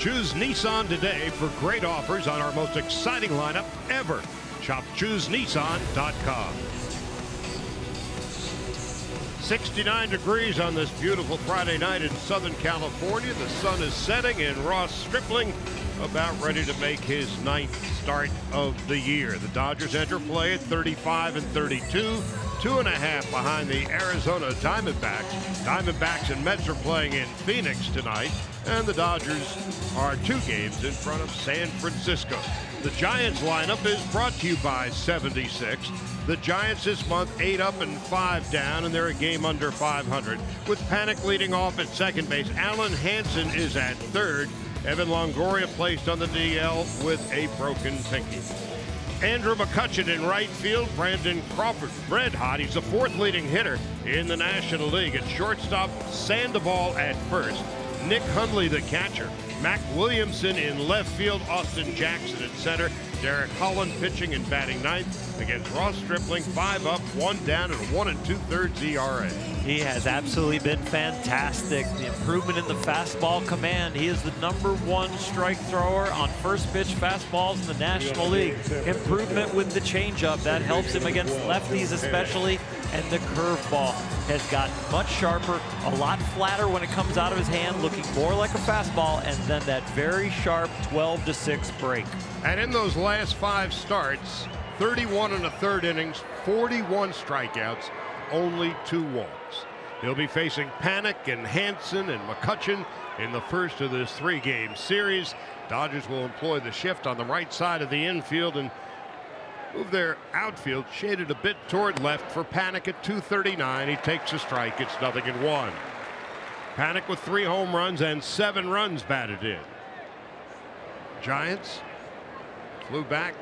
Choose Nissan today for great offers on our most exciting lineup ever. Shop ChooseNissan.com. 69 degrees on this beautiful Friday night in Southern California. The sun is setting and Ross Stripling about ready to make his 9th start of the year. The Dodgers enter play at 35-32, 2.5 behind the Arizona Diamondbacks. Diamondbacks and Mets are playing in Phoenix tonight, and the Dodgers are 2 games in front of San Francisco. The Giants lineup is brought to you by 76. The Giants this month 8 up and 5 down, and they're a game under 500. With Panik leading off at second base, Alan Hansen is at third. Evan Longoria placed on the DL with a broken pinky. Andrew McCutchen in right field. Brandon Crawford, red hot. He's the 4th leading hitter in the National League. At shortstop, Sandoval at first. Nick Hundley, the catcher. Mac Williamson in left field. Austin Jackson at center. Derek Holland pitching and batting 9th against Ross Stripling. 5 up, 1 down, and a 1 2/3 ERA. He has absolutely been fantastic. The improvement in the fastball command. He is the #1 strike thrower on first pitch fastballs in the National League. Improvement with the changeup. That helps him against lefties especially. And the curveball has gotten much sharper, a lot flatter when it comes out of his hand, looking more like a fastball, and then that very sharp 12-6 break. And in those last 5 starts, 31 1/3 innings, 41 strikeouts, only 2 walks. He'll be facing Panik and Hansen and McCutchen in the first of this 3-game series. Dodgers will employ the shift on the right side of the infield and move their outfield shaded a bit toward left for Panik at 239. He takes a strike. It's 0-1. Panik with 3 home runs and 7 runs batted in. Giants flew back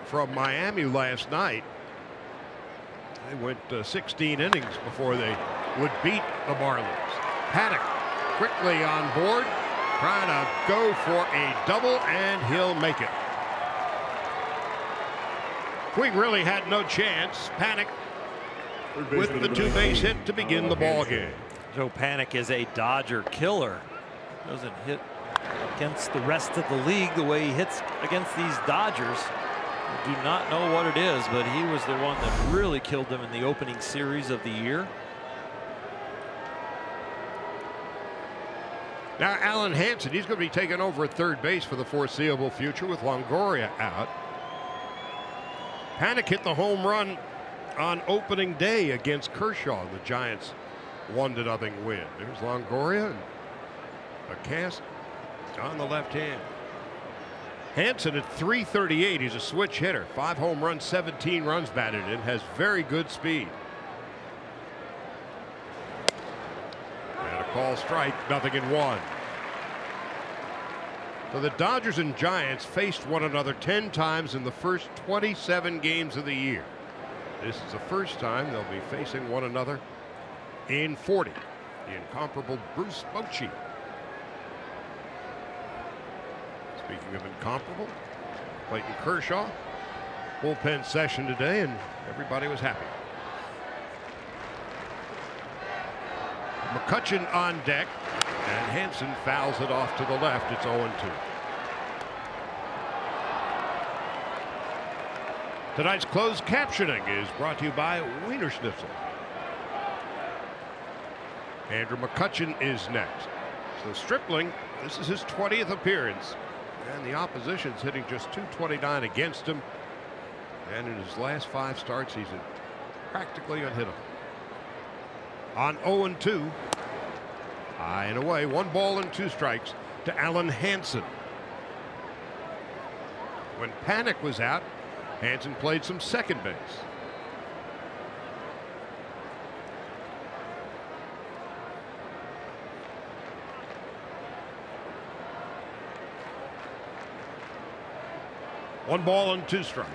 from Miami last night. They went 16 innings before they would beat the Marlins. Panik quickly on board, trying to go for a double, and he'll make it. Puig really had no chance. Panik with the 2-base hit to begin the ball game. Joe Panik is a Dodger killer. Doesn't hit against the rest of the league the way he hits against these Dodgers. I do not know what it is, but he was the one that really killed them in the opening series of the year. Now Alan Hansen, he's going to be taking over at third base for the foreseeable future with Longoria out. Panik hit the home run on opening day against Kershaw. The Giants 1-0 win. There's Longoria and a cast on the left hand. Hansen at 338. He's a switch hitter. 5 home runs, 17 runs batted in. Has very good speed. And a call strike. 0-1. So the Dodgers and Giants faced one another 10 times in the first 27 games of the year. This is the first time they'll be facing one another in 40. The incomparable Bruce Bochy. Speaking of incomparable, Clayton Kershaw, bullpen session today, and everybody was happy. McCutchen on deck, and Hansen fouls it off to the left. It's 0-2. Tonight's closed captioning is brought to you by Wiener Schnitzel. Andrew McCutchen is next. So Stripling, this is his 20th appearance, and the opposition's hitting just .229 against him. And in his last 5 starts, he's practically unhittable. On 0-2, high and away, 1 ball and 2 strikes to Alan Hansen. When Panik was out, Hansen played some second base. One ball and 2 strikes.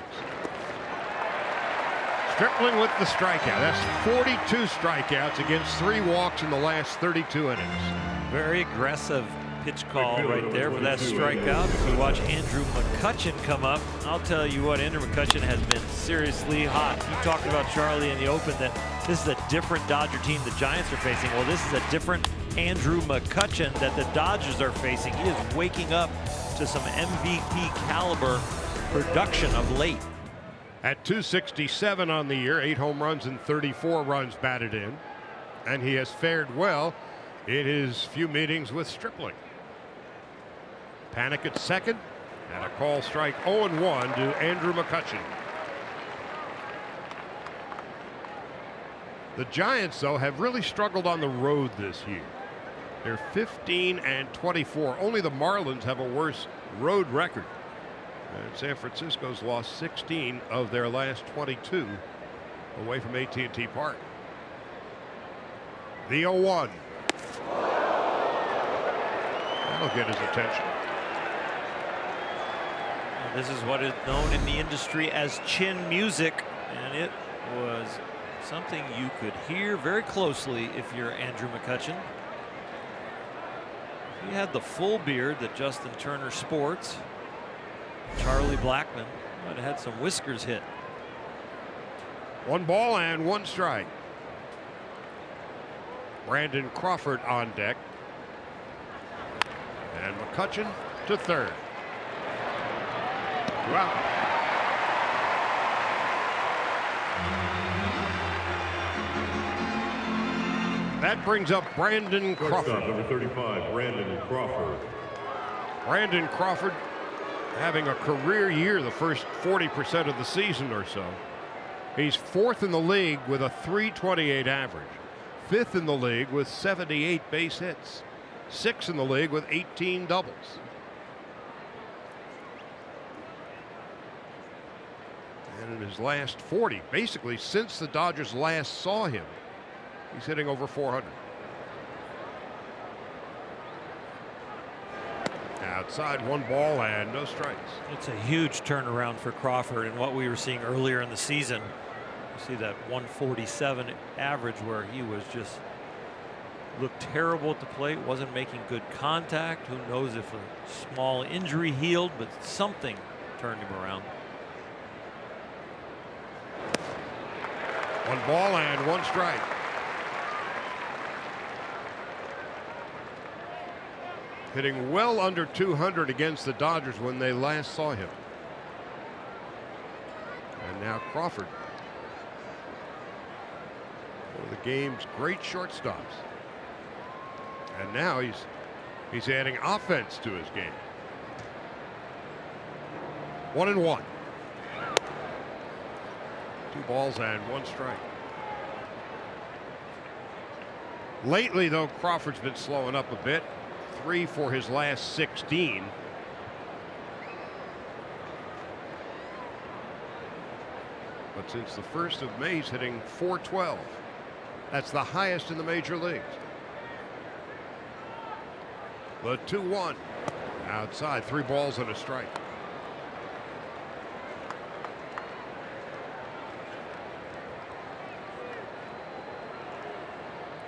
Stripling with the strikeout. That's 42 strikeouts against 3 walks in the last 32 innings. Very aggressive pitch call right there for that strikeout. If we watch Andrew McCutchen come up, I'll tell you what, Andrew McCutchen has been seriously hot. You talked about, Charlie, in the open that this is a different Dodger team the Giants are facing. Well, this is a different Andrew McCutchen that the Dodgers are facing. He is waking up to some MVP caliber production of late. At 267 on the year, 8 home runs and 34 runs batted in. And he has fared well in his few meetings with Stripling. Panic at second, and a call strike 0-1 to Andrew McCutchen. The Giants, though, have really struggled on the road this year. They're 15-24. Only the Marlins have a worse road record. And San Francisco's lost 16 of their last 22 away from AT&T Park. The 0-1. That'll get his attention. This is what is known in the industry as chin music, and it was something you could hear very closely if you're Andrew McCutchen. If he had the full beard that Justin Turner sports, Charlie Blackmon might have had some whiskers hit. 1 ball and 1 strike. Brandon Crawford on deck. And McCutchen to third. 2 out. That brings up Brandon Crawford. Number 35, Brandon Crawford. Brandon Crawford having a career year the first 40% of the season or so. He's 4th in the league with a .328 average, 5th in the league with 78 base hits, 6th in the league with 18 doubles. And in his last 40, basically since the Dodgers last saw him, he's hitting over 400. Outside, 1 ball and no strikes. It's a huge turnaround for Crawford and what we were seeing earlier in the season. You see that 147 average where he was just looked terrible at the plate, wasn't making good contact. Who knows if a small injury healed, but something turned him around. 1 ball and 1 strike. Hitting well under 200 against the Dodgers when they last saw him. And now Crawford, one of the game's great shortstops. And now he's adding offense to his game. 1-1. 2 balls and 1 strike. Lately, though, Crawford's been slowing up a bit. 3 for his last 16. But since the 1st of May, he's hitting .412. That's the highest in the major leagues. The 2-1. Outside, 3 balls and a strike.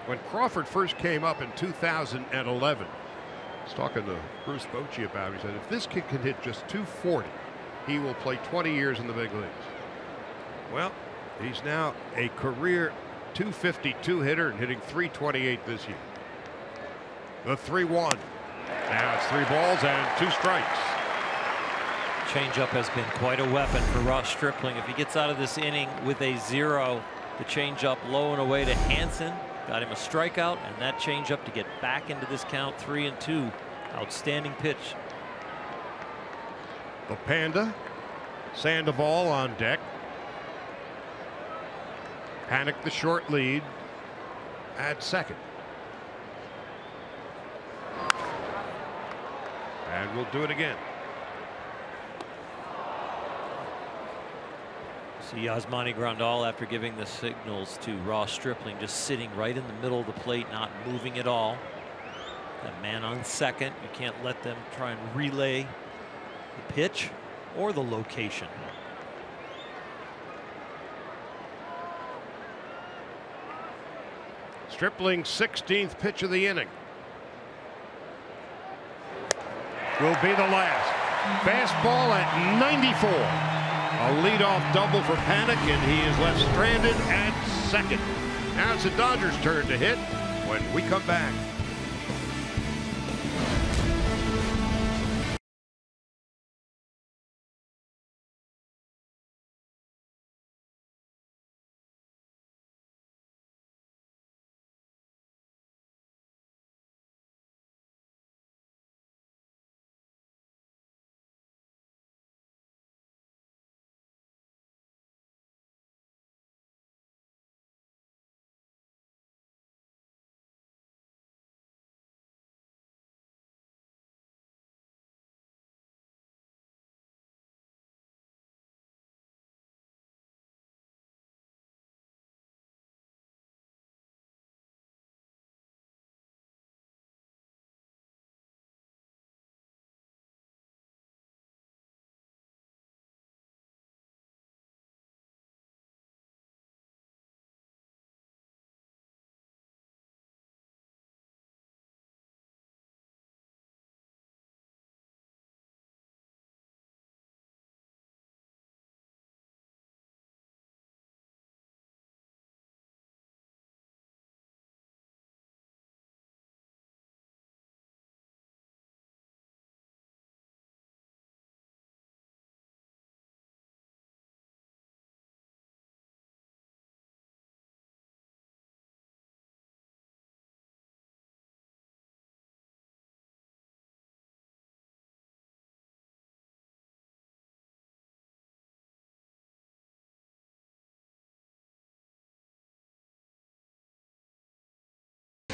When Crawford first came up in 2011, I was talking to Bruce Bochy about it. He said, if this kid can hit just .240, he will play 20 years in the big leagues. Well, he's now a career .252 hitter and hitting .328 this year. The 3-1. Now it's 3 balls and 2 strikes. Changeup has been quite a weapon for Ross Stripling. If he gets out of this inning with a 0, the changeup low and away to Hansen. Got him a strikeout, and that changeup to get back into this count, 3-2. Outstanding pitch. The Panda, Sandoval on deck. Panic the short lead at second. And we'll do it again. See Yasmani Grandal, after giving the signals to Ross Stripling, just sitting right in the middle of the plate, not moving at all. That man on second, you can't let them try and relay the pitch or the location. Stripling's 16th pitch of the inning will be the last. Fastball at 94. A leadoff double for Panic, and he is left stranded at second. Now it's the Dodgers' turn to hit when we come back.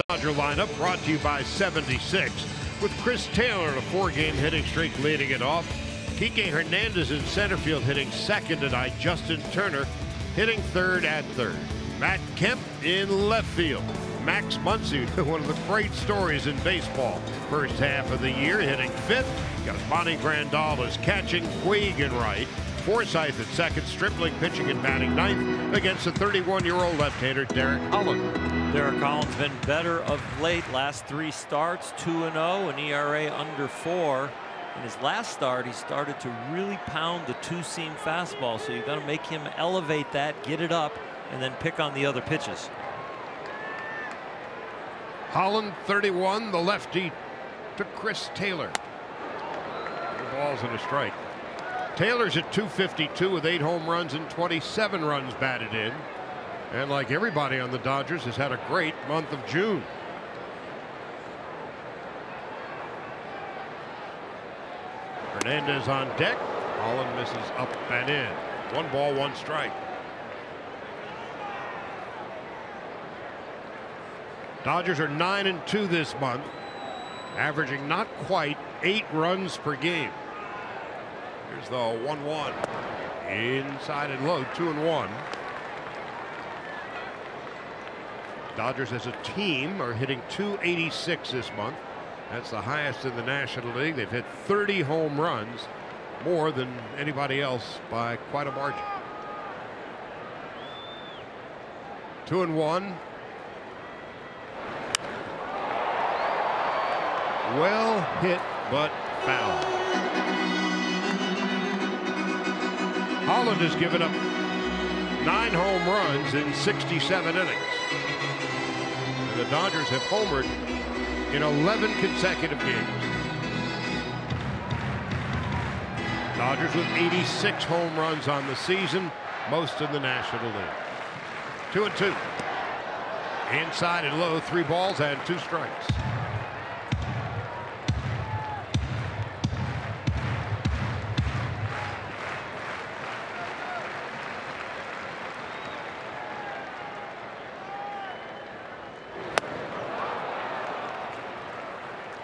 Dodger lineup brought to you by 76, with Chris Taylor in a 4-game hitting streak leading it off. Kike Hernandez in center field hitting second tonight. Justin Turner hitting third at third. Matt Kemp in left field. Max Muncy, one of the great stories in baseball. First half of the year hitting fifth. Got Bonnie Grandal as catching, Puig in right. Forsythe at second, Stripling pitching and batting ninth against the 31-year-old left-hander Derek Holland. Derek Holland's been better of late. Last 3 starts, 2-0, an ERA under 4. In his last start, he started to really pound the 2-seam fastball, so you've got to make him elevate that, get it up, and then pick on the other pitches. Holland, 31, the lefty to Chris Taylor. 2 balls and a strike. Taylor's at 252 with 8 home runs and 27 runs batted in. And like everybody on the Dodgers, has had a great month of June. Hernandez on deck. Holland misses up and in. 1 ball, 1 strike. Dodgers are 9-2 this month, averaging not quite 8 runs per game. Here's the 1-1. Inside and low, 2-1. Dodgers as a team are hitting .286 this month. That's the highest in the National League. They've hit 30 home runs, more than anybody else by quite a margin. 2-1. Well hit, but foul. Holland has given up 9 home runs in 67 innings. And the Dodgers have homered in 11 consecutive games. Dodgers with 86 home runs on the season, most in the National League. 2-2. Inside and low, 3 balls and 2 strikes.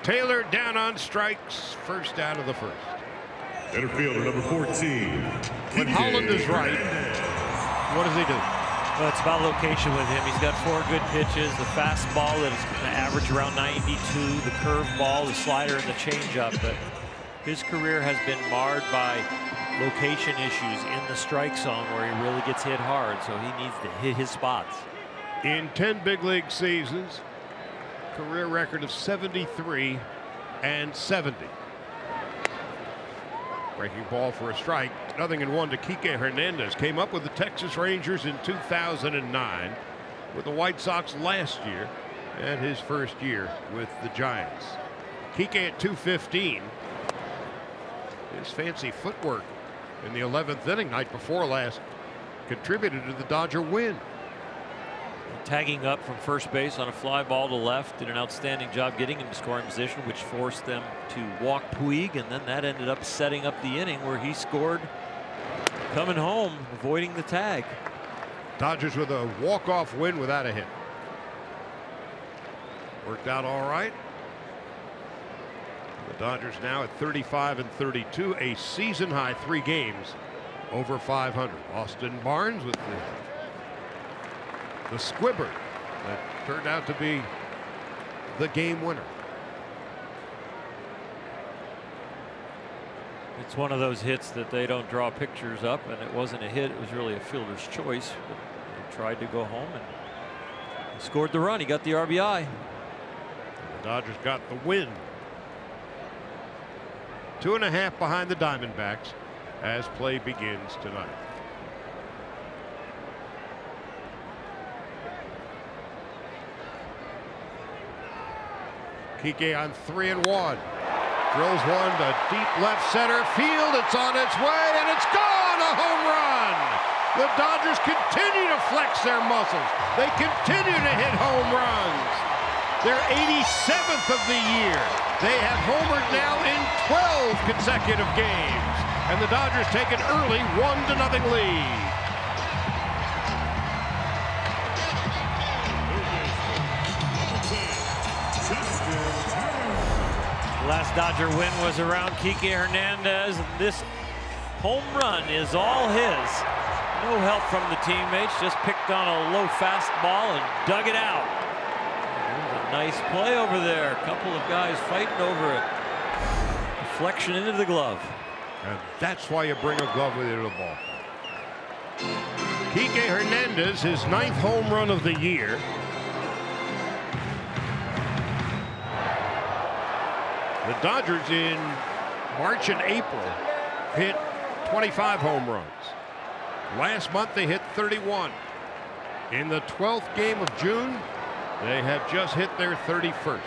Taylor down on strikes, first out of the first. Center fielder number 14. When Holland is right, what does he do? Well, it's about location with him. He's got 4 good pitches. The fastball that is going to average around 92, the curveball, the slider, and the changeup. But his career has been marred by location issues in the strike zone where he really gets hit hard. So he needs to hit his spots. In 10 big league seasons, career record of 73 and 70. Breaking ball for a strike. 0-1 to Kike Hernandez. Came up with the Texas Rangers in 2009, with the White Sox last year, and his first year with the Giants. Kike at 215. His fancy footwork in the 11th inning night before last contributed to the Dodger win. Tagging up from first base on a fly ball to left, did an outstanding job getting him to scoring position, which forced them to walk Puig, and then that ended up setting up the inning where he scored coming home, avoiding the tag. Dodgers with a walk-off win without a hit. Worked out all right. The Dodgers now at 35 and 32, a season high 3 games over 500. Austin Barnes with the squibber that turned out to be the game winner. It's one of those hits that they don't draw pictures up, and it wasn't a hit. It was really a fielder's choice. But he tried to go home and scored the run. He got the RBI. The Dodgers got the win. 2.5 behind the Diamondbacks as play begins tonight. Kike on 3-1. Drills one to deep left center field. It's on its way, and it's gone! A home run! The Dodgers continue to flex their muscles. They continue to hit home runs. Their 87th of the year. They have homered now in 12 consecutive games. And the Dodgers take an early 1-0 lead. Dodger win was around Kike Hernandez. This home run is all his. No help from the teammates, just picked on a low fastball and dug it out. There's a nice play over there. A couple of guys fighting over it. Deflection into the glove. And that's why you bring a glove with you to the ball. Kike Hernandez, his 9th home run of the year. The Dodgers in March and April hit 25 home runs. Last month they hit 31. In the 12th game of June, they have just hit their 31st.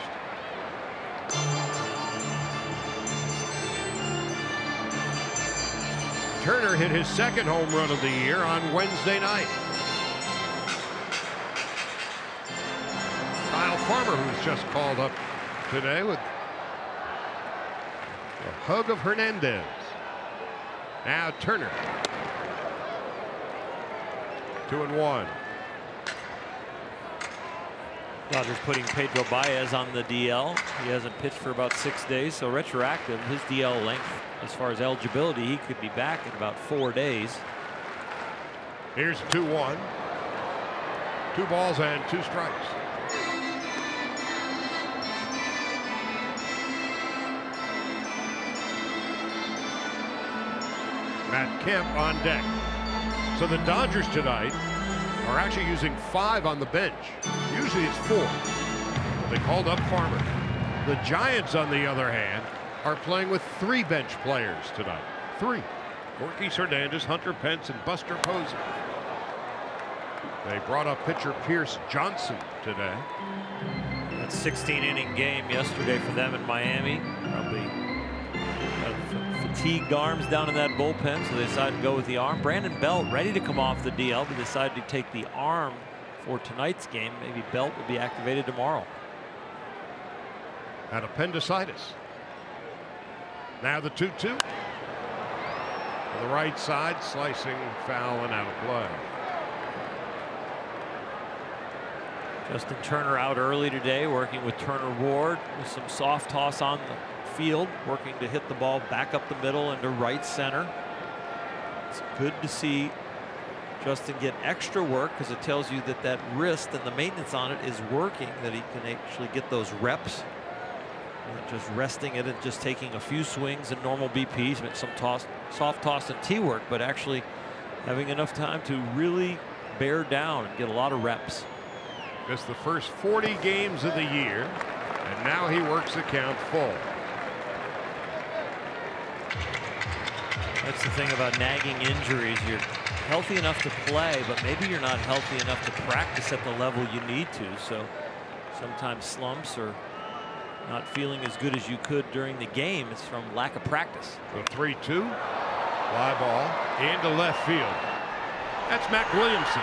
Turner hit his 2nd home run of the year on Wednesday night. Kyle Farmer, who's just called up today with a hug of Hernandez. Now Turner. 2-1. Dodgers putting Pedro Baez on the DL. He hasn't pitched for about 6 days, so retroactive, his DL length as far as eligibility, he could be back in about 4 days. Here's 2-1. 2 balls and 2 strikes. Matt Kemp on deck. So the Dodgers tonight are actually using 5 on the bench. Usually it's 4. They called up Farmer. The Giants, on the other hand, are playing with 3 bench players tonight. 3. Gorky Hernandez, Hunter Pence, and Buster Posey. They brought up pitcher Pierce Johnson today. That 16-inning game yesterday for them in Miami. Probably fatigued arms down in that bullpen, so they decided to go with the arm. Brandon Belt ready to come off the DL, but decided to take the arm for tonight's game. Maybe Belt will be activated tomorrow. Had appendicitis. Now the 2-2. To the right side, slicing foul and out of play. Justin Turner out early today, working with Turner Ward with some soft toss on the field, working to hit the ball back up the middle into right center. It's good to see Justin get extra work because it tells you that that wrist and the maintenance on it is working, that he can actually get those reps. Not just resting it and just taking a few swings and normal BPs, but some soft toss and tee work, but actually having enough time to really bear down and get a lot of reps. Just the first 40 games of the year, and now he works the count full. That's the thing about nagging injuries. You're healthy enough to play, but maybe you're not healthy enough to practice at the level you need to. So sometimes slumps or not feeling as good as you could during the game. It's from lack of practice. The 3-2. Fly ball into left field. That's Mac Williamson.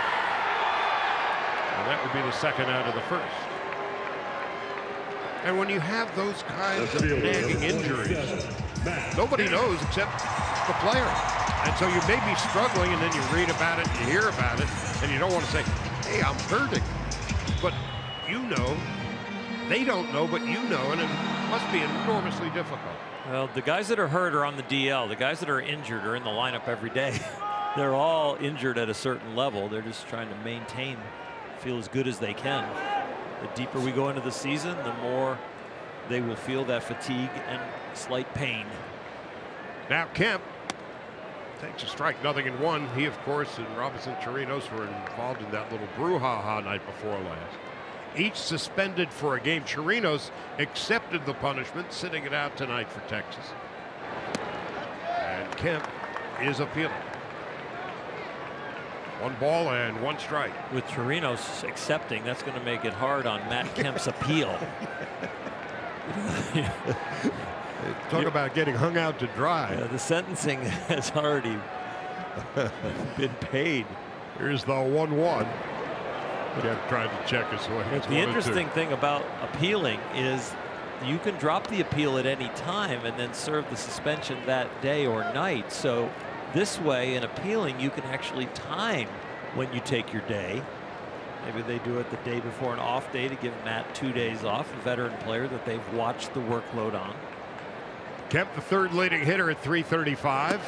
And that would be the 2nd out of the 1st. And when you have those kinds of nagging injuries, nobody knows except the player. And so you may be struggling, and then you read about it, you hear about it, and you don't want to say, hey, I'm hurting. But you know, they don't know, but you know, and it must be enormously difficult. Well, the guys that are hurt are on the DL. The guys that are injured are in the lineup every day. They're all injured at a certain level. They're just trying to maintain, feel as good as they can. The deeper we go into the season, the more they will feel that fatigue and slight pain. Now Kemp takes a strike, 0-1. He, of course, and Robinson Chirinos were involved in that little brouhaha night before last. Each suspended for a game. Chirinos accepted the punishment, sitting it out tonight for Texas. And Kemp is appealing. 1 ball and 1 strike. With Chirinos accepting, that's going to make it hard on Matt Kemp's appeal. Talk about getting hung out to dry. Yeah, the sentencing has already been paid. Here's the 1-1. Kemp tried to check his way. The interesting thing about appealing is you can drop the appeal at any time and then serve the suspension that day or night. So this way, in appealing, you can actually time when you take your day. Maybe they do it the day before an off day to give Matt 2 days off, a veteran player that they've watched the workload on. Kemp, the third leading hitter at 335,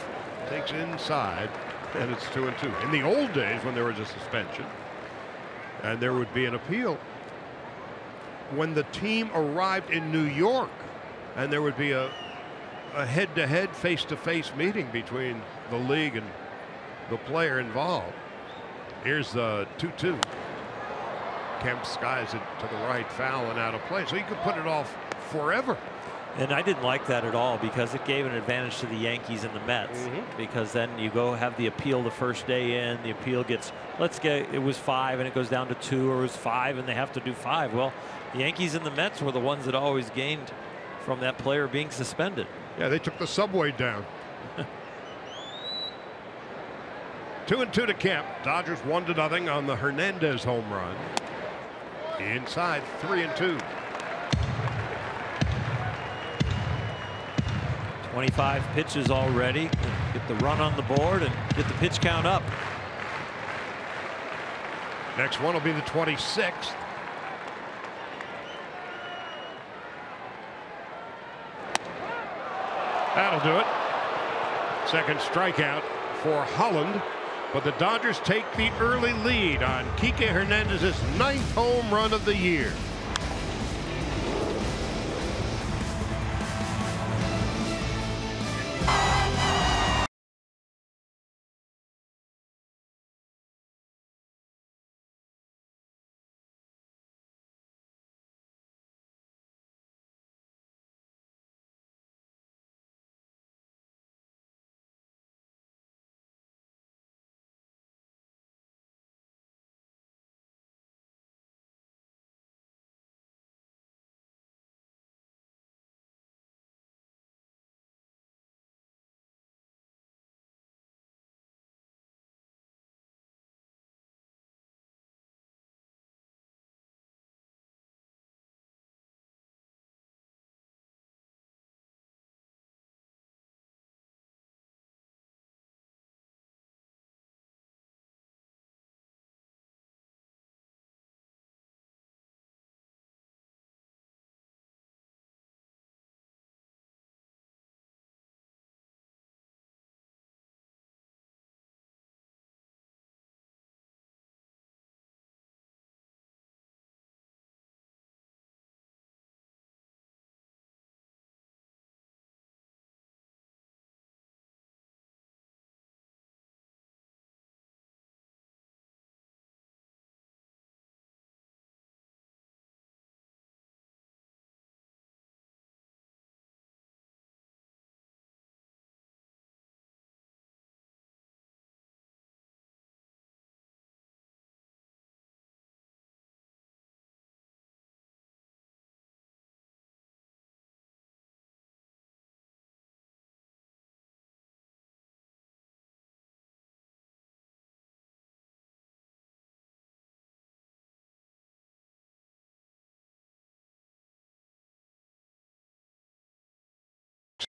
takes inside, and it's 2-2. In the old days, when there was a suspension and there would be an appeal, when the team arrived in New York and there would be a head-to-head, face-to-face meeting between the league and the player involved. Here's the 2-2. Kemp skies it to the right, foul and out of play. So you could put it off forever. And I didn't like that at all because it gave an advantage to the Yankees and the Mets. Because then you go have the appeal the first day in. The appeal gets, it was 5 and it goes down to 2, or it was 5 and they have to do 5. Well, the Yankees and the Mets were the ones that always gained from that player being suspended. Yeah, they took the subway down. 2-2 to Kemp. Dodgers 1-0 on the Hernandez home run. Inside, 3-2. 25 pitches already. Get the run on the board and get the pitch count up. Next one will be the 26th. That'll do it. Second strikeout for Holland. But the Dodgers take the early lead on Kike Hernandez's 9th home run of the year.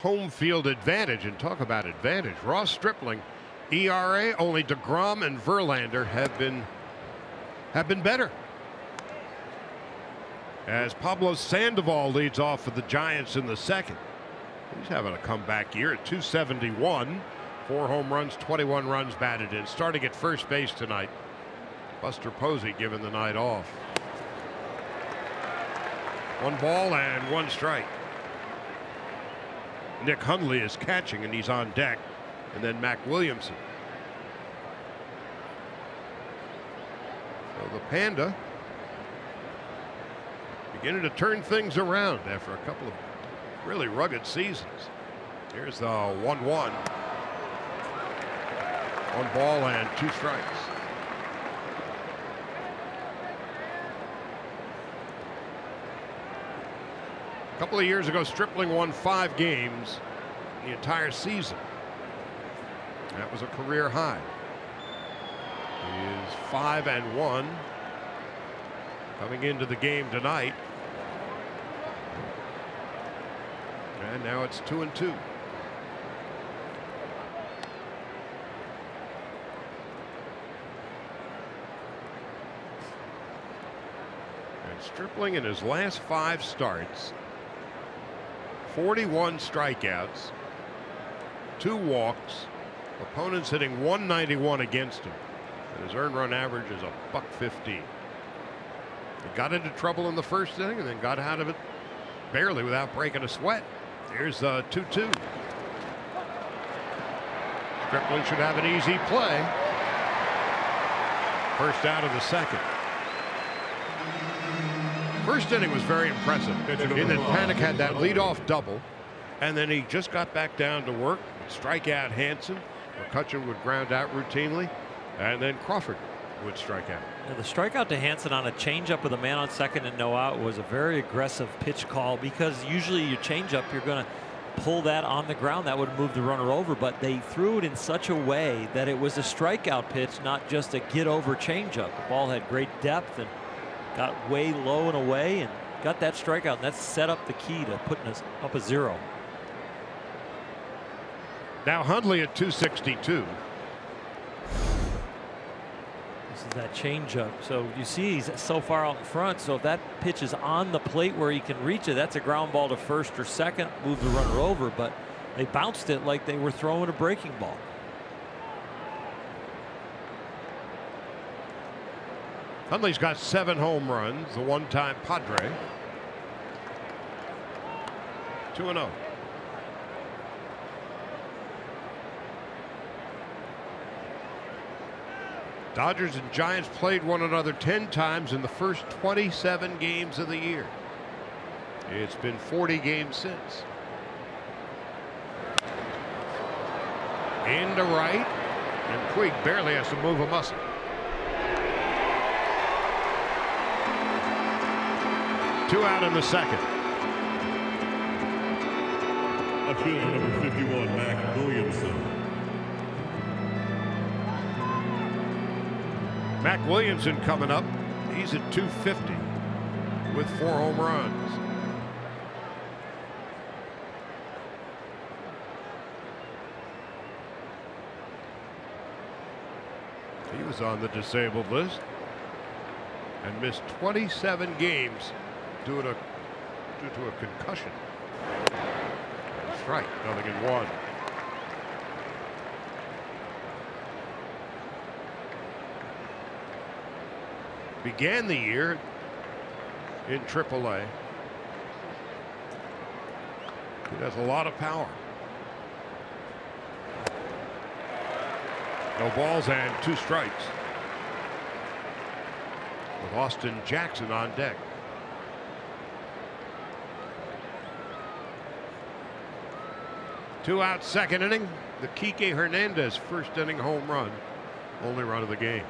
Home field advantage, and talk about advantage. Ross Stripling, ERA, only DeGrom and Verlander have been better. As Pablo Sandoval leads off for the Giants in the second. He's having a comeback year at 271. 4 home runs, 21 runs batted in. Starting at first base tonight, Buster Posey given the night off. 1 ball and 1 strike. Nick Hundley is catching and he's on deck, and then Mac Williamson. So the Panda beginning to turn things around after a couple of really rugged seasons. Here's the 1-1. 1 ball and 2 strikes. A couple of years ago, Stripling won 5 games the entire season. That was a career high. He is 5-1 coming into the game tonight. And now it's 2-2. And Stripling in his last 5 starts, 41 strikeouts, 2 walks. Opponents hitting 191 against him. And his earned run average is $1.15. He got into trouble in the first inning and then got out of it barely without breaking a sweat. Here's 2-2. Stripling should have an easy play. First out of the second. First inning was very impressive. In that Panic had that leadoff double, and then he just got back down to work, strike out Hansen. McCutchen would ground out routinely, and then Crawford would strike out. Yeah, the strikeout to Hansen on a changeup with a man on second and no out was a very aggressive pitch call, because usually your changeup, you're going to pull that on the ground. That would move the runner over, but they threw it in such a way that it was a strikeout pitch, not just a get over changeup. The ball had great depth and got way low and away and got that strikeout, and that set up the key to putting us up a 0. Now Hundley at 262. This is that changeup. So you see he's so far out in front. So if that pitch is on the plate where he can reach it, that's a ground ball to first or second, move the runner over. But they bounced it like they were throwing a breaking ball. Hundley's got 7 home runs, the one-time Padre. 2-0. Dodgers and Giants played one another 10 times in the first 27 games of the year. It's been 40 games since. Into right, and Puig barely has to move a muscle. Two out in the second. Outfielder number 51, Mac Williamson. Mac Williamson coming up. He's at 250 with 4 home runs. He was on the disabled list and missed 27 games due to a concussion. Strike, 0-1. Began the year in AAA. He has a lot of power. No balls and 2 strikes. With Austin Jackson on deck. Two out, second inning. The Kike Hernandez first inning home run. Only run of the game.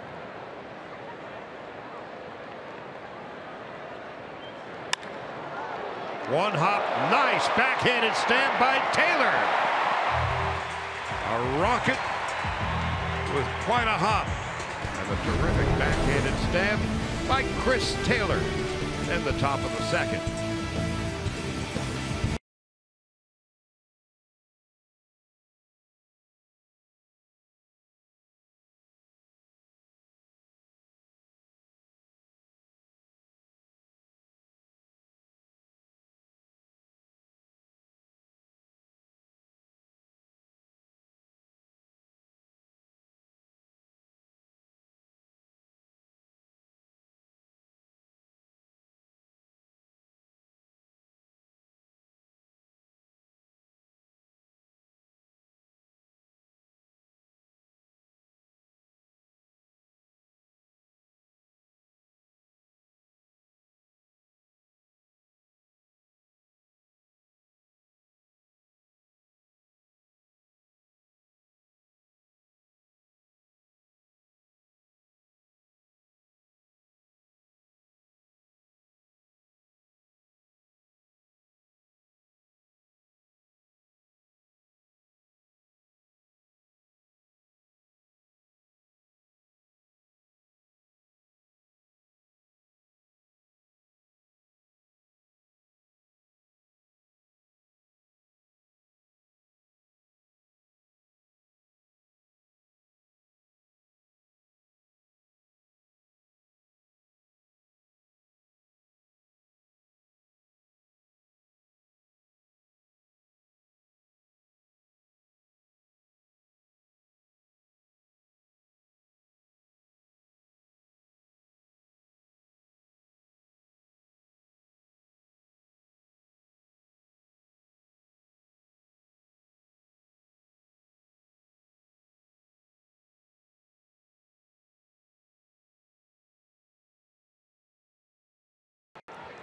One hop, nice backhanded stab by Taylor. A rocket with quite a hop. And a terrific backhanded stab by Chris Taylor in the top of the second.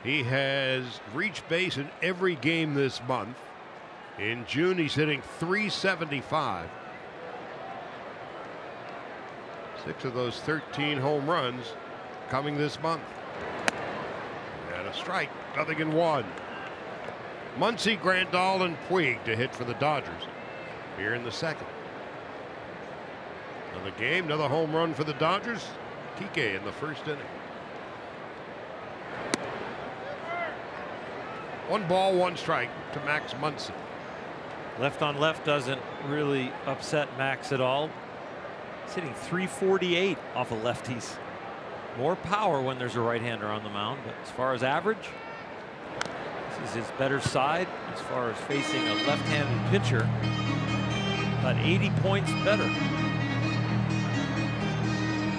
He has reached base in every game this month. In June, he's hitting .375. 6 of those 13 home runs coming this month. And a strike, 0-1. Muncy, Grandal, and Puig to hit for the Dodgers here in the second. Another game, another home run for the Dodgers. Kike in the first inning. 1 ball, 1 strike to Max Muncy. Left on left doesn't really upset Max at all. He's hitting .348 off of lefties. More power when there's a right-hander on the mound, but as far as average, this is his better side as far as facing a left-handed pitcher. About 80 points better.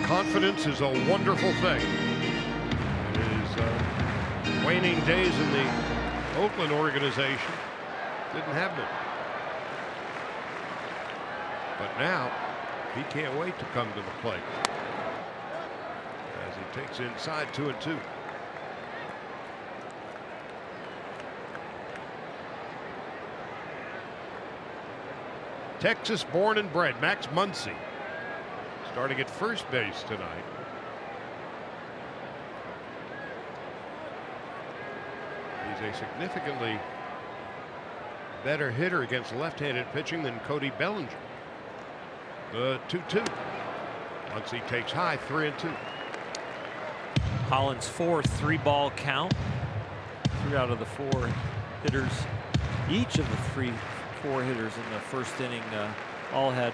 Confidence is a wonderful thing. His waning days in the Oakland organization didn't have it. But now he can't wait to come to the plate as he takes inside 2-2. Texas born and bred Max Muncy starting at first base tonight. He's a significantly better hitter against left-handed pitching than Cody Bellinger. The 2-2. Muncy takes high, 3-2. Collins' 4th 3-ball count. 3 out of the 4 hitters, each of the 4 hitters in the first inning all had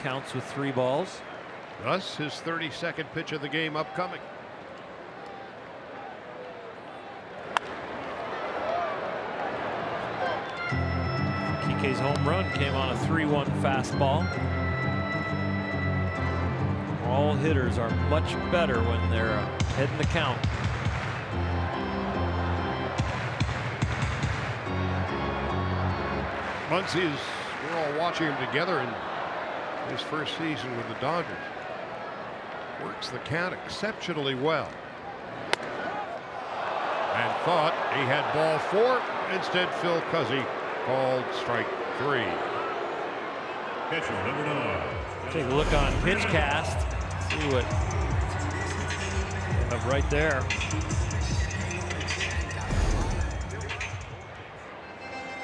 counts with 3 balls. Thus his 32nd pitch of the game upcoming. Kike's home run came on a 3-1 fastball. All hitters are much better when they're ahead in the count. Muncy is, we're all watching him together in his first season with the Dodgers. Works the count exceptionally well. And thought he had ball 4. Instead, Phil Cuzzy called strike 3. Catcher number 9. Take a look on PitchCast. See what up right there.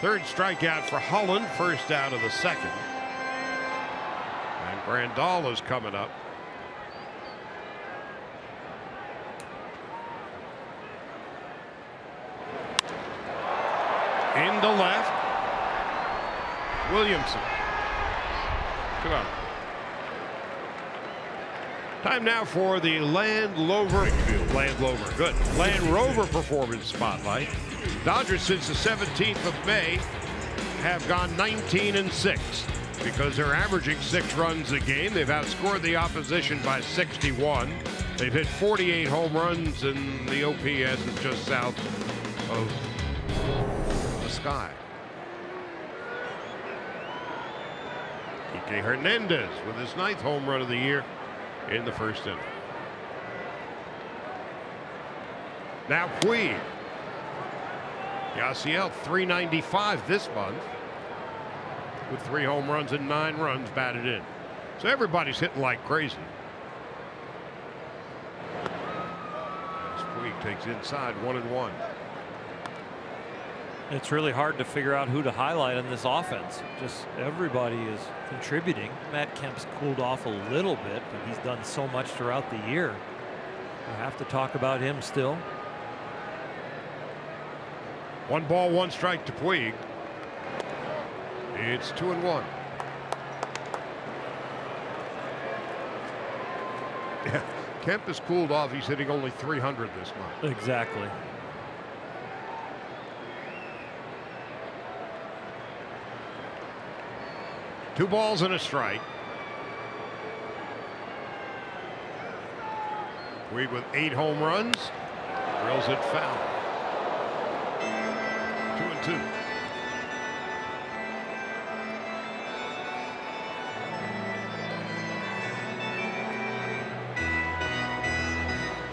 Third strikeout for Holland, first out of the second. And Grandal is coming up. Into left. Williamson. 2 out. Time now for the Land Rover Performance Spotlight. Dodgers since the 17th of May have gone 19-6 because they're averaging 6 runs a game. They've outscored the opposition by 61. They've hit 48 home runs, and the OPS is just south of the sky. Kike Hernandez with his 9th home run of the year in the first inning. Now Puig. Yasiel .395 this month with 3 home runs and 9 runs batted in. So everybody's hitting like crazy. As Puig takes inside 1-1. It's really hard to figure out who to highlight in this offense. Just everybody is contributing. Matt Kemp's cooled off a little bit, but he's done so much throughout the year. We have to talk about him still. 1 ball, 1 strike to Puig. It's 2-1. Yeah, Kemp has cooled off. He's hitting only .300 this month. Exactly. Two balls and a strike. Puig with 8 home runs. Drills it foul. 2-2.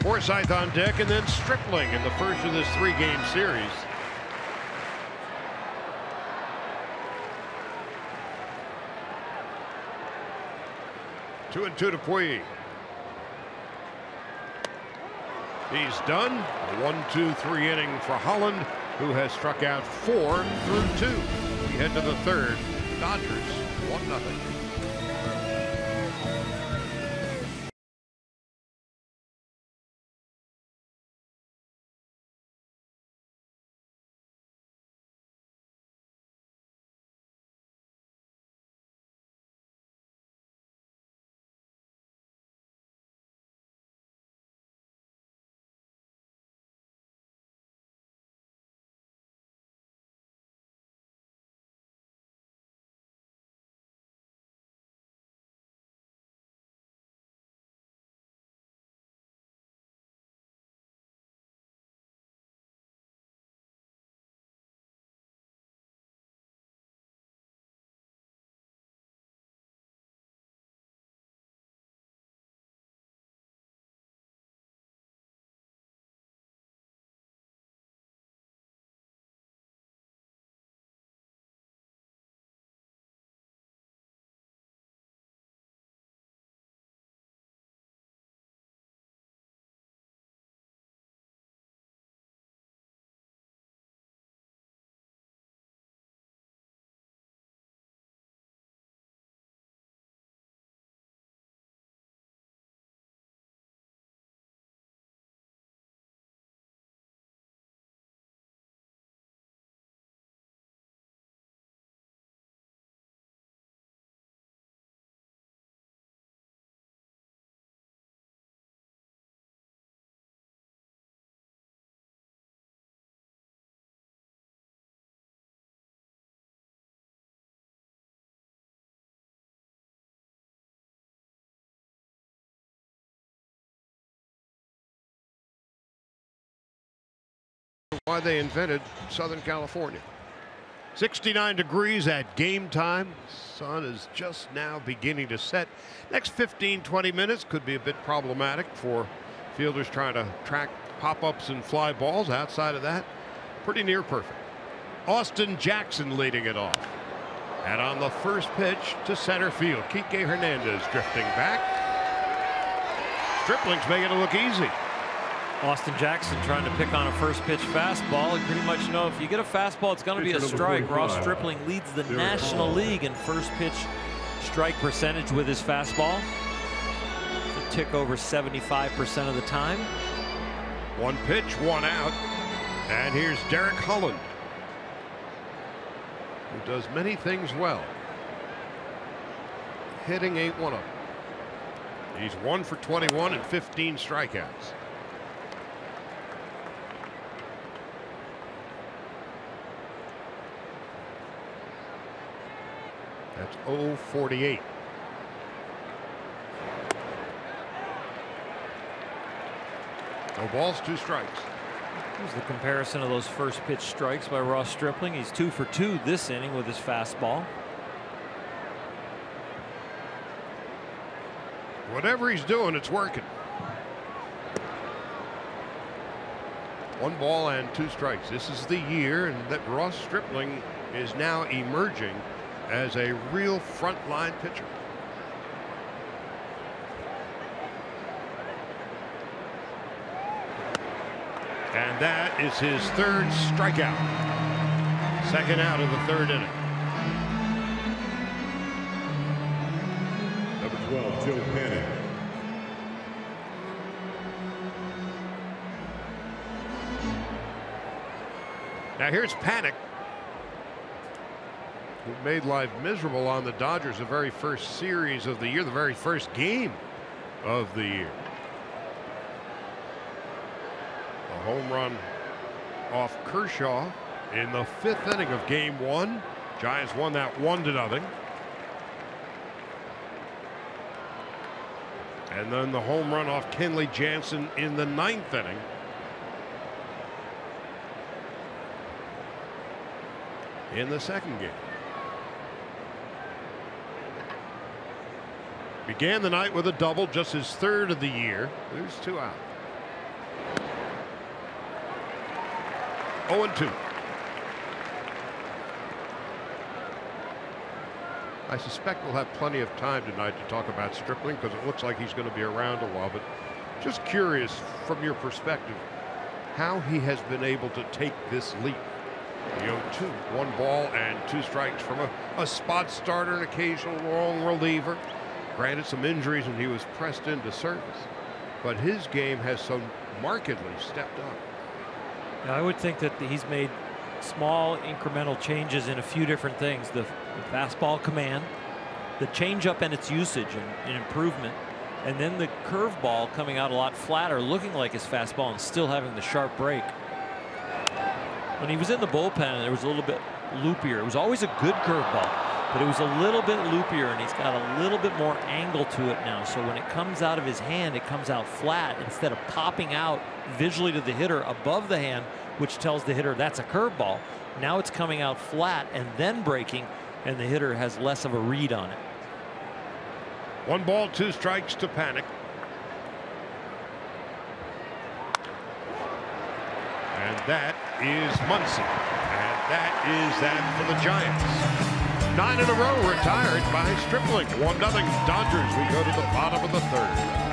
Forsythe on deck, and then Stripling in the first of this 3-game series. Two and two to Puig. He's done. A 1-2-3 inning for Holland, who has struck out 4 through 2. We head to the third. Dodgers 1-0. Why they invented Southern California. 69 degrees at game time. Sun is just now beginning to set. Next 15-20 minutes could be a bit problematic for fielders trying to track pop-ups and fly balls. Outside of that, pretty near perfect. Austin Jackson leading it off. And on the first pitch to center field, Kike Hernandez drifting back. Stripling's making it look easy. Austin Jackson trying to pick on a first pitch fastball. You pretty much know if you get a fastball, it's going to be a strike. Ross Stripling leads the National League in first pitch strike percentage with his fastball. It's a tick over 75% of the time. One pitch, one out. And here's Derek Holland, who does many things well. Hitting ain't one of them. He's 1 for 21 and 15 strikeouts. That's 0-48. No balls, 2 strikes. Here's the comparison of those first pitch strikes by Ross Stripling. He's 2 for 2 this inning with his fastball. Whatever he's doing, it's working. 1 ball and 2 strikes. This is the year that Ross Stripling is now emerging as a real frontline pitcher. And that is his 3rd strikeout. 2nd out of the 3rd inning. Number 12, Joe Panic. Now here's Panic, who made life miserable on the Dodgers the very first series of the year, the very first game of the year. A home run off Kershaw in the 5th inning of game 1. Giants won that 1-0. And then the home run off Kenley Jansen in the 9th inning. In the 2nd game. Began the night with a double, just his 3rd of the year. There's 2 out. 0-2. I suspect we'll have plenty of time tonight to talk about Stripling because it looks like he's going to be around a while. But just curious from your perspective how he has been able to take this leap. The 0-2, 1 ball and 2 strikes from a spot starter, an occasional long reliever. Granted, some injuries and he was pressed into service, but his game has so markedly stepped up. I would think that he's made small incremental changes in a few different things. The fastball command, the changeup and its usage and improvement, and then the curveball coming out a lot flatter, looking like his fastball and still having the sharp break. When he was in the bullpen, it was a little bit loopier. It was always a good curveball, but it was a little bit loopier, and he's got a little bit more angle to it now. So when it comes out of his hand, it comes out flat instead of popping out visually to the hitter above the hand, which tells the hitter that's a curveball. Now it's coming out flat and then breaking, and the hitter has less of a read on it. 1 ball, 2 strikes to Panic. And that is Muncy. And that is that for the Giants. 9 in a row retired by Stripling. 1-0 Dodgers. We go to the bottom of the 3rd.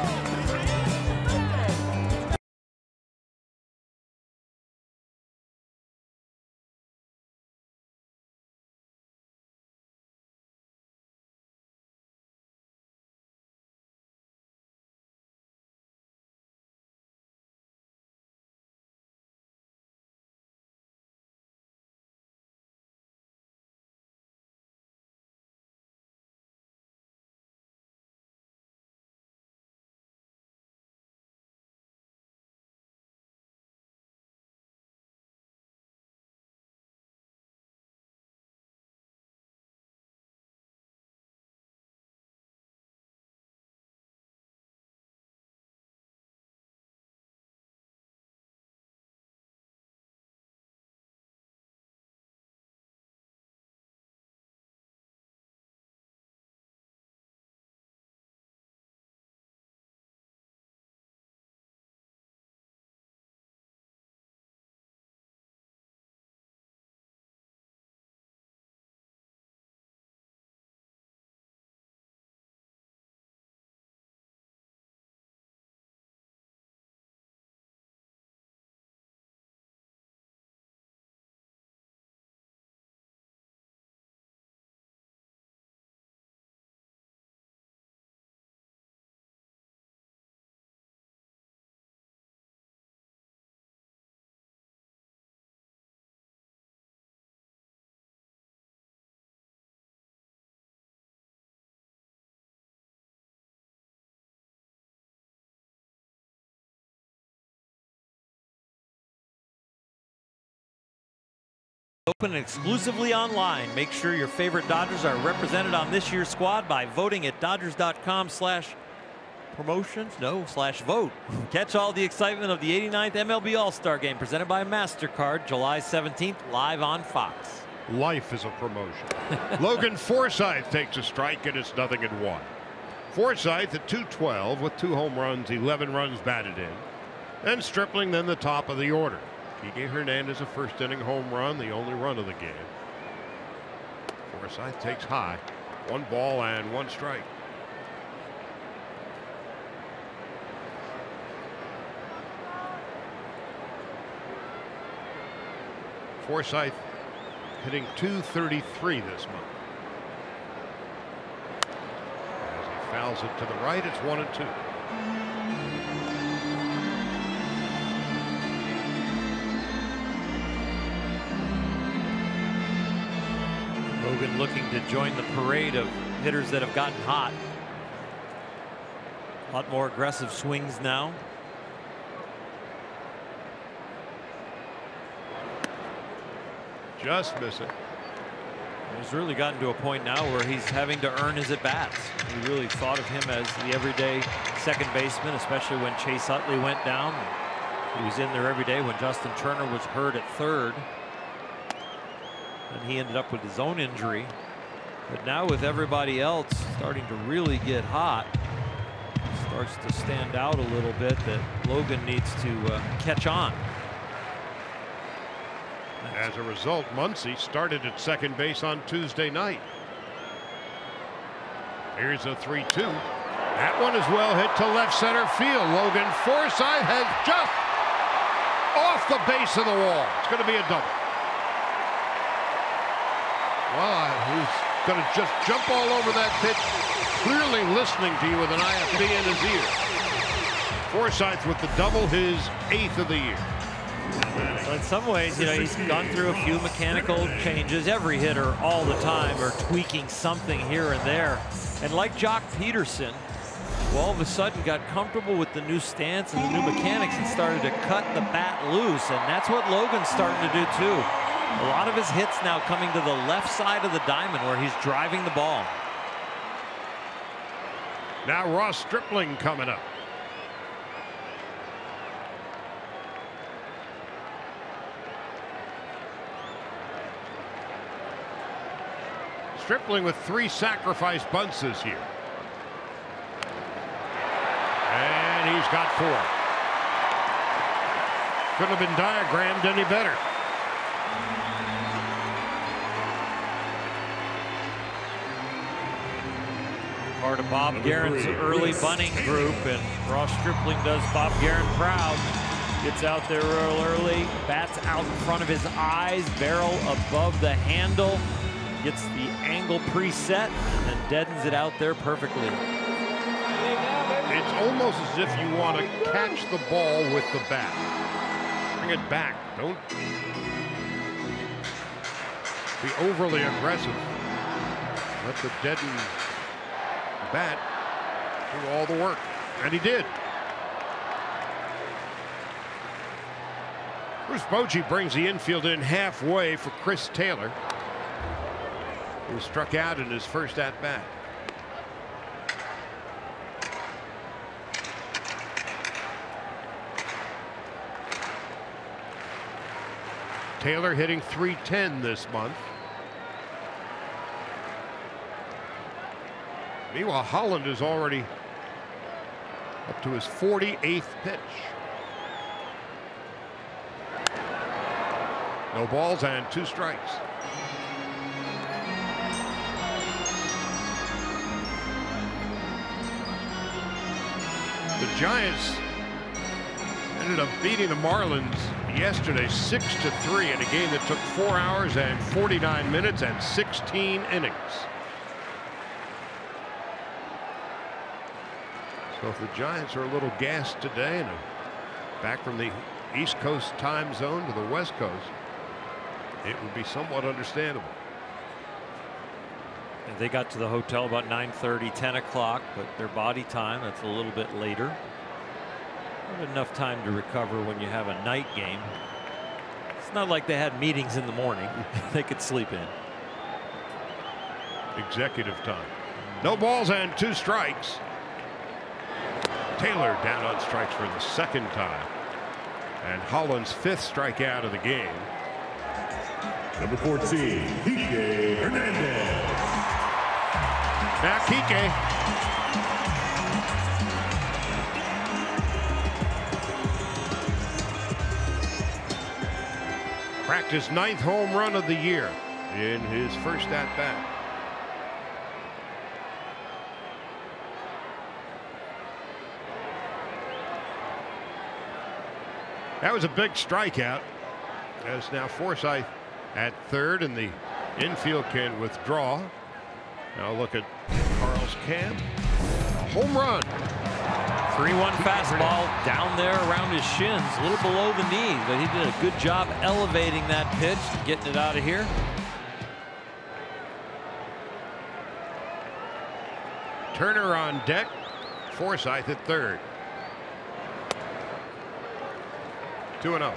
Open exclusively online. Make sure your favorite Dodgers are represented on this year's squad by voting at Dodgers.com/promotions/vote. Catch all the excitement of the 89th MLB All-Star Game presented by MasterCard July 17th live on Fox. Life is a promotion. Logan Forsythe takes a strike and it's 0-1. Forsythe at 212 with 2 home runs, 11 runs batted in. And Stripling then the top of the order. Kike Hernandez a 1st inning home run, the only run of the game. Forsythe takes high. 1 ball and 1 strike. Forsythe hitting .233 this month. As he fouls it to the right, it's 1-2. Logan looking to join the parade of hitters that have gotten hot. A lot more aggressive swings now. Just missing. He's really gotten to a point now where he's having to earn his at-bats. We really thought of him as the everyday second baseman, especially when Chase Utley went down. He was in there every day when Justin Turner was hurt at 3rd. And he ended up with his own injury. But now with everybody else starting to really get hot, starts to stand out a little bit that Logan needs to catch on. As a result, Muncy started at second base on Tuesday night. Here's a 3-2. That one is well hit to left center field. Logan Forsythe has just off the base of the wall. It's going to be a double. Well, he's going to just jump all over that pitch, clearly listening to you with an IFB in his ear. Forsythe with the double, his 8th of the year. Well, in some ways, you know, he's gone through a few mechanical changes. Every hitter all the time are tweaking something here and there. And like Jock Peterson, who all of a sudden got comfortable with the new stance and the new mechanics and started to cut the bat loose. And that's what Logan's starting to do too. A lot of his hits now coming to the left side of the diamond where he's driving the ball. Now Ross Stripling coming up. Stripling with 3 sacrifice bunts this year. And he's got 4. Couldn't have been diagrammed any better. Part of Bob Guerin's early bunting group, and Ross Stripling does Bob Guerin proud. Gets out there real early, bats out in front of his eyes, barrel above the handle. Gets the angle preset and then deadens it out there perfectly. It's almost as if you want to catch the ball with the bat. Bring it back. Don't be overly aggressive. Let the deadened bat do all the work. And he did. Bruce Bochy brings the infield in halfway for Chris Taylor, who struck out in his first at-bat. Taylor hitting .310 this month. Meanwhile, Holland is already up to his 48th pitch. No balls and 2 strikes. The Giants ended up beating the Marlins yesterday 6-3 in a game that took 4 hours and 49 minutes and 16 innings. So if the Giants are a little gassed today and back from the East Coast time zone to the West Coast, it would be somewhat understandable. And they got to the hotel about 9:30, 10 o'clock, but their body time, that's a little bit later. Not enough time to recover when you have a night game. It's not like they had meetings in the morning. They could sleep in. Executive time. No balls and 2 strikes. Taylor down on strikes for the 2nd time. And Holland's 5th strikeout of the game. Number 14, Kike Hernandez. Now Kike. Cracked his 9th home run of the year in his first at-bat. That was a big strikeout, as now Forsythe at 3rd and the infield can withdraw. Now look at Carl's Camp. Home run. 3-1 fastball down there around his shins, a little below the knees, but he did a good job elevating that pitch and getting it out of here. Turner on deck. Forsythe at 3rd. 2-0.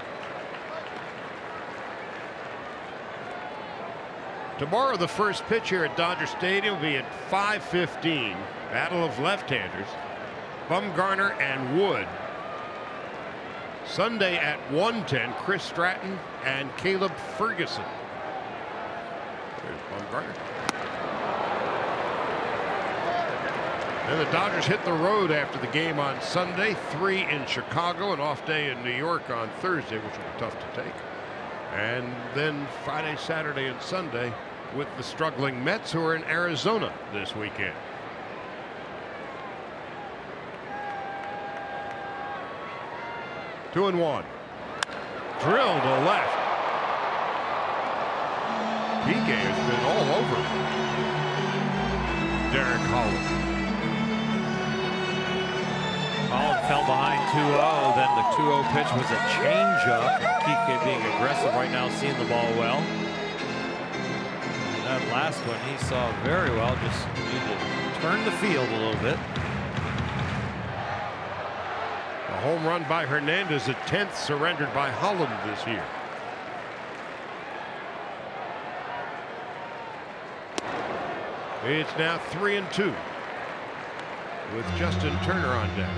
Tomorrow, the first pitch here at Dodger Stadium will be at 5:15. Battle of left-handers. Bumgarner and Wood. Sunday at 1:10. Chris Stratton and Caleb Ferguson. There's Bumgarner. And the Dodgers hit the road after the game on Sunday. 3 in Chicago, an off day in New York on Thursday, which will be tough to take. And then Friday, Saturday, and Sunday with the struggling Mets, who are in Arizona this weekend. Two and one. Drilled to left. Pique has been all over Derek Holland. Holland fell behind 2-0. Then the 2-0 pitch was a changeup. Pique being aggressive right now, seeing the ball well. And that last one he saw very well. Just needed to turn the field a little bit. A home run by Hernandez, the 10th surrendered by Holland this year. It's now 3-2 with Justin Turner on deck.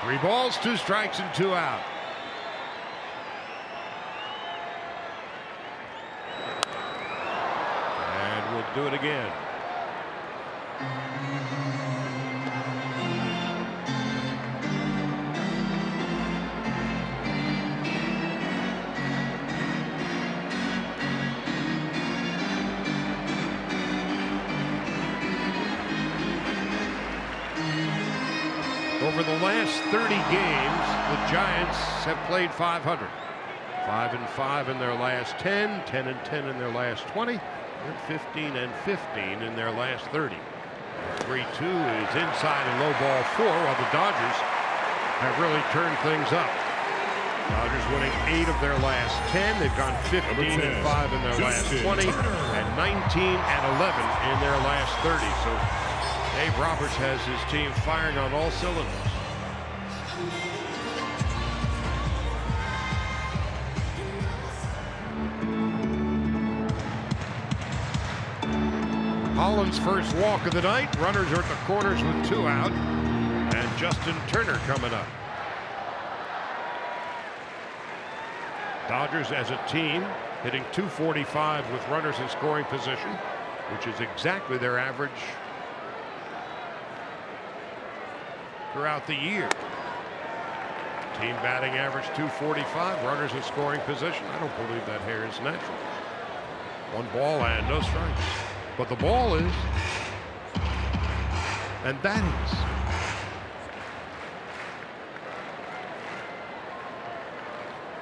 Three balls, 2 strikes, and 2 out. And we'll do it again. Over the last 30 games, the Giants have played .500. 5-5 in their last 10, 10-10 in their last 20, and 15-15 in their last 30. 3-2 is inside and low ball 4, while the Dodgers have really turned things up. Dodgers winning 8 of their last 10. They've gone 15-5 in their last 20, and 19-11 in their last 30. So Dave Roberts has his team firing on all cylinders. Holland's first walk of the night. Runners are at the corners with 2 out. And Justin Turner coming up. Dodgers as a team hitting .245 with runners in scoring position, which is exactly their average throughout the year. Team batting average .245, runners in scoring position. I don't believe that here is natural. 1 ball and no strikes. But the ball is, and that is.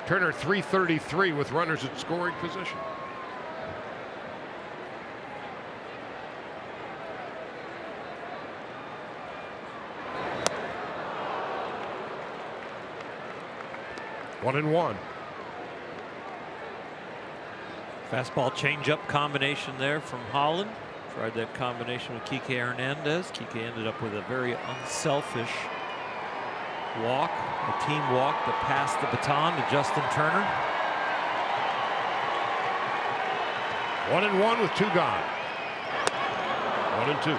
Turner .333 with runners in scoring position. One and one. Fastball changeup combination there from Holland. Tried that combination with Kike Hernandez. Kike ended up with a very unselfish walk, a team walk that passed the baton to Justin Turner. 1 and 1 with 2 gone. 1 and 2.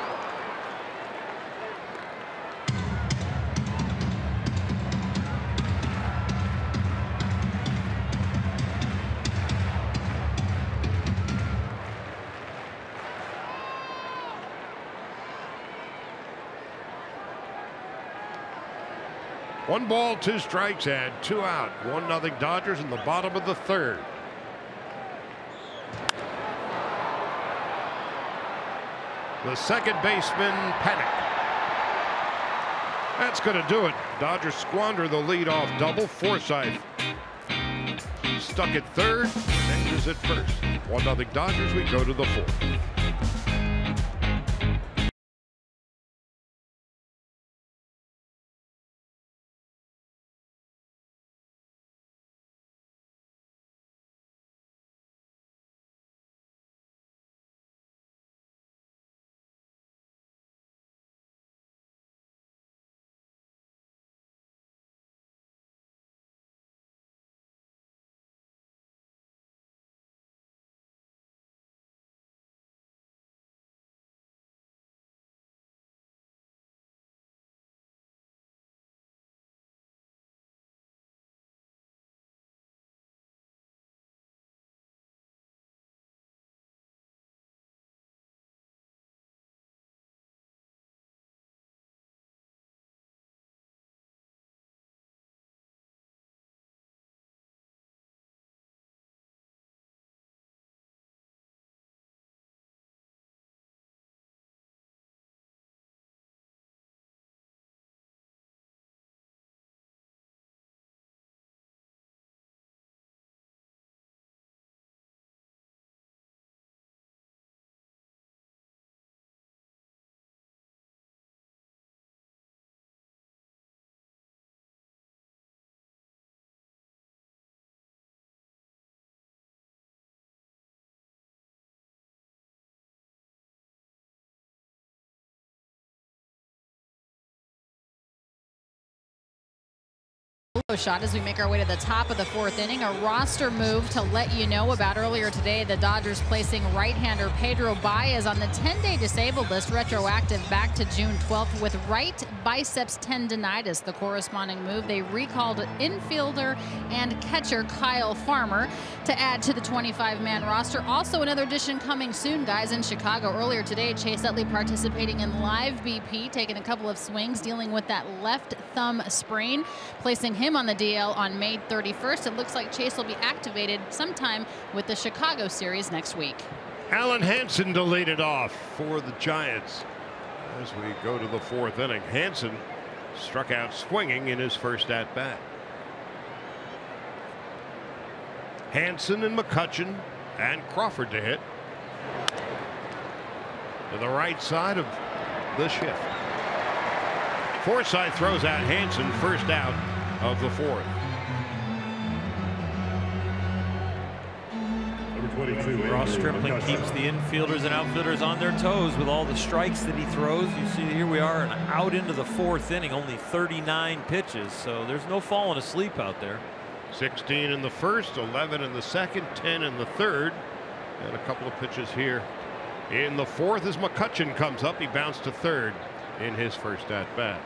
One ball, 2 strikes, and 2 out. 1-0 Dodgers in the bottom of the 3rd. The second baseman panic. That's going to do it. Dodgers squander the leadoff double. Forsythe stuck at 3rd. Changes at 1st. 1-0 Dodgers. We go to the 4th. shot as we make our way to the top of the 4th inning. A roster move to let you know about earlier today. The Dodgers placing right-hander Pedro Baez on the 10-day disabled list, retroactive back to June 12th with right biceps tendonitis. The corresponding move, they recalled infielder and catcher Kyle Farmer to add to the 25-man roster. Also another addition coming soon, guys, in Chicago. Earlier today, Chase Utley participating in live BP, taking a couple of swings, dealing with that left thumb sprain, placing him on the DL on May 31st. It looks like Chase will be activated sometime with the Chicago series next week. Alan Hansen to lead it off for the Giants as we go to the 4th inning. Hansen struck out swinging in his first at-bat. Hansen and McCutchen and Crawford to hit. To the right side of the shift. Forsythe throws out Hansen, first out of the 4th. Number 22. Ross Stripling keeps the infielders and outfielders on their toes with all the strikes that he throws. You see, here we are and out into the 4th inning, only 39 pitches, so there's no falling asleep out there. 16 in the first, 11 in the second, 10 in the third, and a couple of pitches here in the 4th as McCutchen comes up. He bounced to third in his first at bat.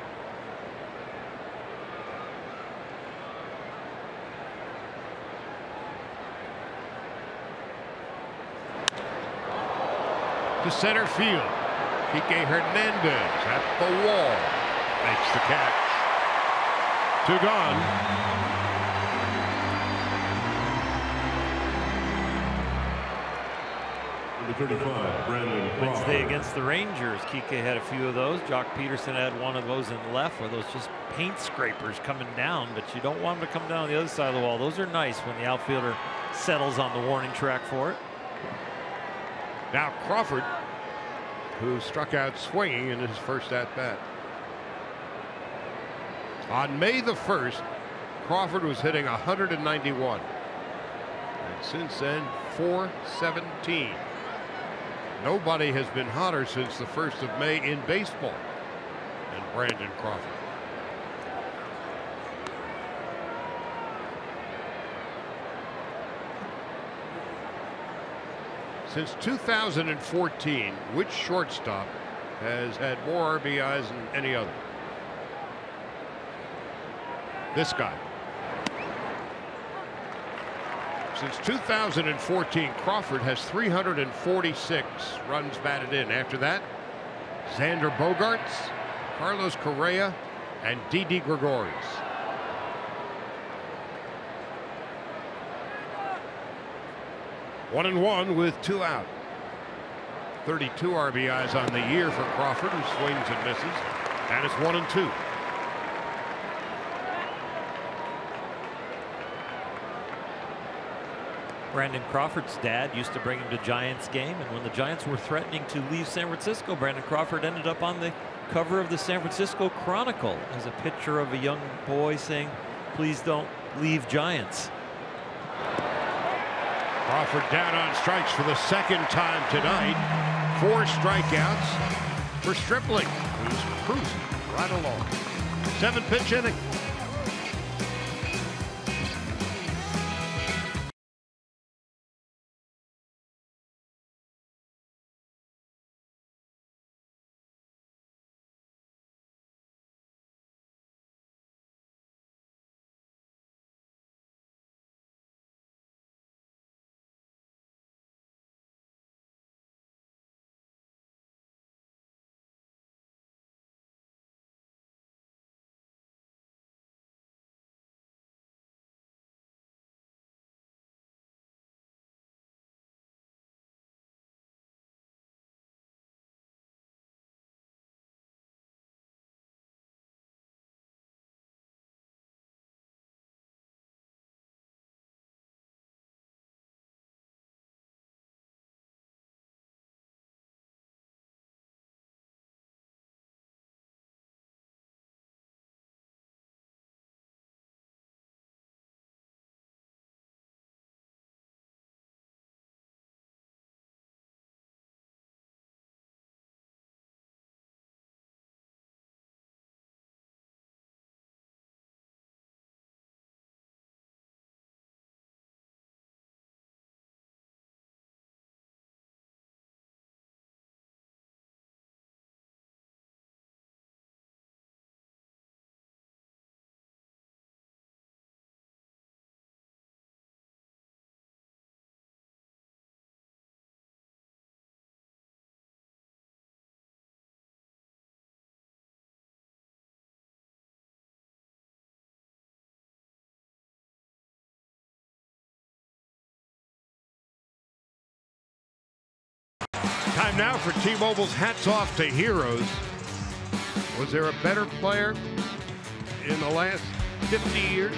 To center field, Kike Hernandez at the wall makes the catch. 2 gone. Number 35, Brandon Crawford. Wednesday against the Rangers, Kike had a few of those. Jock Peterson had one of those in left, where those just paint scrapers coming down, but you don't want them to come down the other side of the wall. Those are nice when the outfielder settles on the warning track for it. Now Crawford, who struck out swinging in his first at-bat. On May the 1st, Crawford was hitting 191. And since then, 417. Nobody has been hotter since the 1st of May in baseball than Brandon Crawford. Since 2014, which shortstop has had more RBIs than any other? This guy. Since 2014, Crawford has 346 runs batted in. After that, Xander Bogaerts, Carlos Correa, and Didi Gregorius. One and one with 2 out. 32 RBIs on the year for Crawford, who swings and misses, and it's 1 and 2. Brandon Crawford's dad used to bring him to Giants game, and when the Giants were threatening to leave San Francisco, Brandon Crawford ended up on the cover of the San Francisco Chronicle as a picture of a young boy saying, "Please don't leave Giants." Crawford down on strikes for the 2nd time tonight. 4 strikeouts for Stripling, who's cruising right along. 7-pitch inning. Time now for T-Mobile's Hats Off to Heroes. Was there a better player in the last 50 years,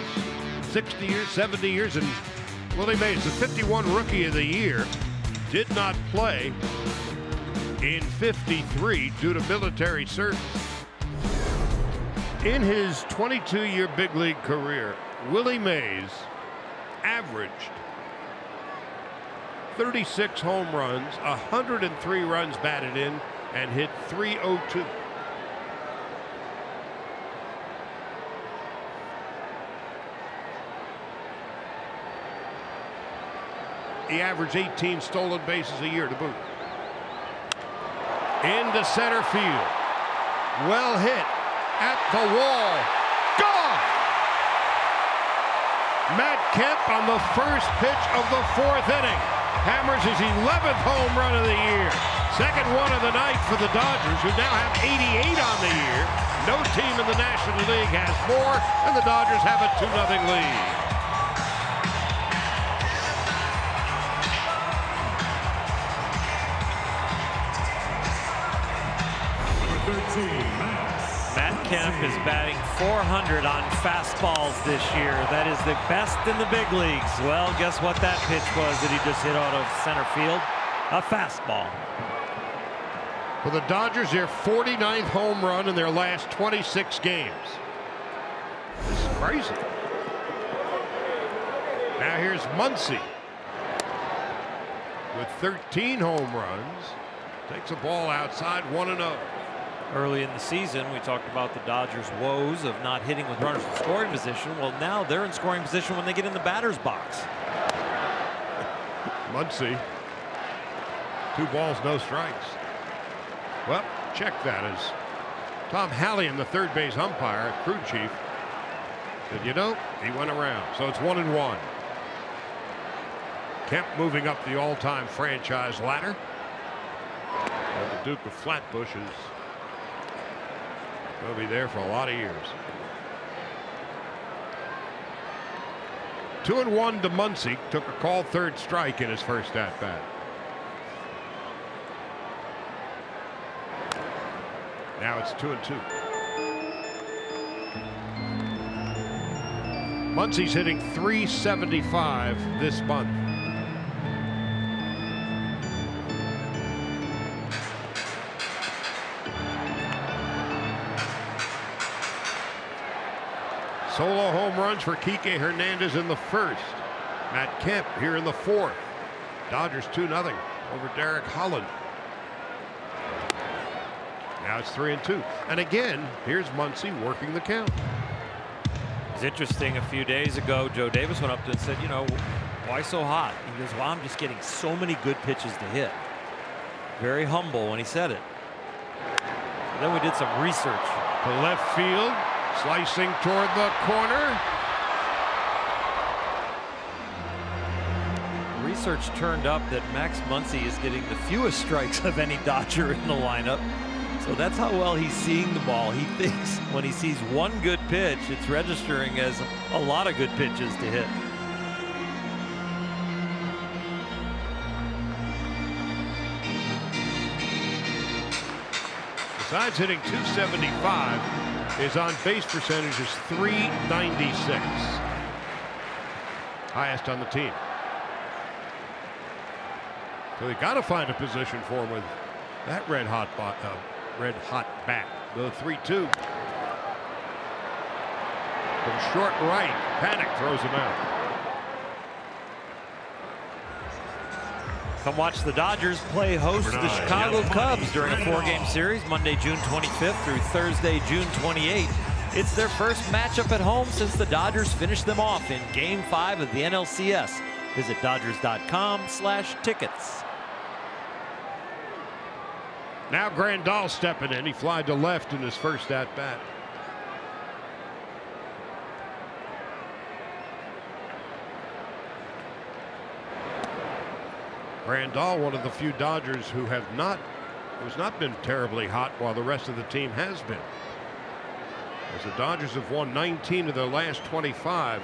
60 years, 70 years? And Willie Mays, the 51 Rookie of the Year, did not play in 53 due to military service. In his 22-year big league career, Willie Mays averaged 36 home runs, 103 runs batted in, and hit .302. He averaged 18 stolen bases a year to boot. Into center field. Well hit. At the wall. Gone! Matt Kemp on the first pitch of the 4th inning. Hammers his 11th home run of the year. Second one of the night for the Dodgers, who now have 88 on the year. No team in the National League has more, and the Dodgers have a 2-0 lead. Matt Kemp is batting .400 on fastballs this year. That is the best in the big leagues. Well, guess what that pitch was that he just hit out of center field? A fastball. For the Dodgers, their 49th home run in their last 26 games. This is crazy. Now here's Muncy with 13 home runs. Takes a ball outside, 1-0. Early in the season, we talked about the Dodgers' woes of not hitting with runners in scoring position. Well, now they're in scoring position when they get in the batter's box. Muncy, 2 balls, no strikes. Well, check that as Tom Hallion, the third base umpire, crew chief, said, you know, he went around. So it's 1-1. Kemp moving up the all-time franchise ladder. And the Duke of Flatbush is will be there for a lot of years. 2-1 to Muncy. Took a called third strike in his first at-bat. Now it's 2-2. Muncy's hitting .375 this month. Solo home runs for Kike Hernandez in the first. Matt Kemp here in the 4th. Dodgers 2-0 over Derek Holland. Now it's 3-2. And again, here's Muncy working the count. It's interesting. A few days ago, Joe Davis went up to and said, you know, why so hot? He goes, well, I'm just getting so many good pitches to hit. Very humble when he said it. Then we did some research. To left field. Slicing toward the corner. Research turned up that Max Muncy is getting the fewest strikes of any Dodger in the lineup. So that's how well he's seeing the ball. He thinks when he sees one good pitch, it's registering as a lot of good pitches to hit. Besides hitting .275, his on-base percentage is .396. Highest on the team. So they got to find a position for him with that red hot bat. The 3-2. From short right, Panic throws him out. Come watch the Dodgers play host to the Chicago Cubs during a 4-game series, Monday, June 25th through Thursday, June 28th. It's their first matchup at home since the Dodgers finished them off in Game 5 of the NLCS. Visit Dodgers.com/tickets. Now Grandal stepping in. He flied to left in his first at-bat. Grandal, one of the few Dodgers who's not been terribly hot while the rest of the team has been. As the Dodgers have won 19 of their last 25.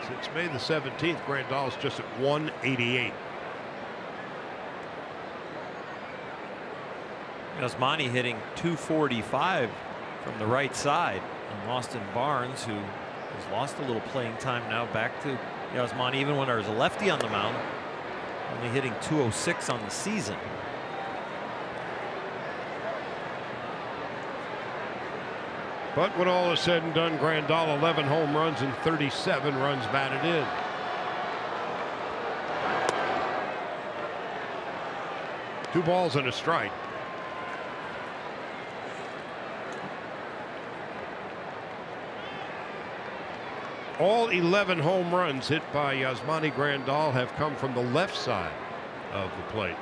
Since May the 17th, Grandal's just at 188. Yasmani hitting .245 from the right side. And Austin Barnes, who has lost a little playing time now, back to Yasmani, even when there's a lefty on the mound, only hitting .206 on the season. But when all is said and done, Grandal 11 home runs and 37 runs batted in. Two balls and a strike. All 11 home runs hit by Yasmani Grandal have come from the left side of the plate.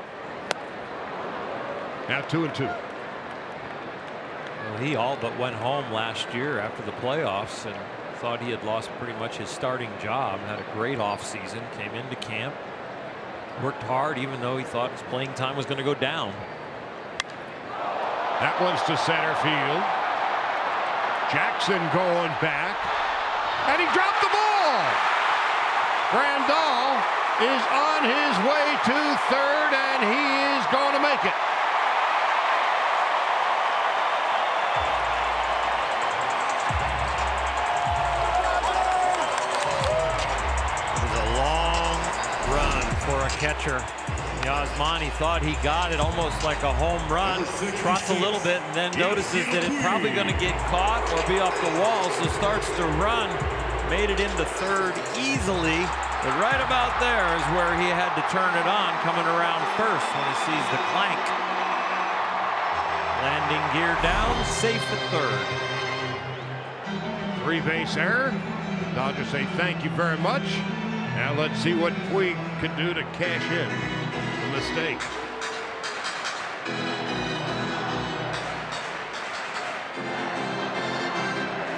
Now 2-2. Well, he all but went home last year after the playoffs and thought he had lost pretty much his starting job. Had a great offseason, came into camp, worked hard even though he thought his playing time was going to go down. That one's to center field. Jackson going back. And he dropped the ball. Grandal is on his way to third, and he is going to make it. It was a long run for a catcher. Yasmani thought he got it almost like a home run, trots a little bit, and then notices that it's probably going to get caught or be off the wall, so starts to run. Made it into third easily, but right about there is where he had to turn it on, coming around first when he sees the clank. Landing gear down, safe at third. Three-base error. The Dodgers say thank you very much. Now let's see what Puig can do to cash in the mistake.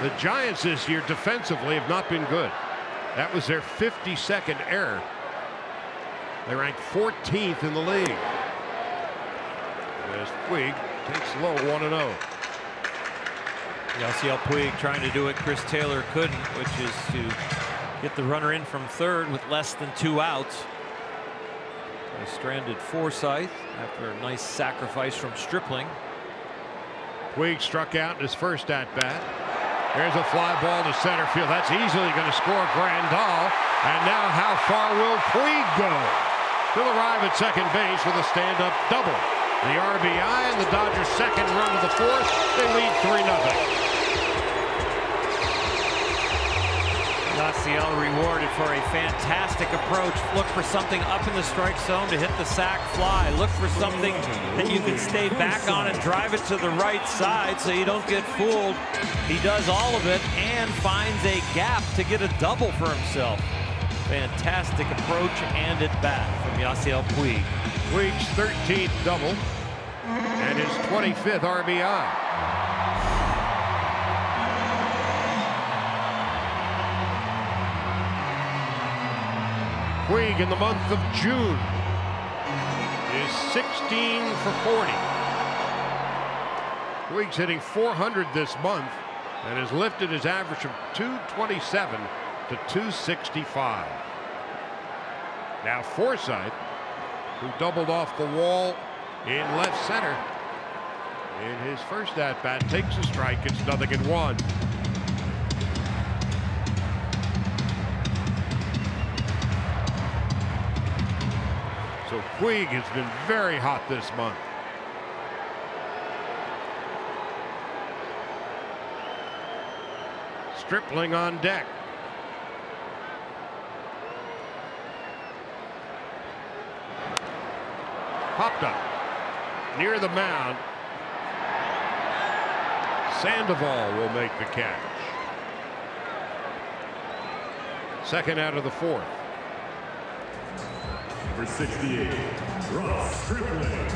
The Giants this year defensively have not been good. That was their 52nd error. They ranked 14th in the league. As Puig takes low 1-0. Yasiel Puig trying to do what Chris Taylor couldn't, which is to get the runner in from third with less than 2 outs. They stranded Forsythe after a nice sacrifice from Stripling. Puig struck out in his first at-bat. There's a fly ball to center field. That's easily going to score Grandal. And now how far will Puig go? He'll arrive at second base with a stand-up double. The RBI and the Dodgers' second run of the fourth. They lead 3-0. Yasiel rewarded for a fantastic approach. Look for something up in the strike zone to hit the sac fly. Look for something that you can stay back on and drive it to the right side so you don't get fooled. He does all of it and finds a gap to get a double for himself. Fantastic approach and at bat from Yasiel Puig. Puig's 13th double and his 25th RBI. Puig in the month of June is 16 for 40. Puig's hitting .400 this month and has lifted his average from .227 to .265. Now Forsythe, who doubled off the wall in left center in his first at-bat, takes a strike. It's 0-1. So Puig has been very hot this month. Stripling on deck. Popped up near the mound. Sandoval will make the catch. Second out of the fourth. Number 68, Ross Stripling.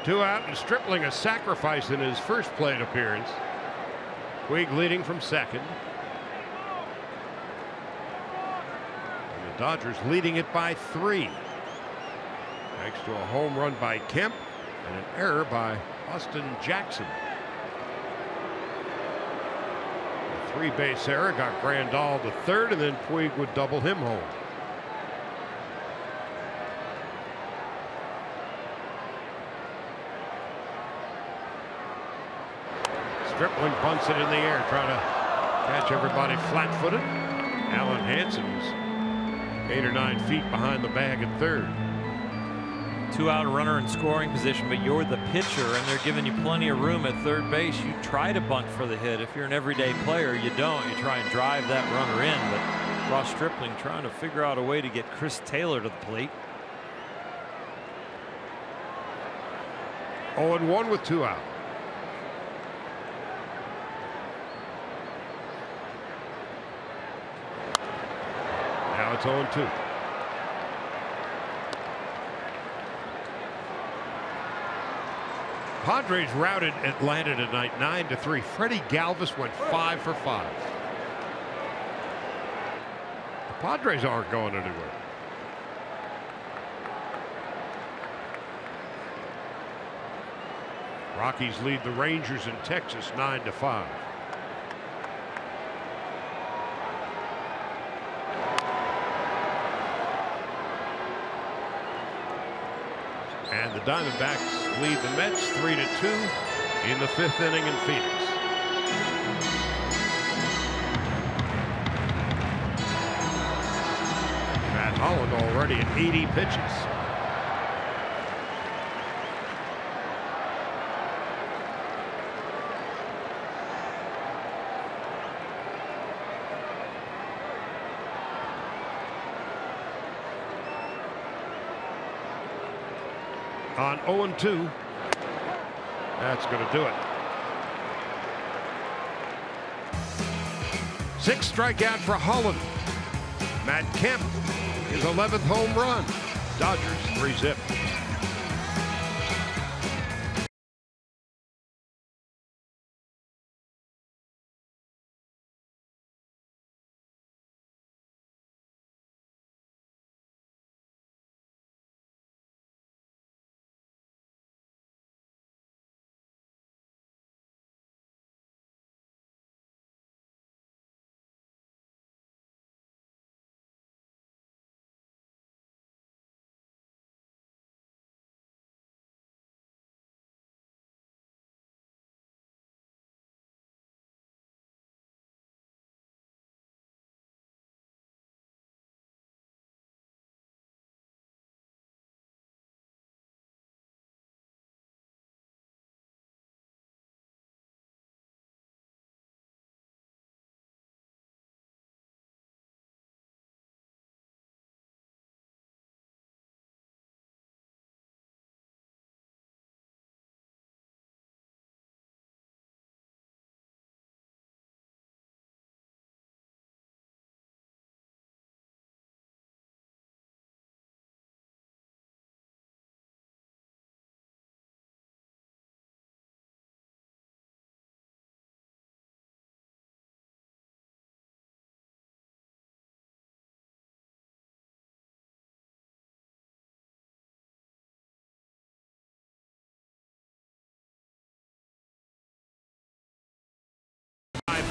Two out and Stripling a sacrifice in his first plate appearance. Puig leading from second. The Dodgers leading it by 3. Thanks to a home run by Kemp and an error by Austin Jackson. A 3-base error got Grandal to third, and then Puig would double him home. Stripling bunts it in the air, trying to catch everybody flat-footed. Alan Hansen's 8 or 9 feet behind the bag at third. 2-out runner in scoring position, but you're the pitcher and they're giving you plenty of room at third base. You try to bunt for the hit. If you're an everyday player, you don't. You try and drive that runner in, but Ross Stripling trying to figure out a way to get Chris Taylor to the plate. 0-1 with 2 out. Now it's 0-2. Padres routed Atlanta tonight 9-3. Freddie Galvis went 5 for 5. The Padres aren't going anywhere. Rockies lead the Rangers in Texas 9-5. And the Diamondbacks lead the Mets 3-2 in the 5th inning in Phoenix. Matt Holland already at 80 pitches. On 0-2, that's going to do it. 6 strikeout for Holland. Matt Kemp, his 11th home run. Dodgers 3-zip.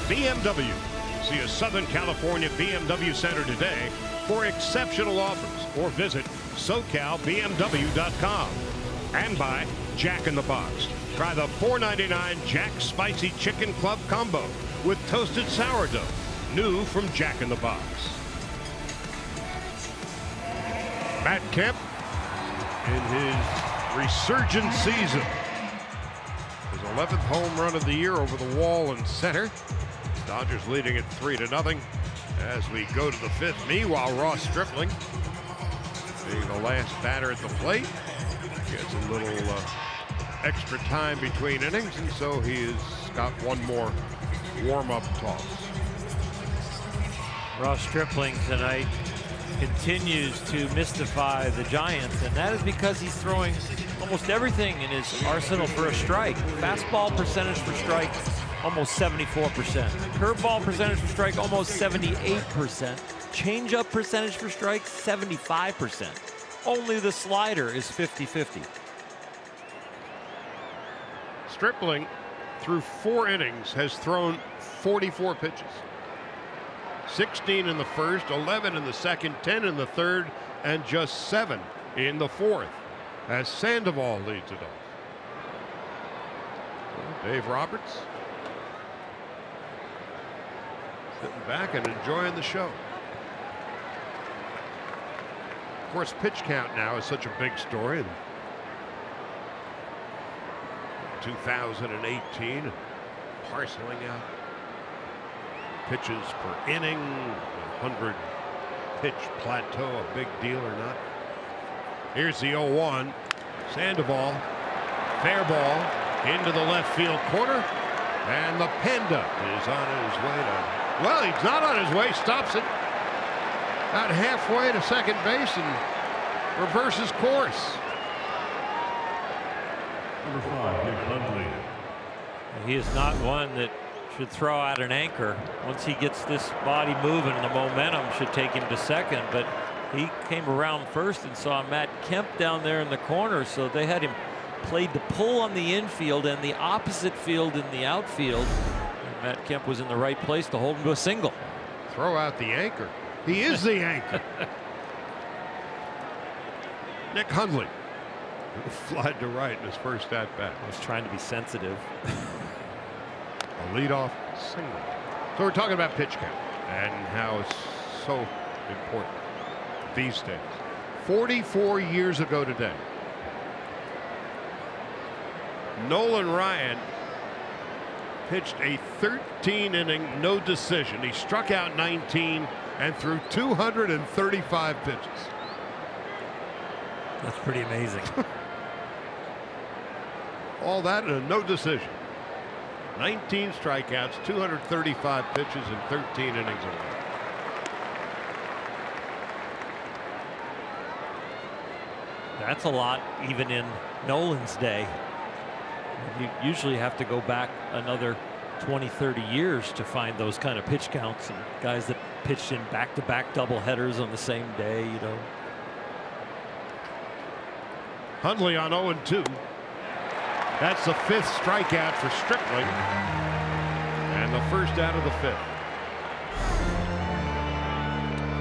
BMW. See a Southern California BMW Center today for exceptional offers, or visit SoCalBMW.com. And by Jack in the Box. Try the $4.99 Jack Spicy Chicken Club Combo with toasted sourdough. New from Jack in the Box. Matt Kemp in his resurgent season. His 11th home run of the year over the wall and center. Dodgers leading it 3-0 as we go to the 5th. Meanwhile, Ross Stripling, being the last batter at the plate, gets a little extra time between innings, and so he has got one more warm-up toss. Ross Stripling tonight continues to mystify the Giants, and that is because he's throwing almost everything in his arsenal for a strike. Fastball percentage for strike, almost 74%. Curveball percentage for strike, almost 78%. Changeup percentage for strikes, 75%. Only the slider is 50-50. Stripling, through 4 innings, has thrown 44 pitches. 16 in the first, 11 in the second, 10 in the third, and just 7 in the fourth, as Sandoval leads it off. Dave Roberts sitting back and enjoying the show. Of course, pitch count now is such a big story. In 2018, parceling out pitches per inning, 100 pitch plateau, a big deal or not. Here's the 0-1. Sandoval, fair ball into the left field corner, and the Panda is on his way to, well, he's not on his way, stops it about halfway to second base and reverses course. Number 5, Nick Hundley. He is not one that should throw out an anchor. Once he gets this body moving, the momentum should take him to second, but he came around first and saw Matt Kemp down there in the corner, so they had him played to pull on the infield and the opposite field in the outfield. And Matt Kemp was in the right place to hold him to a single. Throw out the anchor. He is the anchor. Nick Hundley, who flied to right in his first at bat. I was trying to be sensitive. A leadoff single. So we're talking about pitch count and how it's so important these days. 44 years ago today, Nolan Ryan pitched a 13-inning no decision. He struck out 19 and threw 235 pitches. That's pretty amazing. All that in a no decision. 19 strikeouts, 235 pitches, and 13 innings away. That's a lot even in Nolan's day. You usually have to go back another 20-30 years to find those kind of pitch counts, and guys that pitched in back-to-back doubleheaders on the same day, you know. Hundley on 0-2. That's the 5th strikeout for Stripling, and the first out of the 5th.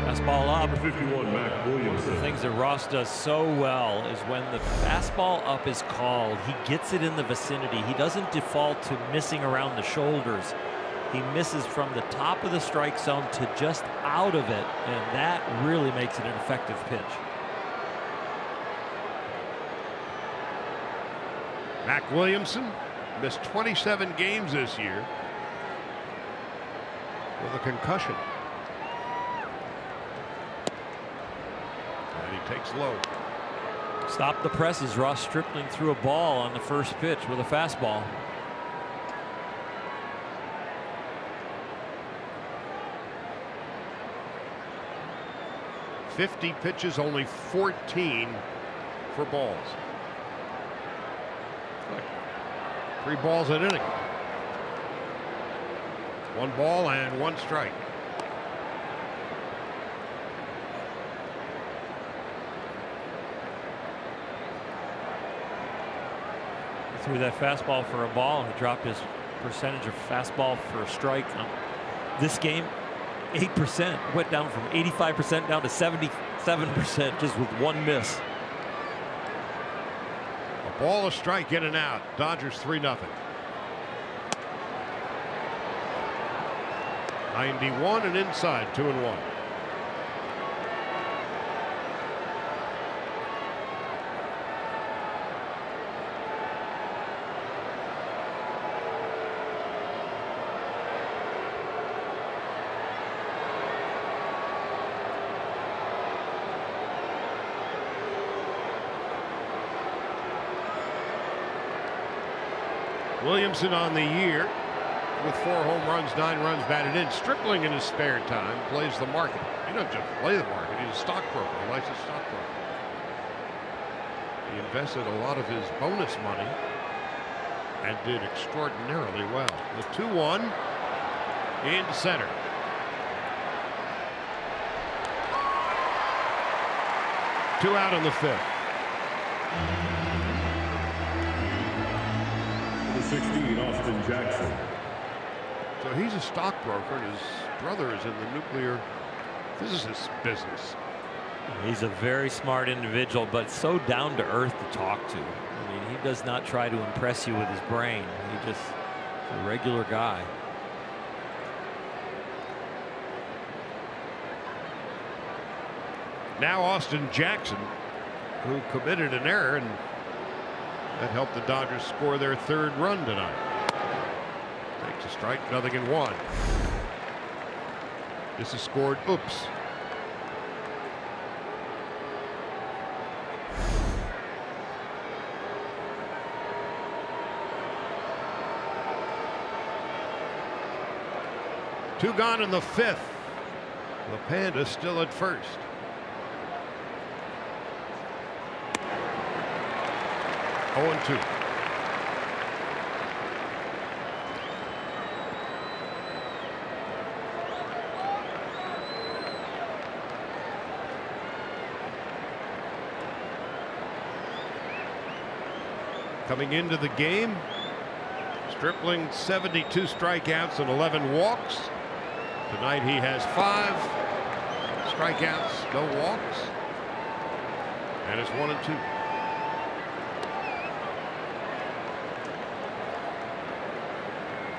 Fastball up. 51, Mac Williamson. The things that Ross does so well is when the fastball up is called, he gets it in the vicinity. He doesn't default to missing around the shoulders. He misses from the top of the strike zone to just out of it, and that really makes it an effective pitch. Mac Williamson missed 27 games this year with a concussion. And he takes low. Stop the presses. Ross Stripling threw a ball on the first pitch with a fastball. .50 pitches, only 14 for balls. 3 balls an inning. 1 ball and 1 strike. He threw that fastball for a ball, and he dropped his percentage of fastball for a strike. This game, 8%. Went down from 85% down to 77% just with 1 miss. Ball, a strike, in and out. Dodgers 3-0. 91 and inside, 2-1. Williamson on the year with 4 home runs, 9 runs batted in. Stripling in his spare time plays the market. He doesn't just play the market, he's a stockbroker. He likes his stockbroker. He invested a lot of his bonus money and did extraordinarily well. The 2-1 in center. 2 out in the 5th. The 16, Austin Jackson. So he's a stockbroker, and his brother is in the nuclear physicist business. He's a very smart individual, but so down to earth to talk to. I mean, he does not try to impress you with his brain. He just is a regular guy. Now Austin Jackson, who committed an error, and that helped the Dodgers score their 3rd run tonight. Takes a strike, 0-1. This is scored. Oops. Two gone in the 5th. The Panda still at first. Oh, 2. Coming into the game, Stripling 72 strikeouts and 11 walks. Tonight he has 5 strikeouts, no walks, and it's 1-2.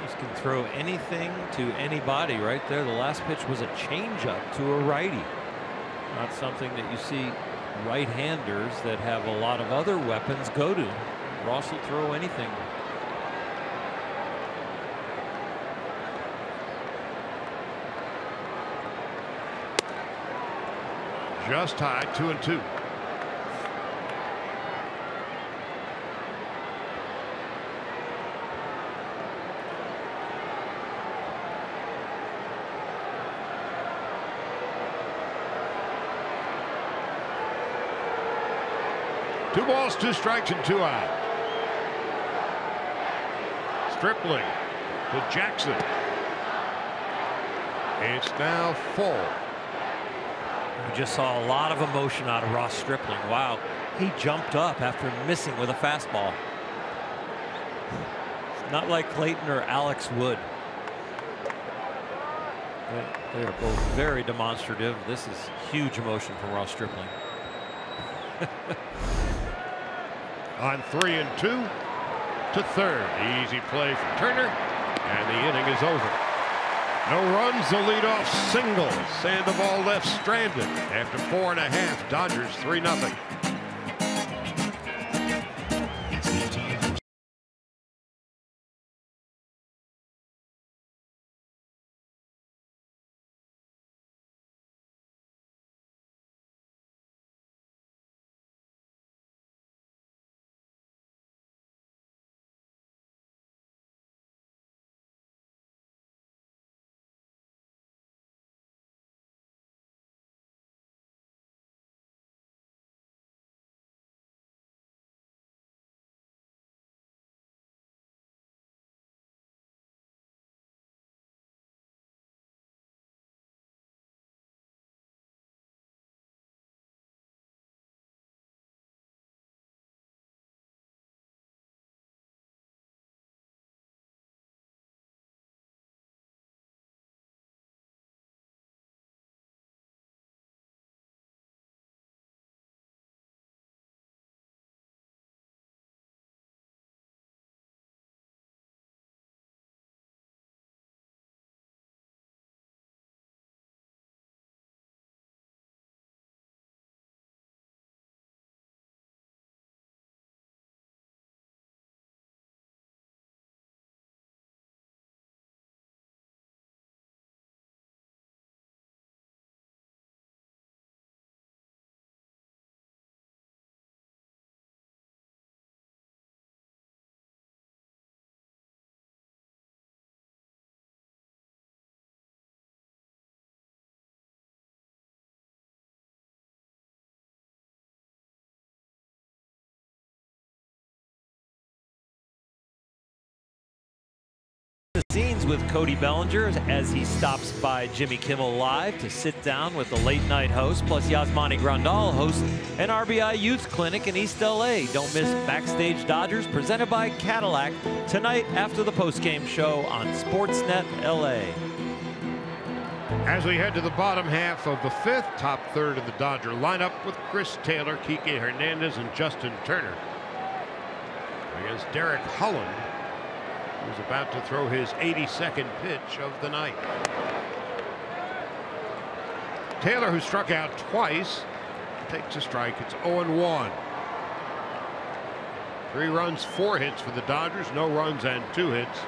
Just can throw anything to anybody right there. The last pitch was a changeup to a righty. Not something that you see right-handers that have a lot of other weapons go to. Ross will throw anything. Just high, 2-2. Two balls, 2 strikes, and 2 out. Stripling to Jackson. It's now full. We just saw a lot of emotion out of Ross Stripling. Wow, he jumped up after missing with a fastball. It's not like Clayton or Alex Wood. They are both very demonstrative. This is huge emotion from Ross Stripling. On 3-2 to 3rd. Easy play from Turner, and the inning is over. No runs, the leadoff single. Sandoval left stranded after 4.5. Dodgers 3-0. scenes with Cody Bellinger as he stops by Jimmy Kimmel Live to sit down with the late night host. Plus Yasmani Grandal hosts an RBI Youth Clinic in East LA. Don't miss Backstage Dodgers presented by Cadillac tonight after the postgame show on Sportsnet LA. As we head to the bottom half of the fifth, top third of the Dodger lineup with Chris Taylor, Kike Hernandez, and Justin Turner against Derek Holland, who's about to throw his 82nd pitch of the night. Taylor, who struck out twice, takes a strike. It's 0-1. 3 runs, 4 hits for the Dodgers, no runs and 2 hits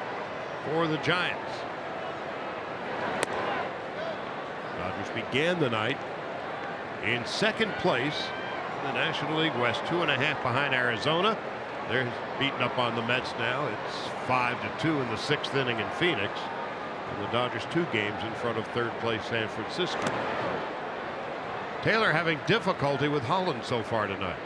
for the Giants. Dodgers began the night in second place in the National League West, 2.5 behind Arizona. They're beating up on the Mets now. It's 5-2 in the 6th inning in Phoenix, and the Dodgers 2 games in front of third place San Francisco. Taylor having difficulty with Holland so far tonight.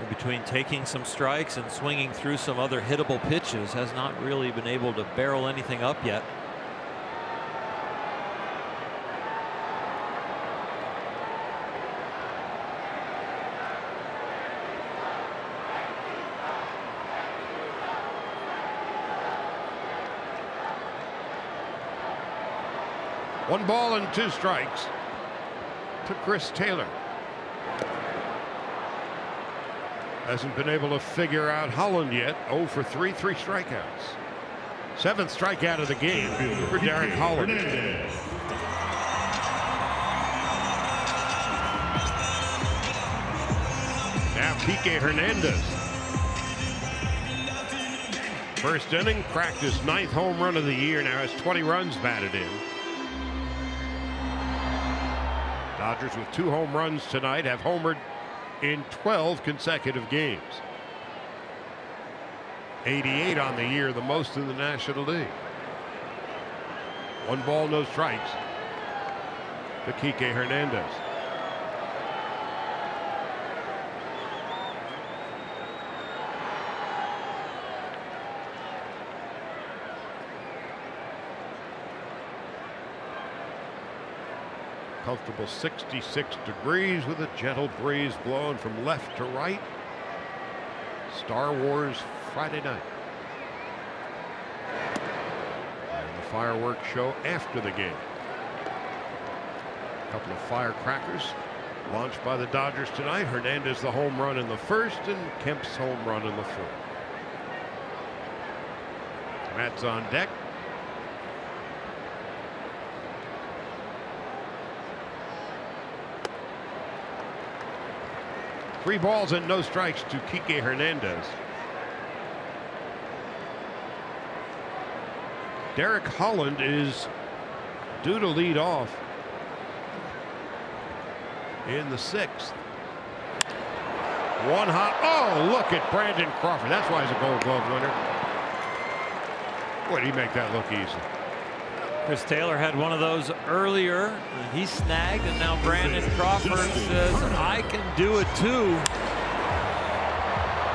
Between taking some strikes and swinging through some other hittable pitches, has not really been able to barrel anything up yet. One ball and 2 strikes to Chris Taylor. Hasn't been able to figure out Holland yet. 0 for 3, 3 strikeouts. 7th strikeout of the game for Derek Holland. Now Kike Hernandez. First inning, cracked his 9th home run of the year. Now has 20 runs batted in. Dodgers with 2 home runs tonight have homered in 12 consecutive games. 88 on the year, the most in the National League. 1 ball, no strikes to Kike Hernandez. Comfortable 66 degrees with a gentle breeze blowing from left to right. Star Wars Friday night. And the fireworks show after the game. A couple of firecrackers launched by the Dodgers tonight. Hernandez the home run in the first and Kemp's home run in the fourth. Matt's on deck. Three balls and no strikes to Kike Hernandez. Derek Holland is due to lead off in the 6th. One hot. Oh, look at Brandon Crawford. That's why he's a Gold Glove winner. Boy, did he make that look easy. Chris Taylor had one of those earlier, and he snagged, and now Brandon Crawford says, I can do it too.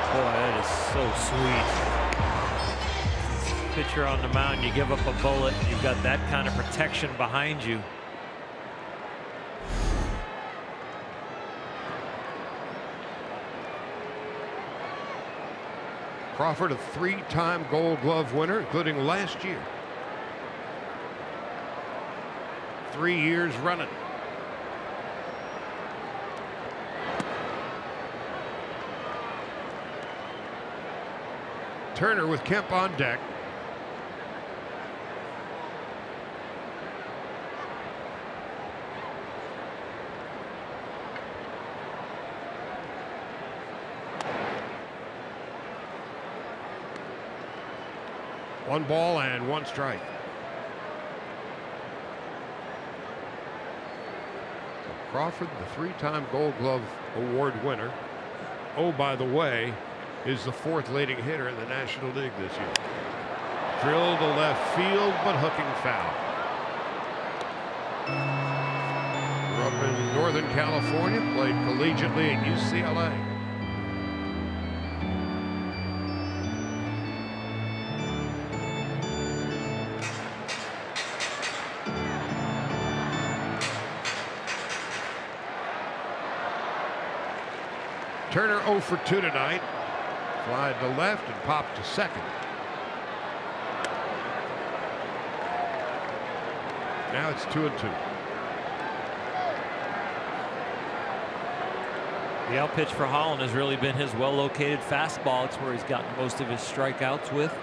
Boy, that is so sweet. Pitcher on the mound, you give up a bullet, you've got that kind of protection behind you. Crawford, a 3-time Gold Glove winner, including last year. 3 years running. Turner with Kemp on deck. One ball and 1 strike. Crawford, the 3-time Gold Glove Award winner. Oh, by the way, is the 4th leading hitter in the National League this year. Drilled to left field, but hooking foul. Grew up in Northern California, played collegiately at UCLA. Turner 0 for 2 tonight. Fly to left and pop to second. Now it's 2-2. The out pitch for Holland has really been his well-located fastball. It's where he's gotten most of his strikeouts with.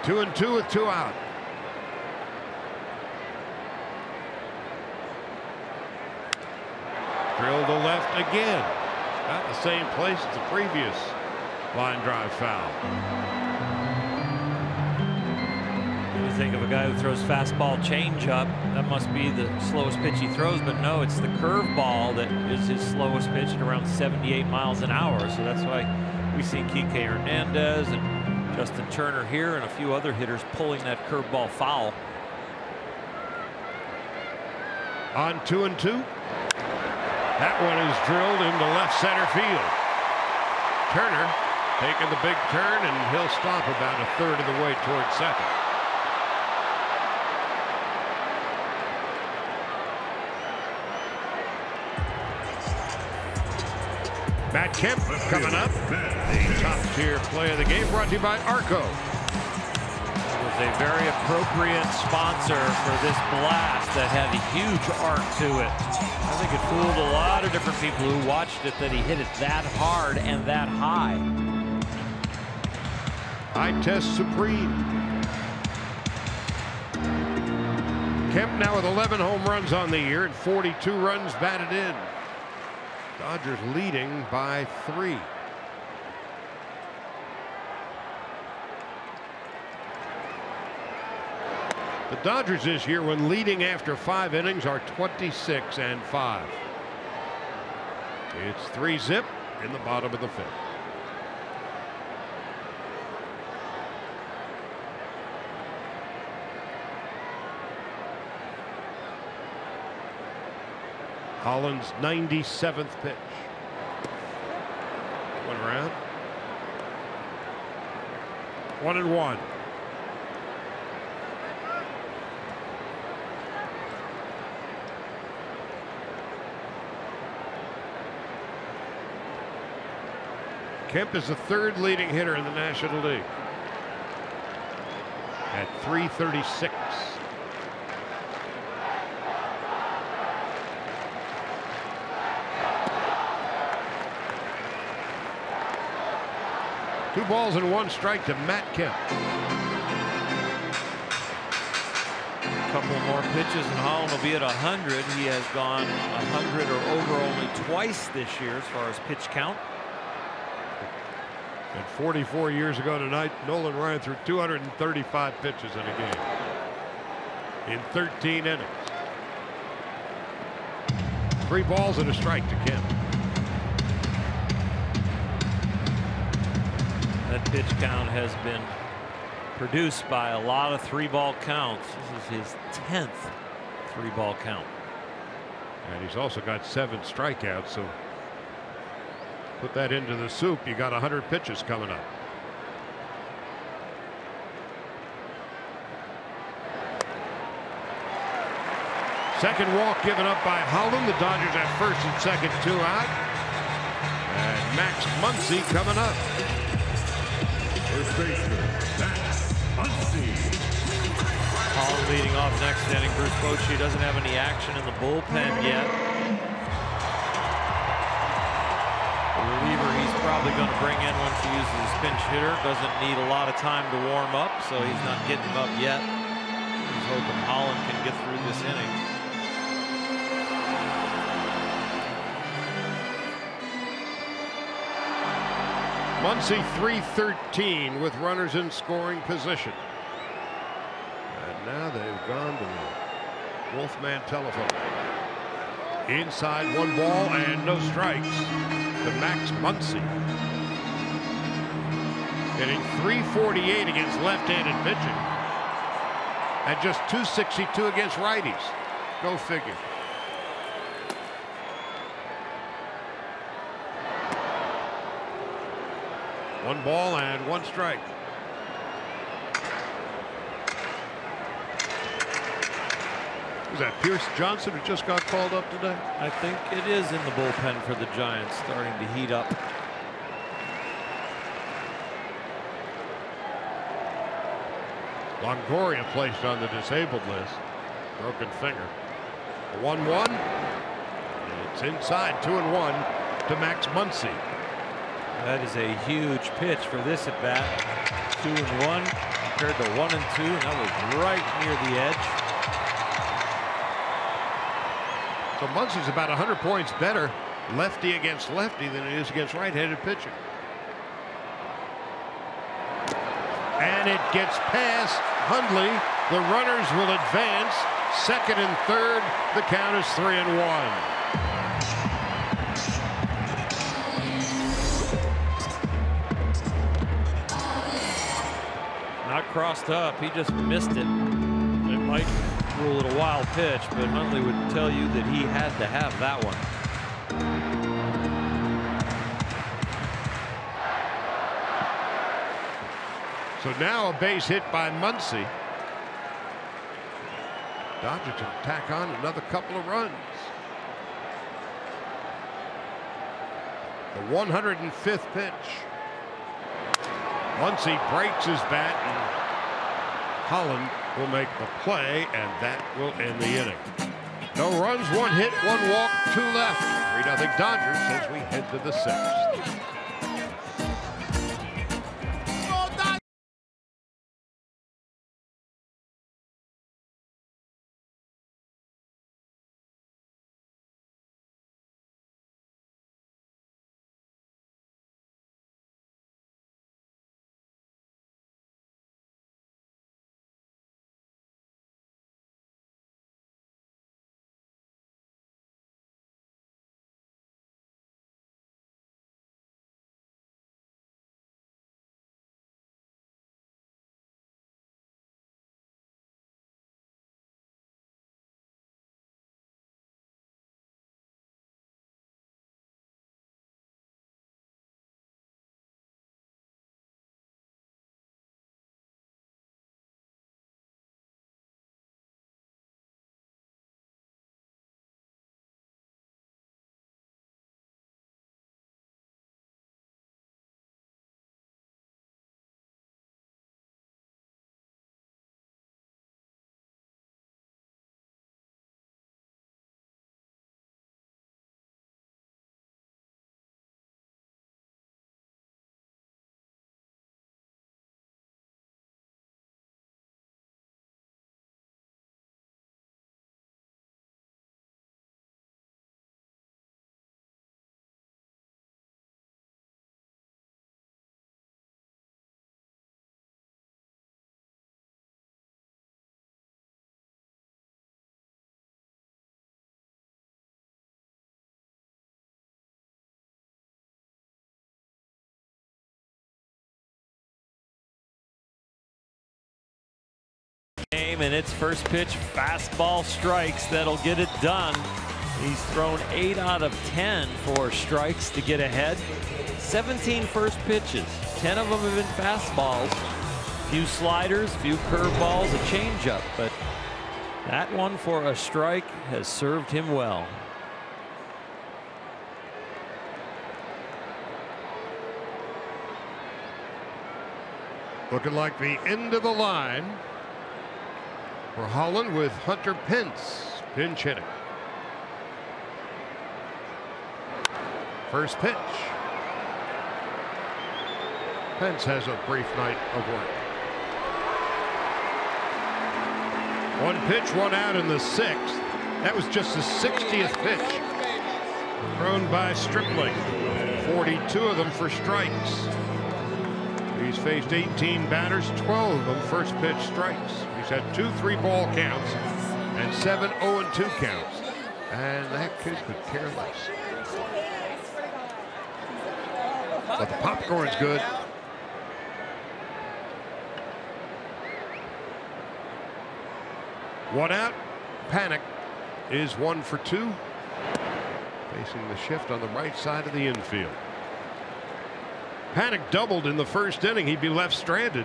2-2 with 2 out. Drill to left again. At the same place as the previous line drive foul. You think of a guy who throws fastball changeup, that must be the slowest pitch he throws, but no, it's the curveball that is his slowest pitch at around 78 miles an hour. So that's why we see Kike Hernandez and Justin Turner here and a few other hitters pulling that curveball foul. On 2-2. That one is drilled into left center field. Turner taking the big turn, and he'll stop about a third of the way towards second. Matt Kemp coming up. The top tier play of the game brought to you by Arco. It was a very appropriate sponsor for this blast that had a huge arc to it. I think it fooled a lot of different people who watched it that he hit it that hard and that high. Eye test supreme. Kemp now with 11 home runs on the year and 42 runs batted in. Dodgers leading by 3. The Dodgers this year, when leading after 5 innings, are 26-5. It's 3-zip in the bottom of the 5th. Holland's 97th pitch. 1 round. 1-1. Kemp is the 3rd leading hitter in the National League at .336. Two balls and 1 strike to Matt Kemp. A couple more pitches and Holland will be at 100. He has gone 100 or over only twice this year as far as pitch count. And 44 years ago tonight, Nolan Ryan threw 235 pitches in a game in 13 innings. 3 balls and a strike to Kemp. That pitch count has been produced by a lot of 3-ball counts. This is his 10th 3-ball count. And he's also got 7 strikeouts, so put that into the soup, you got 100 pitches coming up. Second walk given up by Holland. The Dodgers have first and second, 2 out. And Max Muncy coming up. First baseman, Max Muncy. Holland leading off next inning. Bruce Bochy doesn't have any action in the bullpen yet. The reliever he's probably going to bring in once he uses his pinch hitter. Doesn't need a lot of time to warm up, so he's not getting him up yet. He's hoping Holland can get through this inning. Muncy 313 with runners in scoring position. And now they've gone to the Wolfman telephone. Inside, 1 ball and no strikes to Max Muncy. Hitting .348 against left-handed pitching. And just .262 against righties. Go figure. One ball and 1 strike. Was that Pierce Johnson who just got called up today? I think it is in the bullpen for the Giants, starting to heat up. Longoria placed on the disabled list. Broken finger. 1-1. It's inside. 2-1 to Max Muncy. That is a huge pitch for this at bat. 2-1 compared to 1-2, and that was right near the edge. So Muncy's about 100 points better lefty against lefty than it is against right-handed pitcher. And it gets past Hundley. The runners will advance. Second and third. The count is 3-1. Not crossed up. He just missed it. It might rule it a wild pitch, but Hundley would tell you that he had to have that one. So now a base hit by Muncy. Dodgers to tack on another couple of runs. The 105th pitch. Muncy breaks his bat, and Holland will make the play, and that will end the inning. No runs, 1 hit, 1 walk, 2 left. 3-0 Dodgers as we head to the 6th. And its first pitch fastball strikes that'll get it done. He's thrown 8 out of 10 for strikes to get ahead. 17 first pitches, 10 of them have been fastballs, few sliders, few curveballs, a changeup, but that one for a strike has served him well. Looking like the end of the line for Holland with Hunter Pence pinch hitting. First pitch. Pence has a brief night of work. 1 pitch, 1 out in the 6th. That was just the 60th pitch thrown by Stripling. 42 of them for strikes. He's faced 18 batters, 12 of them first pitch strikes. He's had 2 3-ball counts and 7 0-2 counts. And that kid could care less. But the popcorn's good. One out. Panic is 1 for 2. Facing the shift on the right side of the infield. Panic doubled in the first inning. He'd be left stranded.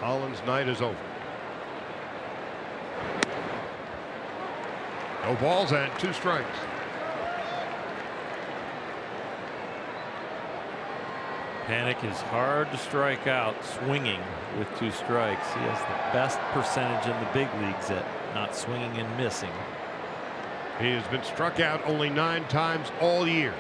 Holland's night is over. No balls and 2 strikes. Panik is hard to strike out swinging with 2 strikes. He has the best percentage in the big leagues at not swinging and missing. He has been struck out only 9 times all year.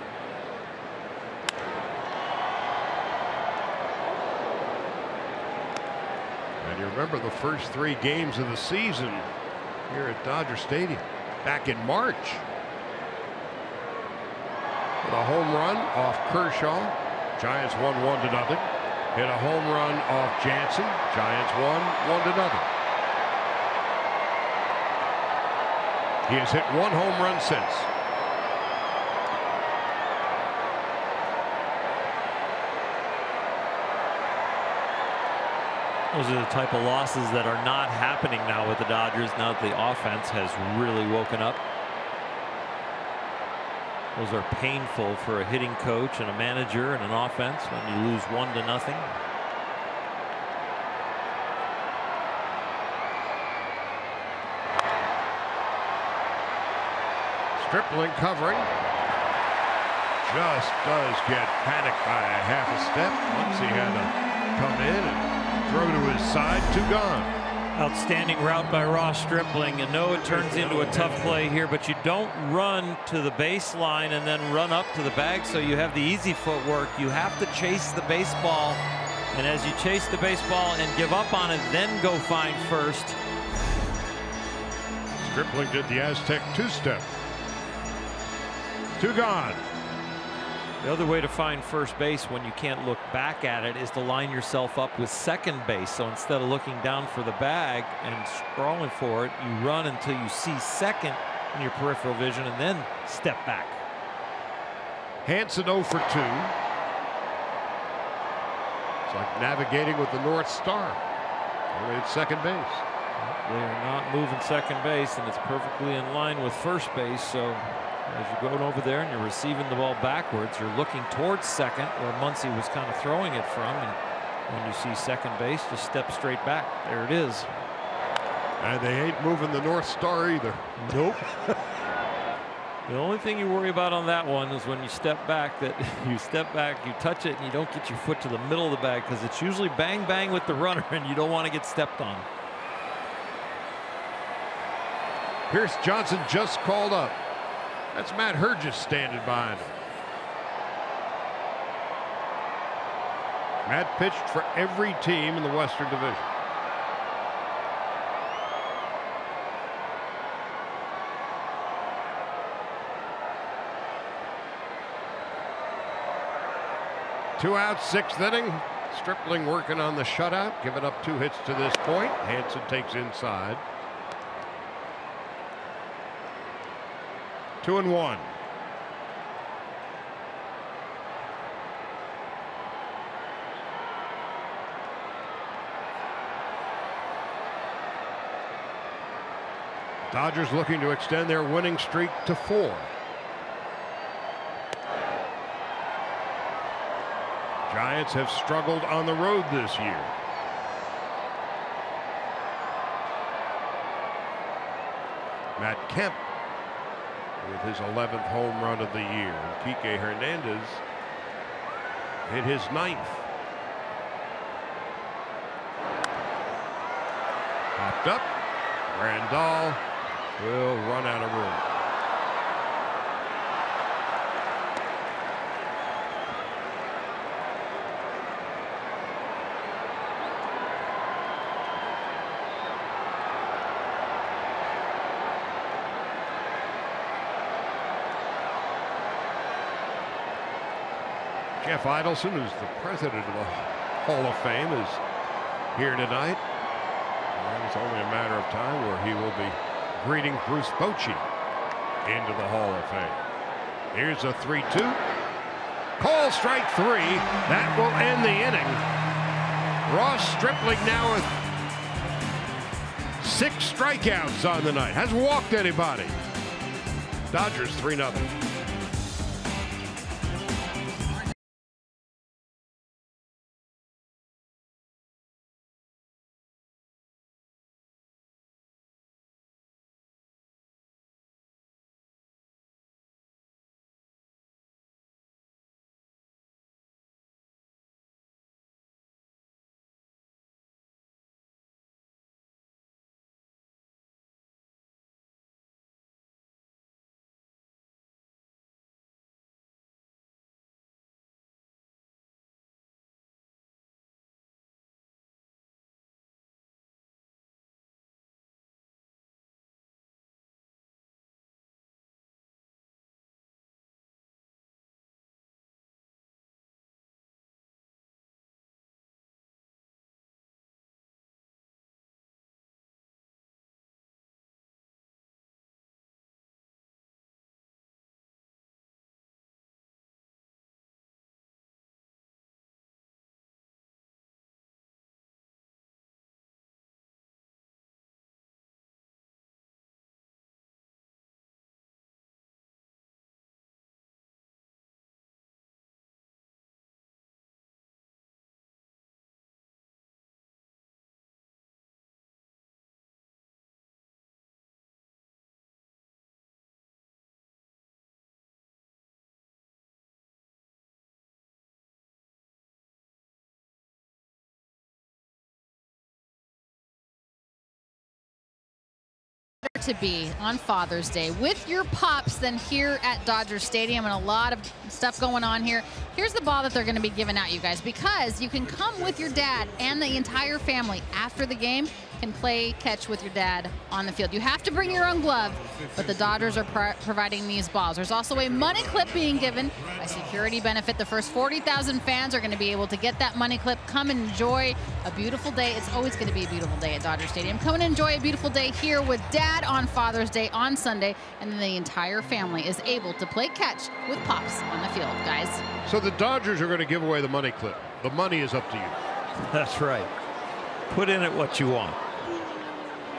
And you remember the first 3 games of the season here at Dodger Stadium back in March. With a home run off Kershaw. Giants won 1-0. Hit a home run off Jansen. Giants won 1-0. He has hit 1 home run since. Those are the type of losses that are not happening now with the Dodgers now that the offense has really woken up. Those are painful for a hitting coach and a manager and an offense when you lose 1-0. Stripling covering. Just does get panicked by a half a step. Once he had to come in and throw to his side. 2 gone. Outstanding route by Ross Stripling. And no, it turns into a tough play here, but you don't run to the baseline and then run up to the bag so you have the easy footwork. You have to chase the baseball, and as you chase the baseball and give up on it, then go find first. Stripling did the Aztec 2-step. 2 gone. The other way to find first base when you can't look back at it is to line yourself up with second base. So instead of looking down for the bag and scrolling for it, you run until you see second in your peripheral vision and then step back. Hansen 0 for 2. It's like navigating with the North Star. Only at second base. They are not moving second base, and it's perfectly in line with first base. So as you're going over there and you're receiving the ball backwards, you're looking towards second where Muncy was kind of throwing it from, and when you see second base, just step straight back. There it is. And they ain't moving the North Star either. Nope. The only thing you worry about on that one is when you step back, that you step back, you touch it, and you don't get your foot to the middle of the bag, because it's usually bang bang with the runner and you don't want to get stepped on. Pierce Johnson just called up. That's Matt Hergis standing behind him. Matt pitched for every team in the Western Division. Two outs, 6th inning. Stripling working on the shutout, giving up 2 hits to this point. Hansen takes inside. 2-1. Dodgers looking to extend their winning streak to 4. Giants have struggled on the road this year. Matt Kemp with his 11th home run of the year. And Kike Hernandez hit his 9th. Popped up. Randall will run out of room. Jeff Idelson, who's the president of the Hall of Fame, is here tonight. And it's only a matter of time where he will be greeting Bruce Bochy into the Hall of Fame. Here's a 3-2. Call strike 3. That will end the inning. Ross Stripling now with 6 strikeouts on the night. Hasn't walked anybody. Dodgers 3-0. to be on Father's Day with your pops than here at Dodger Stadium, and a lot of stuff going on here. Here's the ball that they're going to be giving out, you guys, because you can come with your dad and the entire family after the game, can play catch with your dad on the field. You have to bring your own glove, but the Dodgers are providing these balls. There's also a money clip being given, a security benefit. The first 40,000 fans are going to be able to get that money clip. Come and enjoy a beautiful day. It's always going to be a beautiful day at Dodger Stadium. Come and enjoy a beautiful day here with Dad on Father's Day on Sunday, and then the entire family is able to play catch with Pops on the field, guys. So the Dodgers are going to give away the money clip. The money is up to you. That's right. Put in it what you want.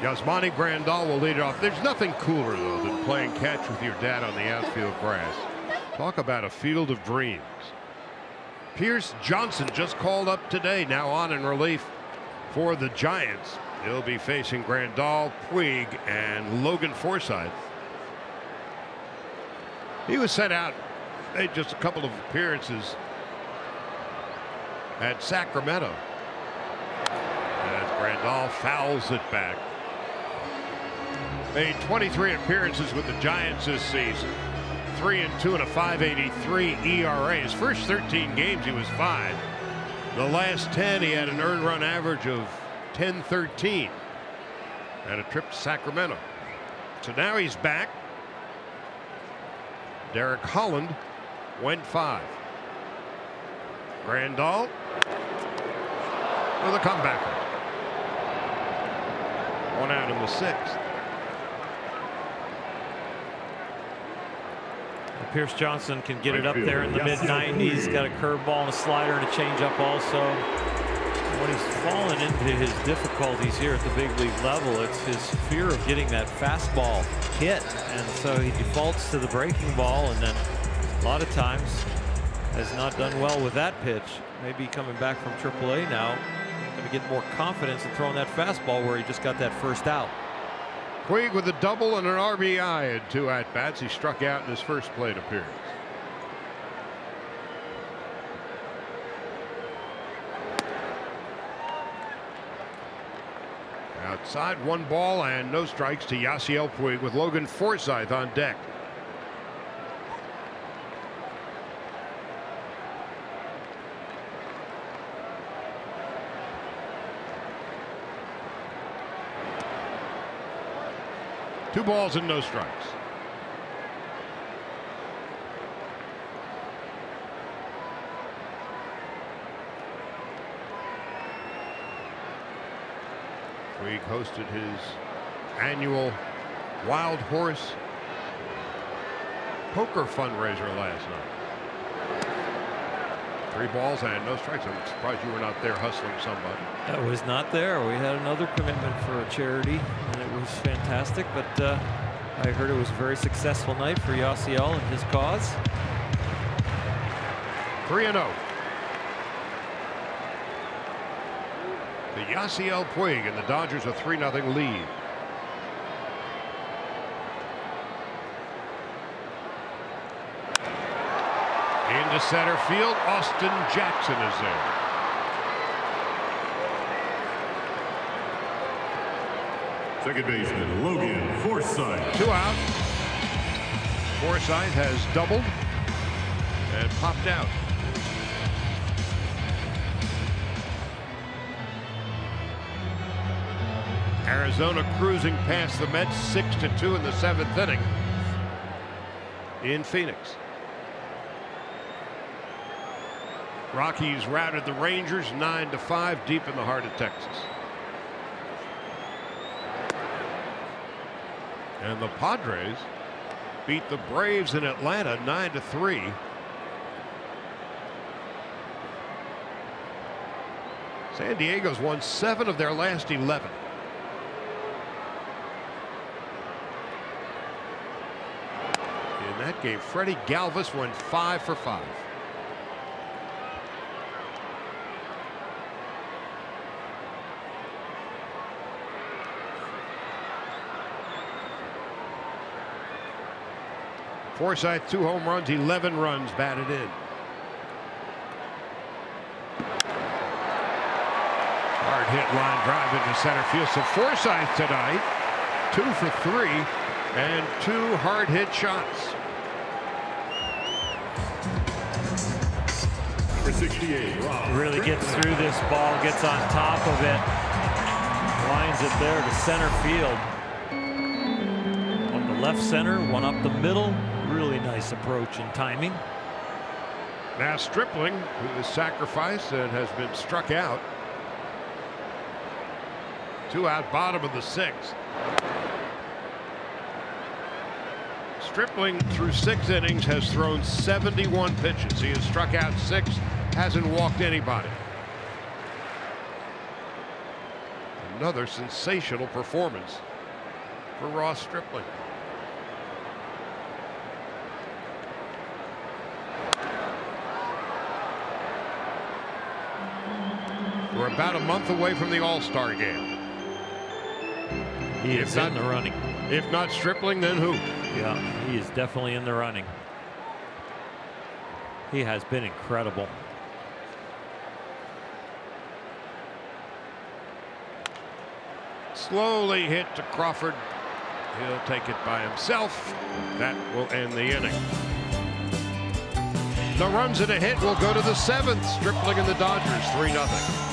Yasmani Grandal will lead it off. There's nothing cooler, though, than playing catch with your dad on the outfield grass. Talk about a field of dreams. Pierce Johnson just called up today, now on in relief for the Giants. He'll be facing Grandal, Puig, and Logan Forsythe. He was sent out, made just a couple of appearances at Sacramento. As Grandal fouls it back. Made 23 appearances with the Giants this season. 3-2 and a 5.83 ERA. His first 13 games he was fine. The last 10 he had an earned run average of 10-13 and a trip to Sacramento. So now he's back. Derek Holland went 5. Grandal with a comebacker. 1 out in the 6th. Pierce Johnson can get it up there in the mid-90s. Got a curveball and a slider and a changeup also. When he's fallen into his difficulties here at the big league level, it's his fear of getting that fastball hit, and so he defaults to the breaking ball, and then a lot of times has not done well with that pitch. Maybe coming back from AAA now, going to get more confidence in throwing that fastball where he just got that first out. Puig with a double and an RBI in 2 at-bats. He struck out in his first plate appearance. Outside, 1 ball and no strikes to Yasiel Puig with Logan Forsythe on deck. Two balls and no strikes. Puig hosted his annual Wild Horse poker fundraiser last night. 3 balls and no strikes. I'm surprised you were not there hustling somebody. I was not there. We had another commitment for a charity, and it was fantastic, but I heard it was a very successful night for Yasiel and his cause. 3-0. The Yasiel Puig and the Dodgers a 3-0 lead. Into center field, Austin Jackson is there. Second baseman Logan Forsythe. 2 out. Forsythe has doubled and popped out. Arizona cruising past the Mets 6-2 in the 7th inning in Phoenix. Rockies routed the Rangers 9-5 deep in the heart of Texas. And the Padres beat the Braves in Atlanta 9-3. San Diego's won 7 of their last 11. In that game, Freddie Galvis went 5 for 5. Forsythe 2 home runs, 11 runs batted in. Hard hit line drive into center field. So Forsythe tonight 2 for 3 and 2 hard hit shots. Number 68, really gets through this ball, gets on top of it, lines it there to center field. On the left center, one up the middle. Really nice approach and timing. Now Stripling, who is sacrificed and has been struck out. 2 out, bottom of the 6th. Stripling through 6 innings has thrown 71 pitches. He has struck out 6, hasn't walked anybody. Another sensational performance for Ross Stripling. We're about a month away from the All-Star game. He is in the running. If not Stripling, then who? Yeah, he is definitely in the running. He has been incredible. Slowly hit to Crawford. He'll take it by himself. That will end the inning. The runs and a hit will go to the 7th. Stripling and the Dodgers 3-0.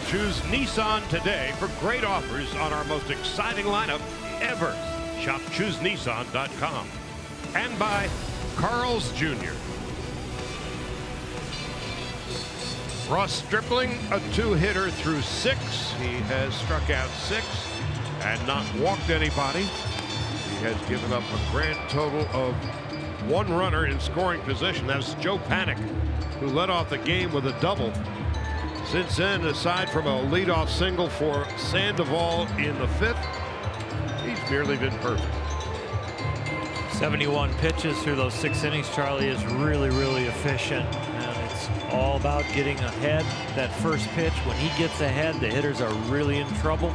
Choose Nissan today for great offers on our most exciting lineup ever. Shop ChooseNissan.com. And by Carl's Jr. Ross Stripling, a 2-hitter through 6. He has struck out 6 and not walked anybody. He has given up a grand total of 1 runner in scoring position. That's Joe Panik, who led off the game with a double. Since then, aside from a leadoff single for Sandoval in the 5th, he's merely been perfect. 71 pitches through those 6 innings, Charlie, is really, really efficient. And it's all about getting ahead. That first pitch, when he gets ahead, the hitters are really in trouble.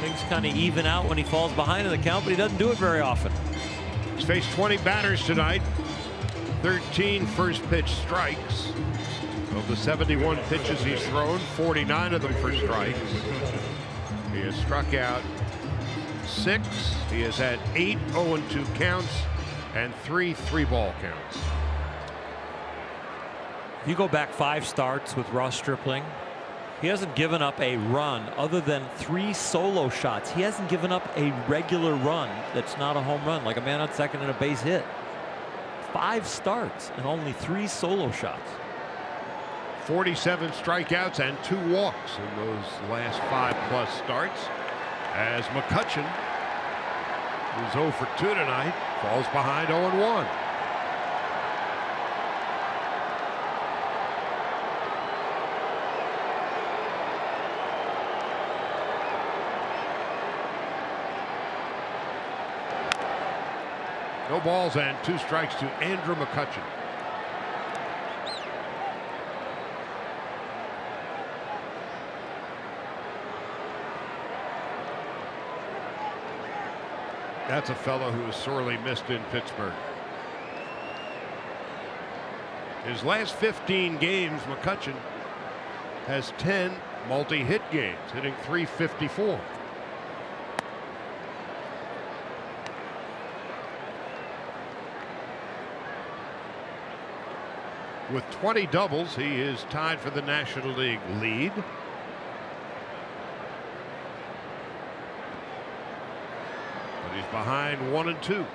Things kind of even out when he falls behind in the count, but he doesn't do it very often. He's faced 20 batters tonight. 13 first pitch strikes. Of the 71 pitches he's thrown, 49 of them for strikes. He has struck out 6. He has had 8 0-2 counts and 3 3-ball counts. If you go back 5 starts with Ross Stripling, he hasn't given up a run other than 3 solo shots. He hasn't given up a regular run that's not a home run, like a man on second and a base hit. 5 starts and only 3 solo shots. 47 strikeouts and 2 walks in those last 5+ starts, as McCutchen, who's 0 for 2 tonight, falls behind 0-1. No balls and 2 strikes to Andrew McCutchen. That's a fellow who was sorely missed in Pittsburgh. His last 15 games, McCutchen has 10 multi-hit games, hitting .354. With 20 doubles, he is tied for the National League lead. But he's behind 1 and 2.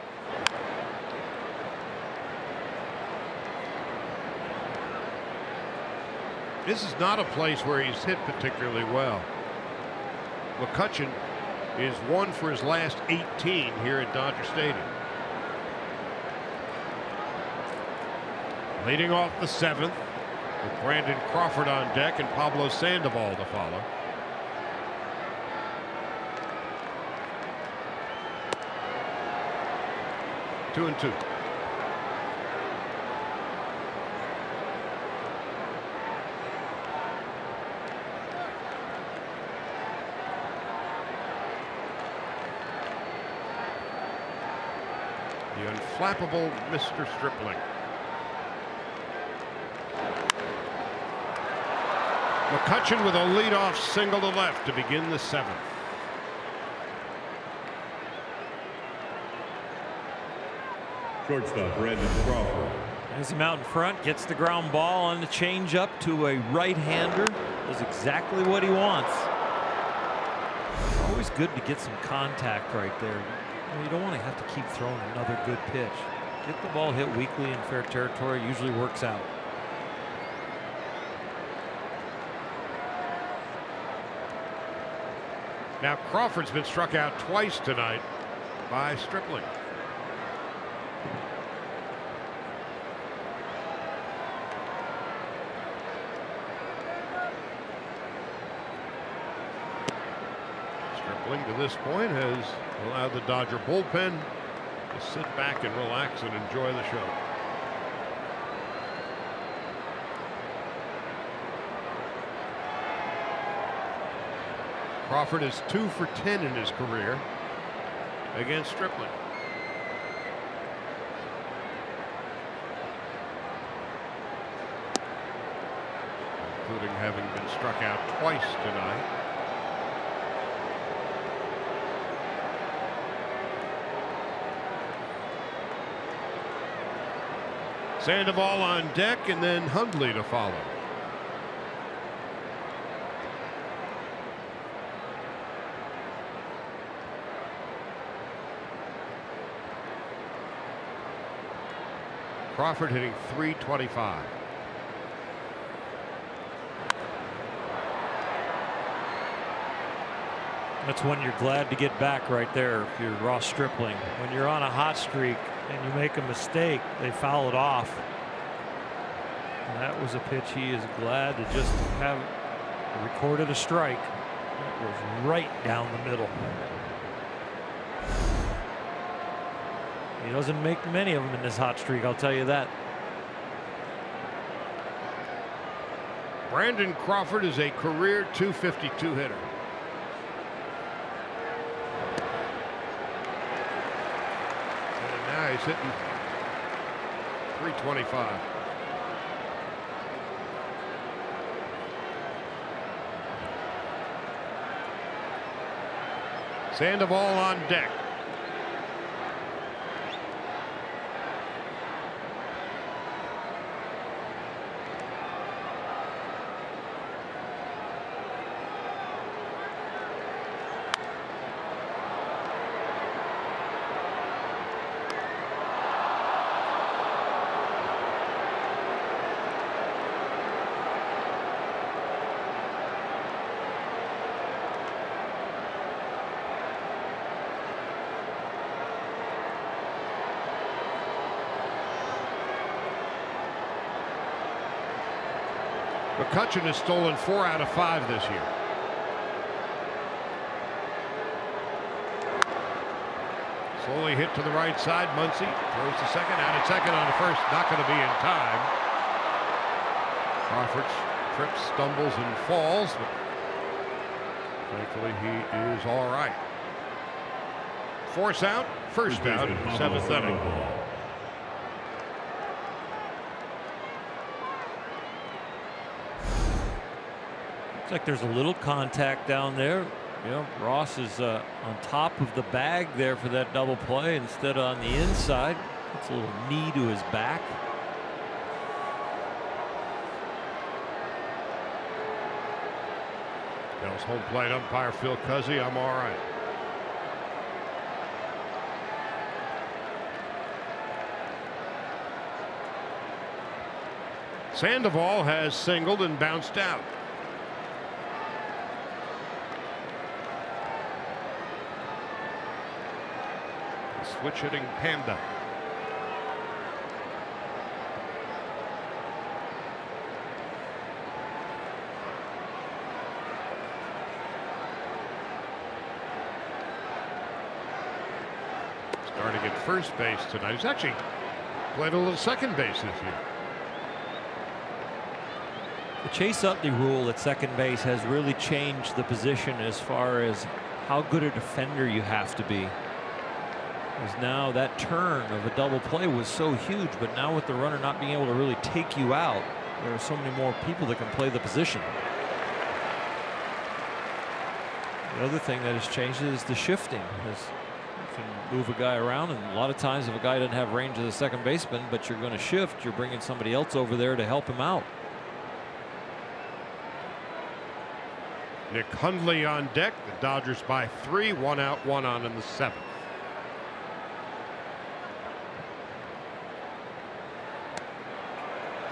This is not a place where he's hit particularly well. McCutchen is 1 for his last 18 here at Dodger Stadium. Leading off the 7th with Brandon Crawford on deck and Pablo Sandoval to follow. Two and 2. The unflappable Mr. Stripling. McCutchen with a leadoff single to left to begin the 7th. Shortstop Brandon Crawford. As him out in front, gets the ground ball on the changeup to a right-hander. Does exactly what he wants. Always good to get some contact right there. You don't want to have to keep throwing another good pitch. Get the ball hit weakly in fair territory. Usually works out. Now Crawford's been struck out twice tonight by Stripling. Stripling to this point has allowed the Dodger bullpen to sit back and relax and enjoy the show. Crawford is 2 for 10 in his career against Stripling. Including having been struck out twice tonight. Sandoval on deck and then Hundley to follow. Crawford hitting .325. That's when you're glad to get back right there if you're Ross Stripling. When you're on a hot streak and you make a mistake, they foul it off. And that was a pitch he is glad to just have recorded a strike. It was right down the middle. He doesn't make many of them in this hot streak, I'll tell you that. Brandon Crawford is a career .252 hitter. And now he's hitting .325. Sandoval on deck. McCutchen has stolen 4 out of 5 this year. Slowly hit to the right side. Muncy throws to second, out at second on the first. Not going to be in time. Crawford trips, stumbles, and falls, but thankfully he is all right. Force out, first out, seventh inning. Looks like there's a little contact down there. You know, Ross is on top of the bag there for that double play instead of on the inside. It's a little knee to his back. Tells home plate umpire Phil Cuzzy, I'm all right. Sandoval has singled and bounced out. Switch hitting Panda. Starting at first base tonight. He's actually played a little second base this year. The Chase Utley rule at second base has really changed the position as far as how good a defender you have to be. Because now that turn of a double play was so huge, but now with the runner not being able to really take you out, there are so many more people that can play the position. The other thing that has changed is the shifting. You can move a guy around, and a lot of times if a guy doesn't have range as a second baseman, but you're going to shift, you're bringing somebody else over there to help him out. Nick Hundley on deck. The Dodgers by 3, 1 out, 1 on in the 7th.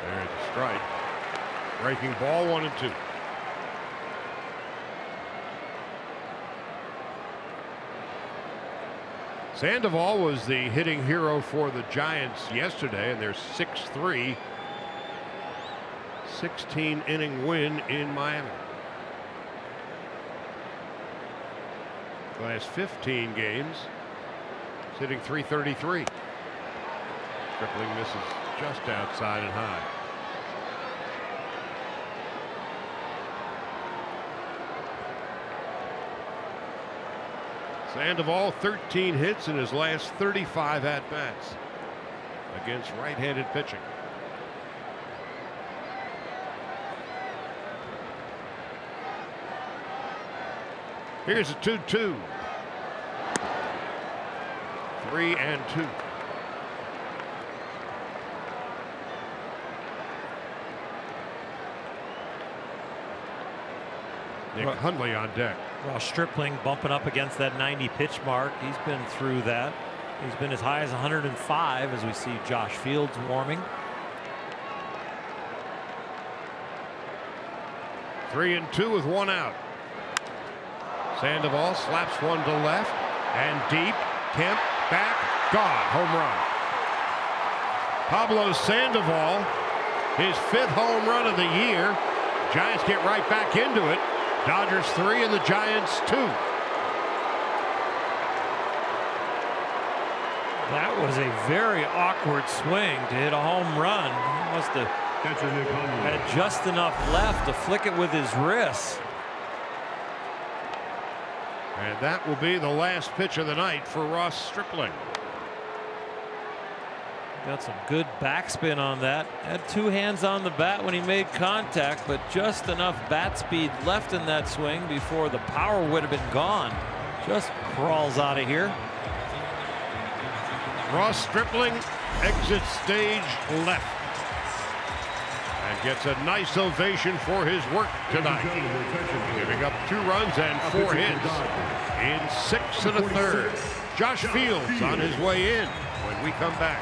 There's a strike. Breaking ball, 1-2. Sandoval was the hitting hero for the Giants yesterday, and their 6-3 16-inning win in Miami. Last 15 games, he's hitting .333. Stripling misses just outside and high. Sandoval 13 hits in his last 35 at-bats against right-handed pitching. Here's a 2-2. 3-2. Nick Hundley on deck. Well, Stripling bumping up against that 90 pitch mark. He's been through that. He's been as high as 105 as we see Josh Fields warming. 3-2 with 1 out. Sandoval slaps one to left and deep. Kemp back, gone. Home run. Pablo Sandoval, his 5th home run of the year. Giants get right back into it. Dodgers 3 and the Giants 2. That was a very awkward swing to hit a home run. He must have had just enough left to flick it with his wrist. And that will be the last pitch of the night for Ross Stripling. Got some good backspin on that. Had 2 hands on the bat when he made contact, but just enough bat speed left in that swing before the power would have been gone. Just crawls out of here. Ross Stripling exits stage left and gets a nice ovation for his work tonight, giving up 2 runs and 4 hits in 6 1/3. Josh Fields on his way in when we come back.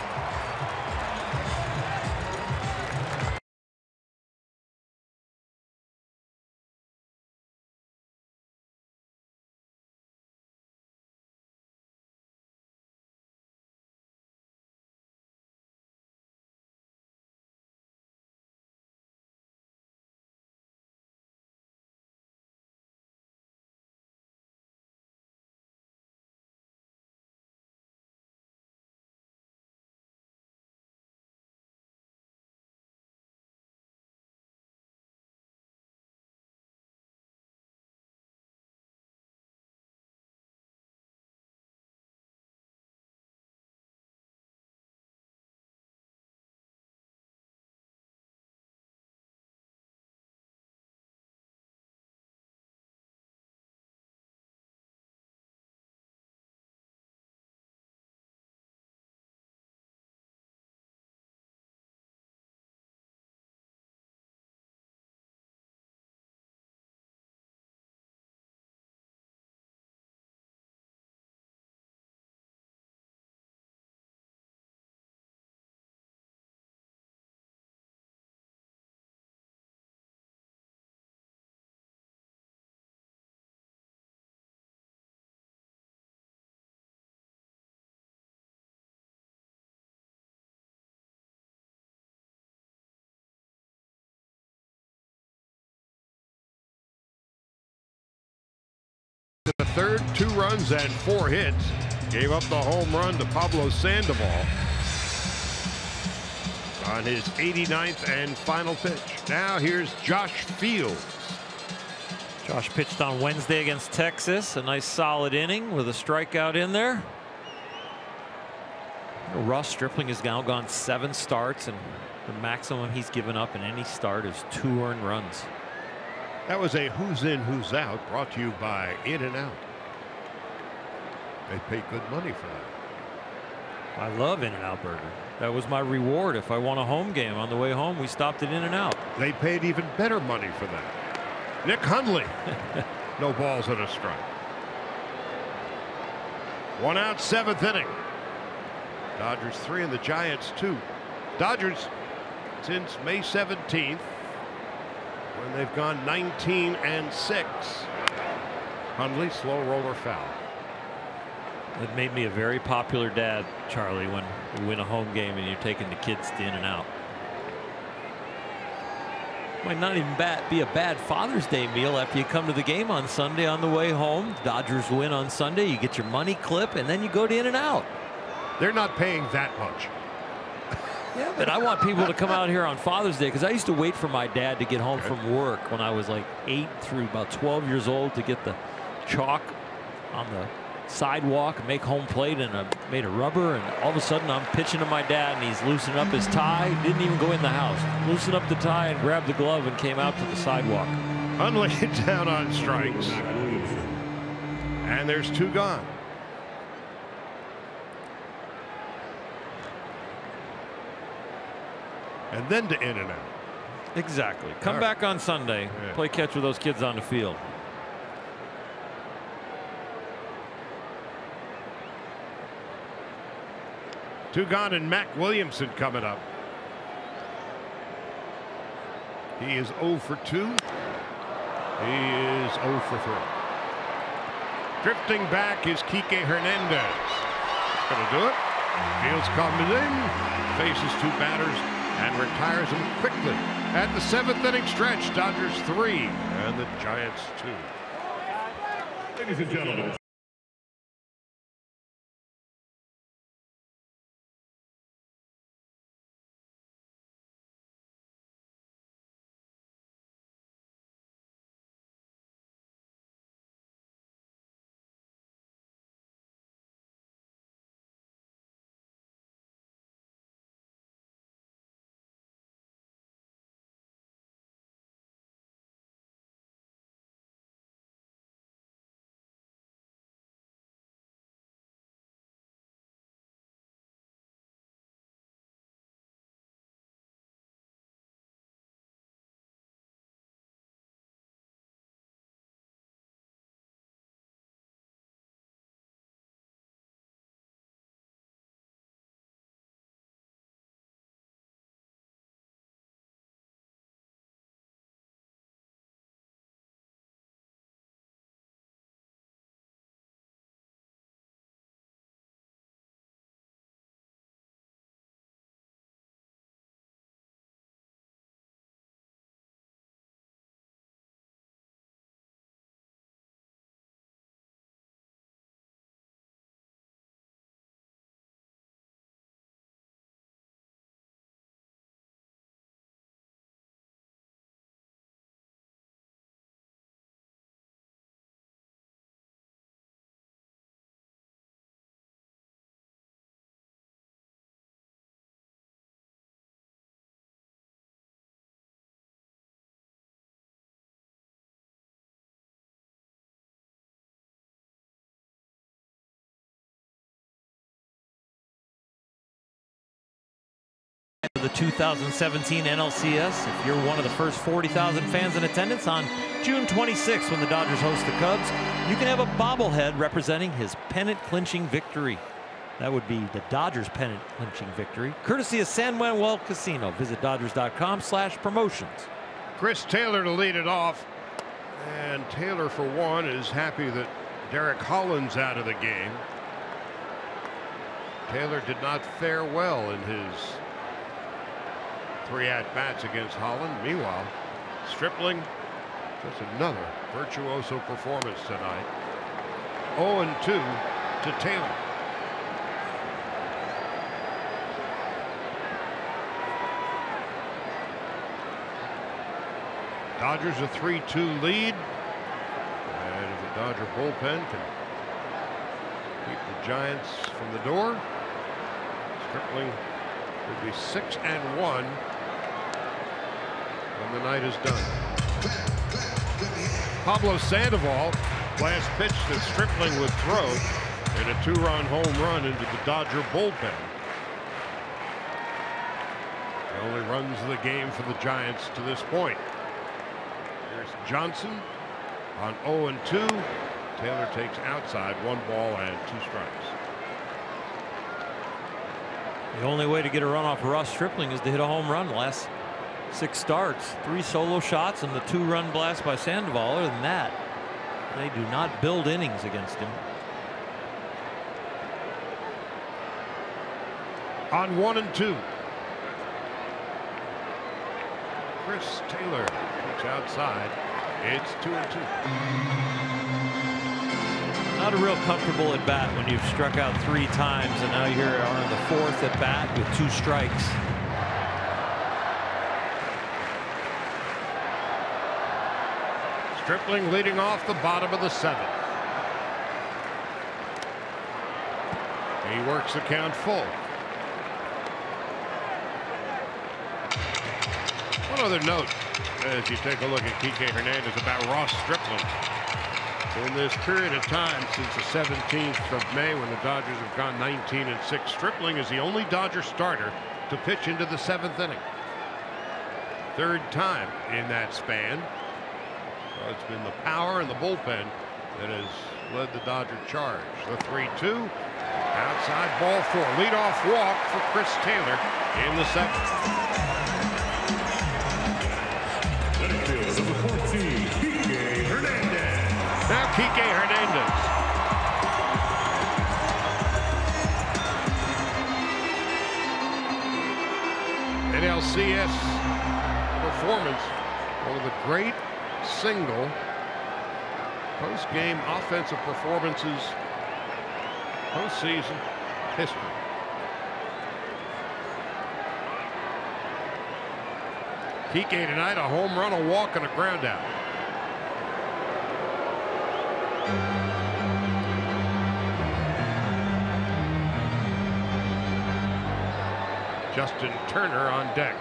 in the third, 2 runs and 4 hits. Gave up the home run to Pablo Sandoval on his 89th and final pitch. Now here's Josh Fields. Josh pitched on Wednesday against Texas. A nice solid inning with a strikeout in there. Ross Stripling has now gone 7 starts, and the maximum he's given up in any start is 2 earned runs. That was a Who's In, Who's Out brought to you by In-N-Out. They pay good money for that. I love In-N-Out Burger. That was my reward if I won a home game. On the way home, we stopped at In-N-Out. They paid even better money for that. Nick Hundley. No balls and a strike. 1 out, 7th inning. Dodgers 3 and the Giants 2. Dodgers since May 17th, when they've gone 19 and 6. Hundley, slow roller foul. It made me a very popular dad, Charlie, when we win a home game and you're taking the kids to In-N-Out. Might not even be a bad Father's Day meal after you come to the game on Sunday on the way home. Dodgers win on Sunday, you get your money clip, and then you go to In-N-Out. They're not paying that much. Yeah, but I want people to come out here on Father's Day, because I used to wait for my dad to get home from work when I was like 8 through about 12 years old to get the chalk on the sidewalk, make home plate, and I made a rubber, and all of a sudden I'm pitching to my dad and he's loosening up his tie. Didn't even go in the house. Loosened up the tie and grabbed the glove and came out to the sidewalk. Hundley down on strikes. And there's 2 gone. And then to In-N-Out. Exactly. Come back on Sunday. Yeah. Play catch with those kids on the field. Two gone, and Mac Williamson coming up. He is 0 for 2. He is 0 for 3. Drifting back is Kike Hernandez. Going to do it. Fields comes in, faces 2 batters, and retires them quickly. At the 7th inning stretch, Dodgers 3 and the Giants 2. Ladies and gentlemen. The 2017 NLCS. If you're one of the first 40,000 fans in attendance on June 26th when the Dodgers host the Cubs, you can have a bobblehead representing his pennant-clinching victory. That would be the Dodgers pennant-clinching victory, courtesy of San Manuel Casino. Visit Dodgers.com/promotions. Chris Taylor to lead it off, and Taylor, for one, is happy that Derek Holland's out of the game. Taylor did not fare well in his 3 at-bats against Holland. Meanwhile, Stripling, just another virtuoso performance tonight. 0-2 to Taylor. Dodgers a 3-2 lead. And if the Dodger bullpen can keep the Giants from the door, Stripling will be 6-1 when the night is done. Pablo Sandoval, last pitch that Stripling would throw, and a 2-run home run into the Dodger bullpen. The only runs of the game for the Giants to this point. Here's Johnson on 0-2. Taylor takes outside, 1 ball and 2 strikes. The only way to get a run off of Ross Stripling is to hit a home run. Last 6 starts, 3 solo shots and the 2-run blast by Sandoval. Other than that, they do not build innings against him. On 1-2. Chris Taylor takes outside. It's 2-2. Not a real comfortable at bat when you've struck out 3 times and now you're on the 4th at bat with 2 strikes. Stripling leading off the bottom of the 7th. He works the count full. One other note as you take a look at Kike Hernandez about Ross Stripling. In this period of time since the 17th of May, when the Dodgers have gone 19-6, Stripling is the only Dodger starter to pitch into the 7th inning. 3rd time in that span. So it's been the power and the bullpen that has led the Dodger charge. The 3-2, outside ball 4. Leadoff walk for Chris Taylor in the 7th. Number 14, Kike Hernandez. Now Kike Hernandez. NLCS performance, one of the great single post-game offensive performances postseason history. Kike tonight, a home run, a walk, and a ground out. Justin Turner on deck.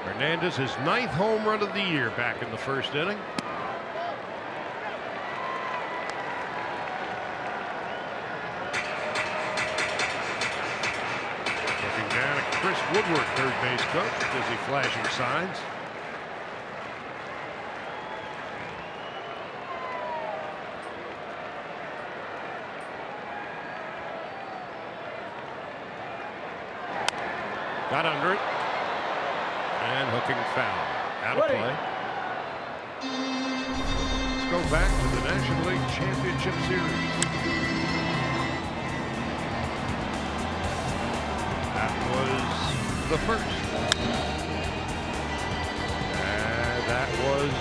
Hernandez, his 9th home run of the year back in the 1st inning. Looking down at Chris Woodward, 3rd base coach, busy flashing signs. Got under it. And hooking foul. Out of play. Let's go back to the National League Championship Series. That was the 1st. And that was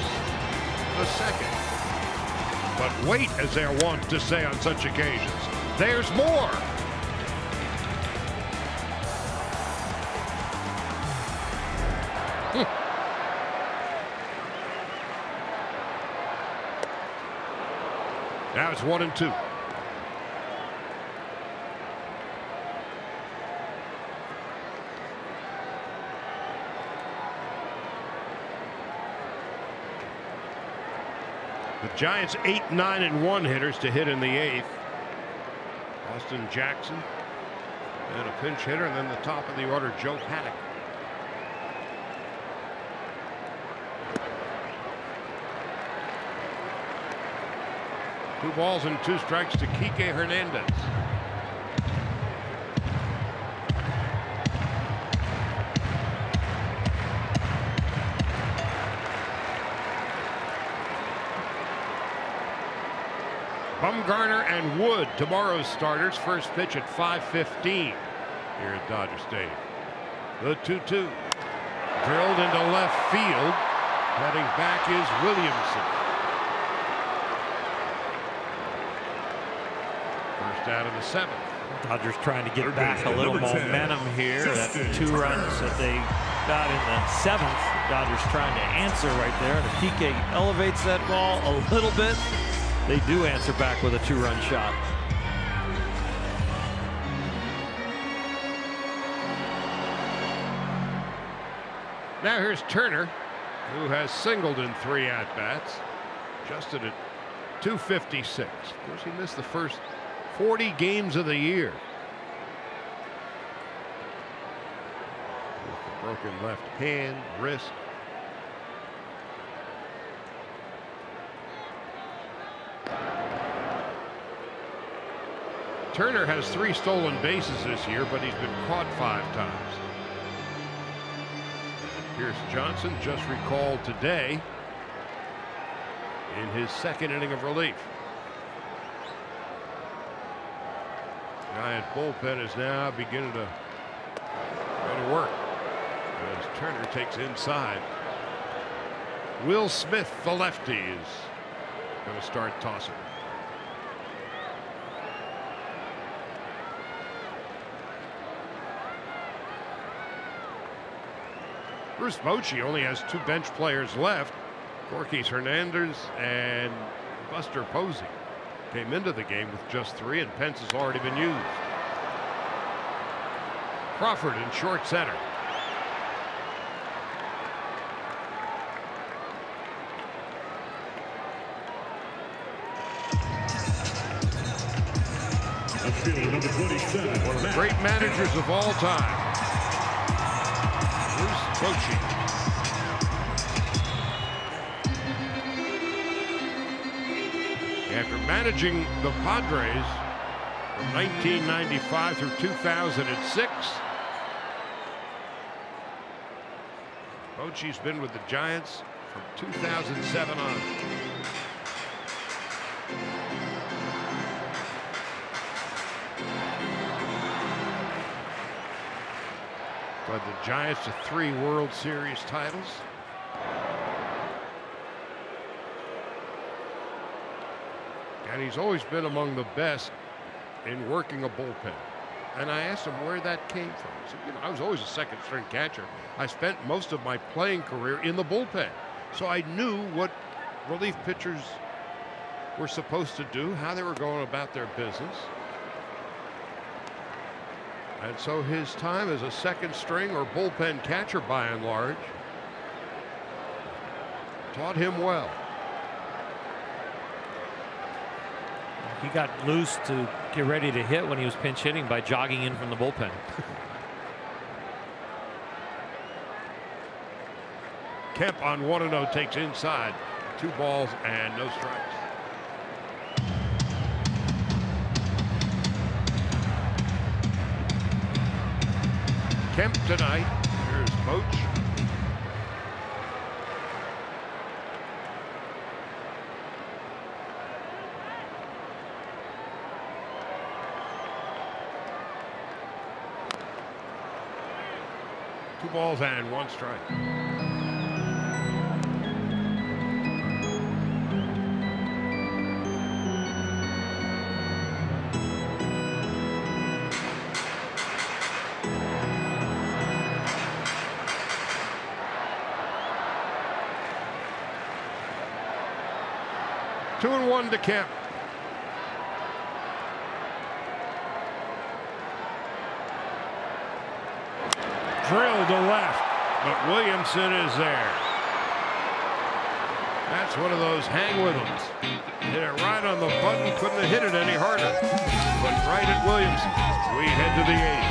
the 2nd. But wait, as they're wont to say on such occasions, there's more. Now it's 1-2. The Giants 8-9-1 hitters to hit in the 8th. Austin Jackson and a pinch hitter, and then the top of the order, Joe Paddock. Two balls and 2 strikes to Kike Hernandez. Bumgarner and Wood, tomorrow's starters. First pitch at 5:15. here at Dodger Stadium. The 2-2. Drilled into left field. Heading back is Williamson. First out of the 7th. Dodgers trying to get back a little momentum here. That 2 runs that they got in the 7th. Dodgers trying to answer right there. And if PK elevates that ball a little bit, they do answer back with a 2-run shot. Now here's Turner, who has singled in 3 at-bats, adjusted at 256. Of course, he missed the first 40 games of the year. With the broken left hand, wrist. Turner has 3 stolen bases this year, but he's been caught 5 times. Pierce Johnson just recalled today in his 2nd inning of relief. Giant bullpen is now beginning to go to work as Turner takes inside. Will Smith, the lefty, is going to start tossing. Bruce Bochy only has 2 bench players left. Gorkys Hernandez and Buster Posey came into the game with just 3, and Pence has already been used. Crawford in short center. Number 27. Great managers of all time. Bruce Bochy. After managing the Padres from 1995 through 2006, Bochy's been with the Giants from 2007 on. Led the Giants to 3 World Series titles. And he's always been among the best in working a bullpen. And I asked him where that came from. He said, you know, I was always a 2nd string catcher. I spent most of my playing career in the bullpen. So I knew what relief pitchers were supposed to do, how they were going about their business. And so his time as a 2nd string or bullpen catcher, by and large, taught him well. He got loose to get ready to hit when he was pinch hitting by jogging in from the bullpen. Kemp on 1-0 takes inside. 2 balls and no strikes. Kemp tonight. Here's Boch. Two balls and 1 strike. Two and 1 to Kemp. Drilled to left, but Williamson is there. That's one of those hang with them. Hit it right on the button, couldn't have hit it any harder. But right at Williamson. We head to the 8th.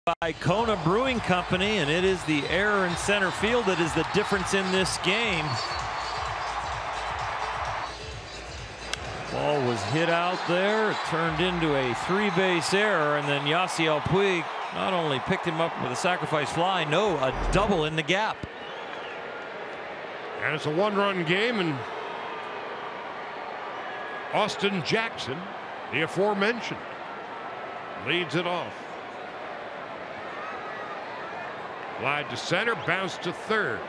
by Kona Brewing Company, and it is the error in center field that is the difference in this game. Ball was hit out there. It turned into a 3-base error, and then Yasiel Puig not only picked him up with a sacrifice fly, no, a double in the gap. And it's a one-run game, and Austin Jackson, the aforementioned, leads it off. Fly to center, bounce to third.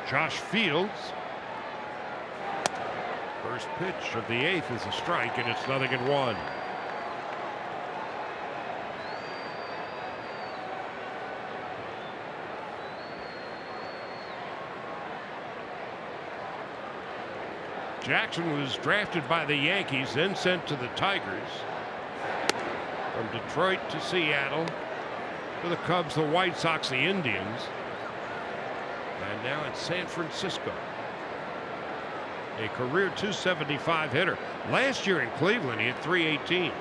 Josh Fields. First pitch of the 8th is a strike, and it's 0-1. Jackson was drafted by the Yankees, then sent to the Tigers. From Detroit to Seattle, to the Cubs, the White Sox, the Indians, and now it's San Francisco. A career .275 hitter. Last year in Cleveland, he hit .318.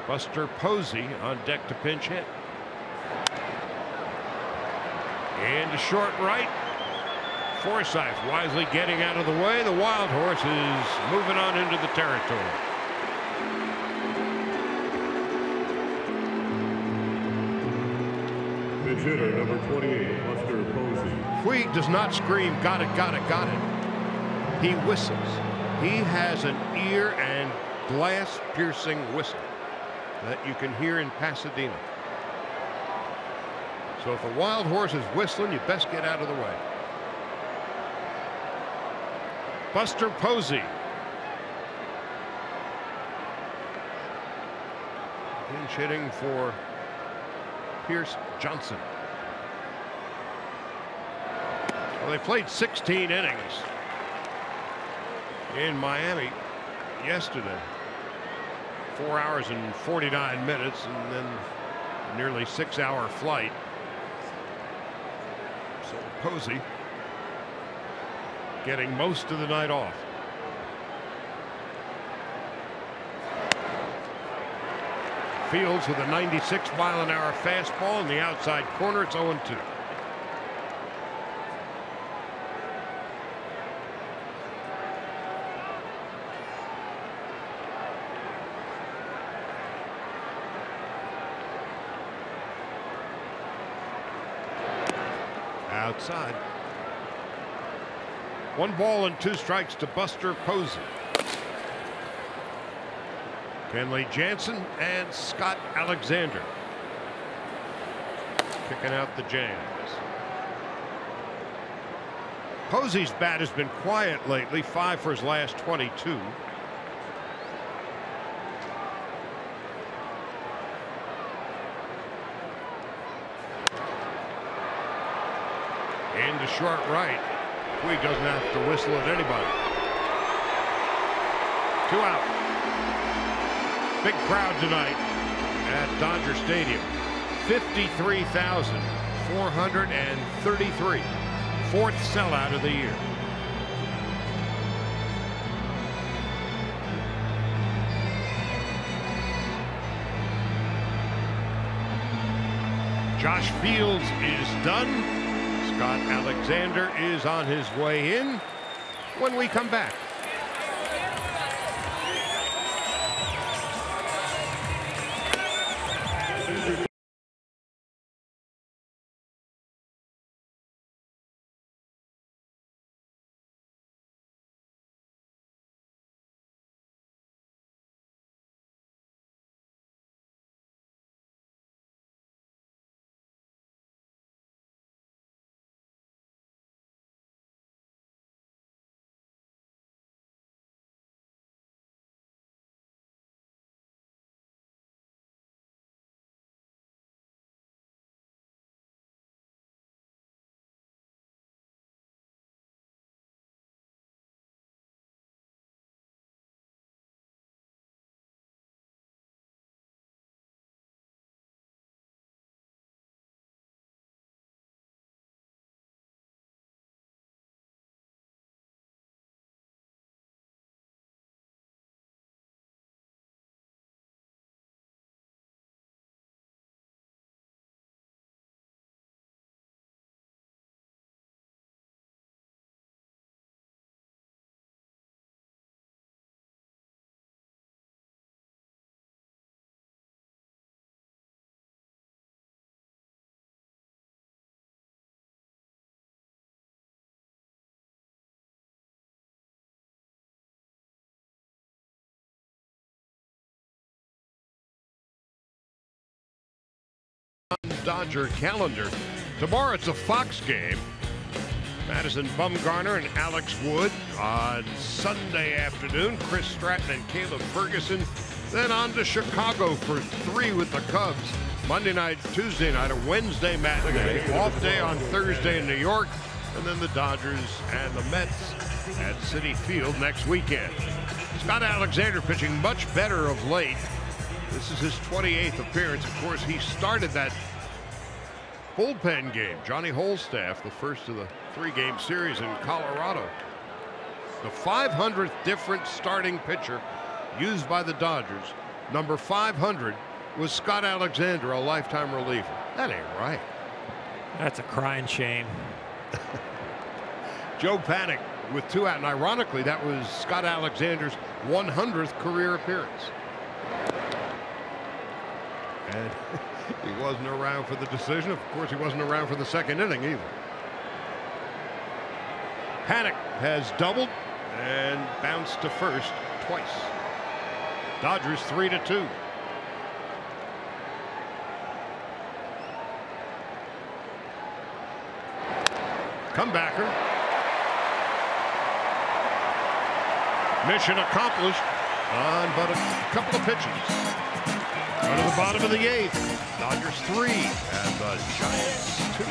Buster Posey on deck to pinch hit. And to short right. Forsythe wisely getting out of the way. The Wild Horse is moving on into the territory. Pitch hitter number 28, Buster Posey. Puig does not scream, got it, got it, got it. He whistles. He has an ear and glass piercing whistle that you can hear in Pasadena. So if a Wild Horse is whistling, you best get out of the way. Buster Posey. Pinch hitting for Pierce Johnson. Well, they played 16 innings in Miami yesterday. 4 hours and 49 minutes, and then a nearly 6-hour flight. So Posey getting most of the night off. Fields with a 96-mile-an-hour fastball in the outside corner. It's 0-2. Outside. 1 ball and 2 strikes to Buster Posey. Kenley Jansen and Scott Alexander kicking out the jams. Posey's bat has been quiet lately, 5 for his last 22. Into short right. Puig doesn't have to whistle at anybody. 2 out. Big crowd tonight at Dodger Stadium. 53,433. 4th sellout of the year. Josh Fields is done. Scott Alexander is on his way in when we come back. Dodger calendar. Tomorrow it's a Fox game. Madison Bumgarner and Alex Wood. On Sunday afternoon, Chris Stratton and Caleb Ferguson. Then on to Chicago for 3 with the Cubs. Monday night, Tuesday night, a Wednesday matinee. Off day on Thursday in New York. And then the Dodgers and the Mets at Citi Field next weekend. Scott Alexander pitching much better of late. This is his 28th appearance. Of course, he started that bullpen game. Johnny Holstaff, the first of the 3-game series in Colorado. The 500th different starting pitcher used by the Dodgers. Number 500 was Scott Alexander, a lifetime reliever. That ain't right. That's a crying shame. Joe Paddock with 2 out, and ironically, that was Scott Alexander's 100th career appearance. And he wasn't around for the decision. Of course, he wasn't around for the second inning either. Paddock has doubled and bounced to first twice. Dodgers 3-2. Comebacker. Mission accomplished on but a couple of pitches. Go to the bottom of the 8th. Dodgers 3 and the Giants 2.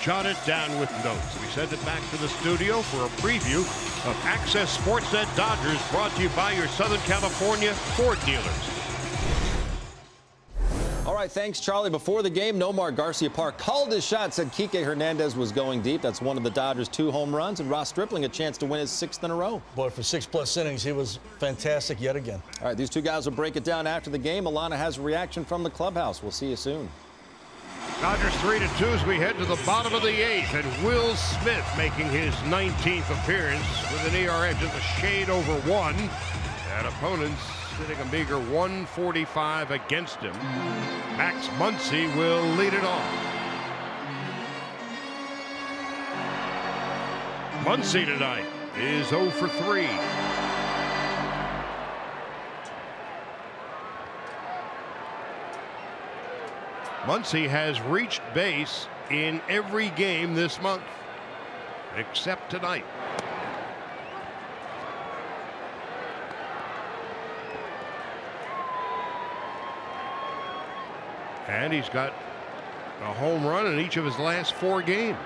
Jot it down with notes. We send it back to the studio for a preview of Access Sportsnet Dodgers, brought to you by your Southern California Ford dealers. All right, thanks, Charlie. Before the game, Nomar Garcia-Park called his shot, said Kike Hernandez was going deep. That's one of the Dodgers' 2 home runs, and Ross Stripling a chance to win his 6th in a row. Boy, for 6+ innings, he was fantastic yet again. All right, these 2 guys will break it down after the game. Alana has a reaction from the clubhouse. We'll see you soon. Dodgers 3-2 as we head to the bottom of the 8th, and Will Smith making his 19th appearance with an ERA just a shade over 1, and opponents sitting a meager 145 against him. Max Muncy will lead it off. Muncy tonight is 0 for 3. Muncy has reached base in every game this month, except tonight. And he's got a home run in each of his last 4 games.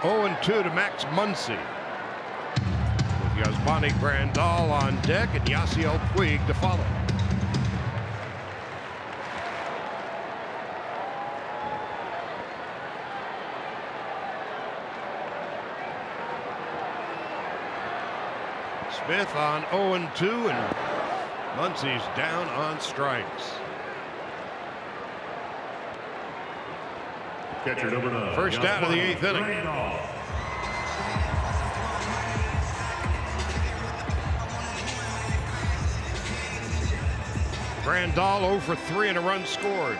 Oh, 2 to Max Muncy. With Yasmani Grandal on deck and Yasiel Puig to follow. Smith on 0-2, and Muncie's down on strikes. Catcher number 9. First out of the 8th inning. Grandal 0 for 3 and a run scored.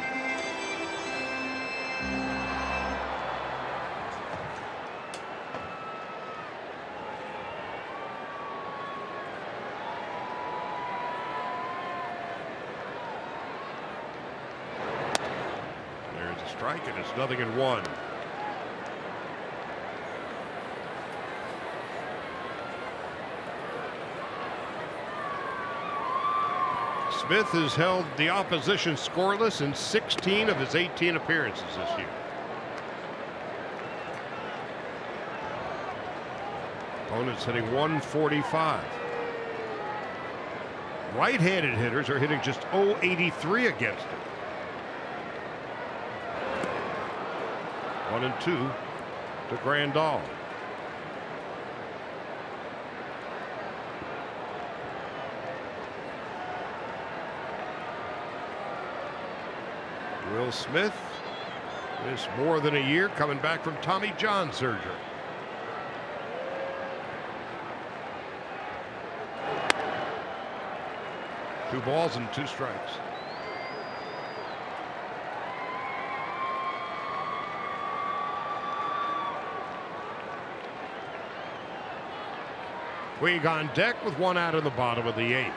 There's a strike, and it's 0-1. Smith has held the opposition scoreless in 16 of his 18 appearances this year. Opponents hitting 145. Right-handed hitters are hitting just 083 against him. 1-2 to Grandal. Will Smith missed more than a year coming back from Tommy John surgery. Two balls and 2 strikes. Puig on deck with 1 out in the bottom of the 8th.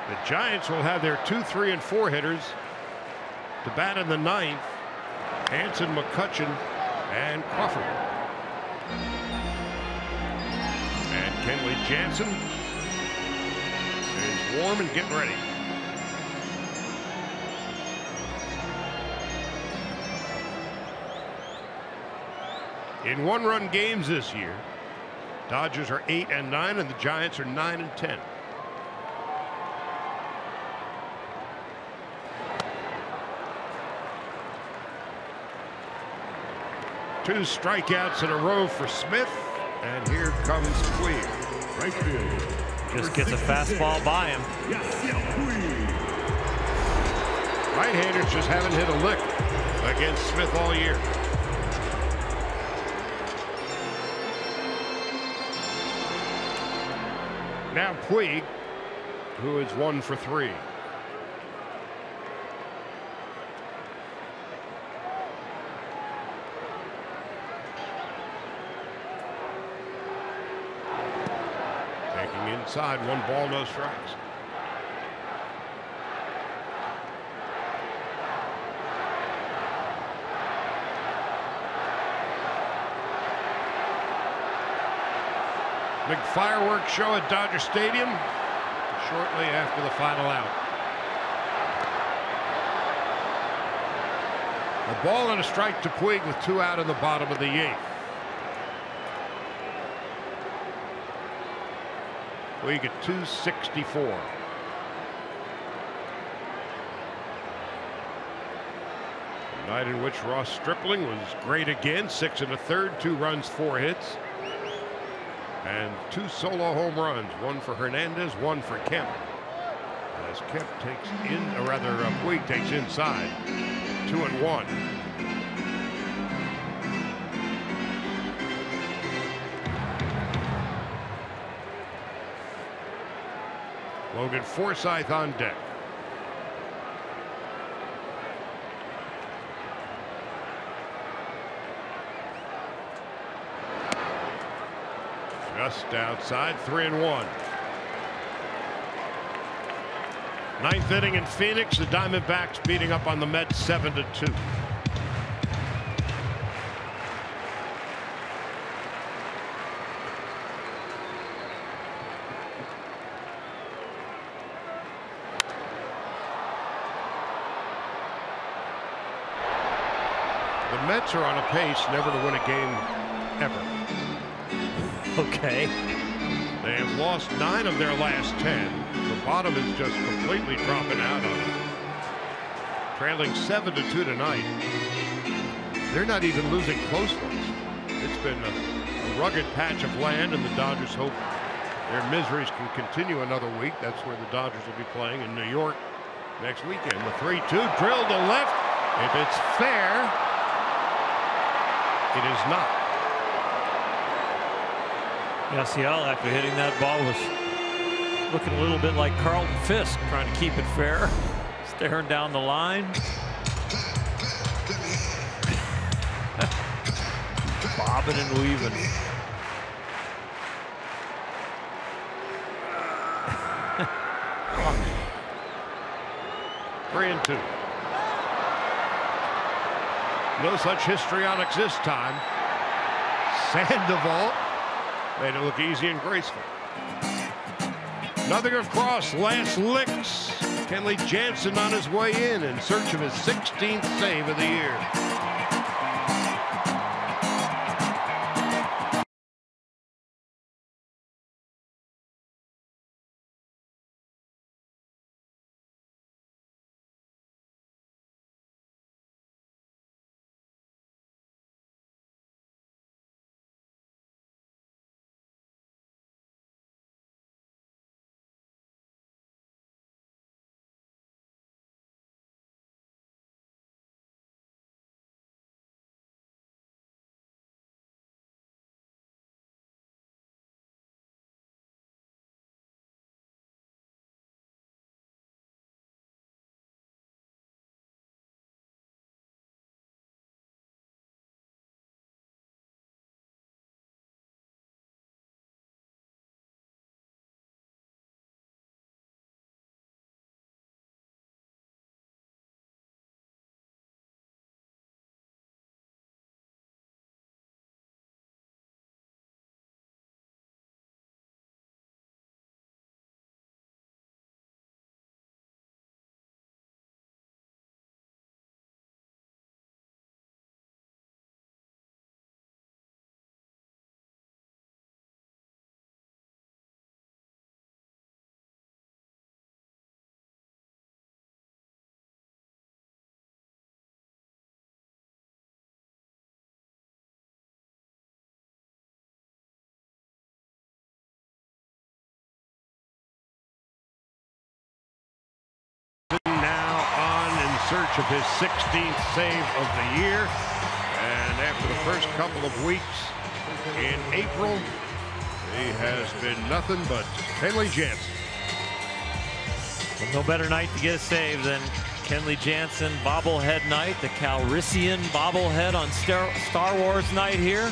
The Giants will have their 2, 3, and 4 hitters to bat in the 9th. Hanson, McCutcheon, and Crawford. And Kenley Jansen is warm and getting ready. In 1-run games this year, Dodgers are 8-9, and the Giants are 9-10. Two strikeouts in a row for Smith, and here comes Puig. Right field. Just gets a fastball by him. Right-handers just haven't hit a lick against Smith all year. Now Puig, who is 1 for 3. Inside, 1 ball, no strikes. Big fireworks show at Dodger Stadium shortly after the final out. A ball and a strike to Puig with 2 out in the bottom of the 8th. Puig at 264. A night in which Ross Stripling was great again. 6 1/3, 2 runs, 4 hits, and 2 solo home runs. 1 for Hernandez, 1 for Kemp. As Kemp takes in, or rather, Puig takes inside. 2-1. Logan Forsythe on deck. Just outside, 3-1. 9th inning in Phoenix. The Diamondbacks beating up on the Mets 7-2. The Mets are on a pace never to win a game ever. Okay. They have lost 9 of their last 10. The bottom is just completely dropping out on them. Trailing 7-2 tonight. They're not even losing close ones. It's been a rugged patch of land, and the Dodgers hope their miseries can continue another week. That's where the Dodgers will be playing in New York next weekend. The 3-2 drilled to left. If it's fair, it is not. Yasiel, after hitting that ball, was looking a little bit like Carlton Fisk, trying to keep it fair, staring down the line. Bobbing and weaving. Three and 2. No such histrionics this time. Sandoval made it look easy and graceful. Nothing across. Last licks. Kenley Jansen on his way in search of his 16th save of the year. Search of his 16th save of the year, and after the first couple of weeks in April, he has been nothing but Kenley Jansen. Well, no better night to get a save than Kenley Jansen bobblehead night, the Calrissian bobblehead on Star Wars night here.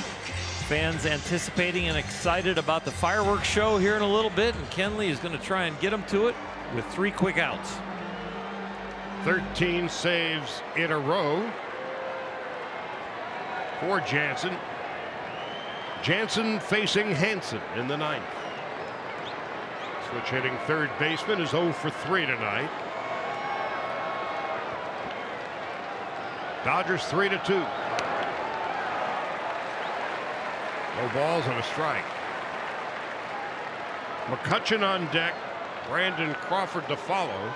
Fans anticipating and excited about the fireworks show here in a little bit, and Kenley is going to try and get him to it with 3 quick outs. 13 saves in a row for Jansen. Jansen facing Hansen in the 9th. Switch hitting third baseman is 0 for 3 tonight. Dodgers 3-2. No balls and a strike. McCutchen on deck. Brandon Crawford to follow.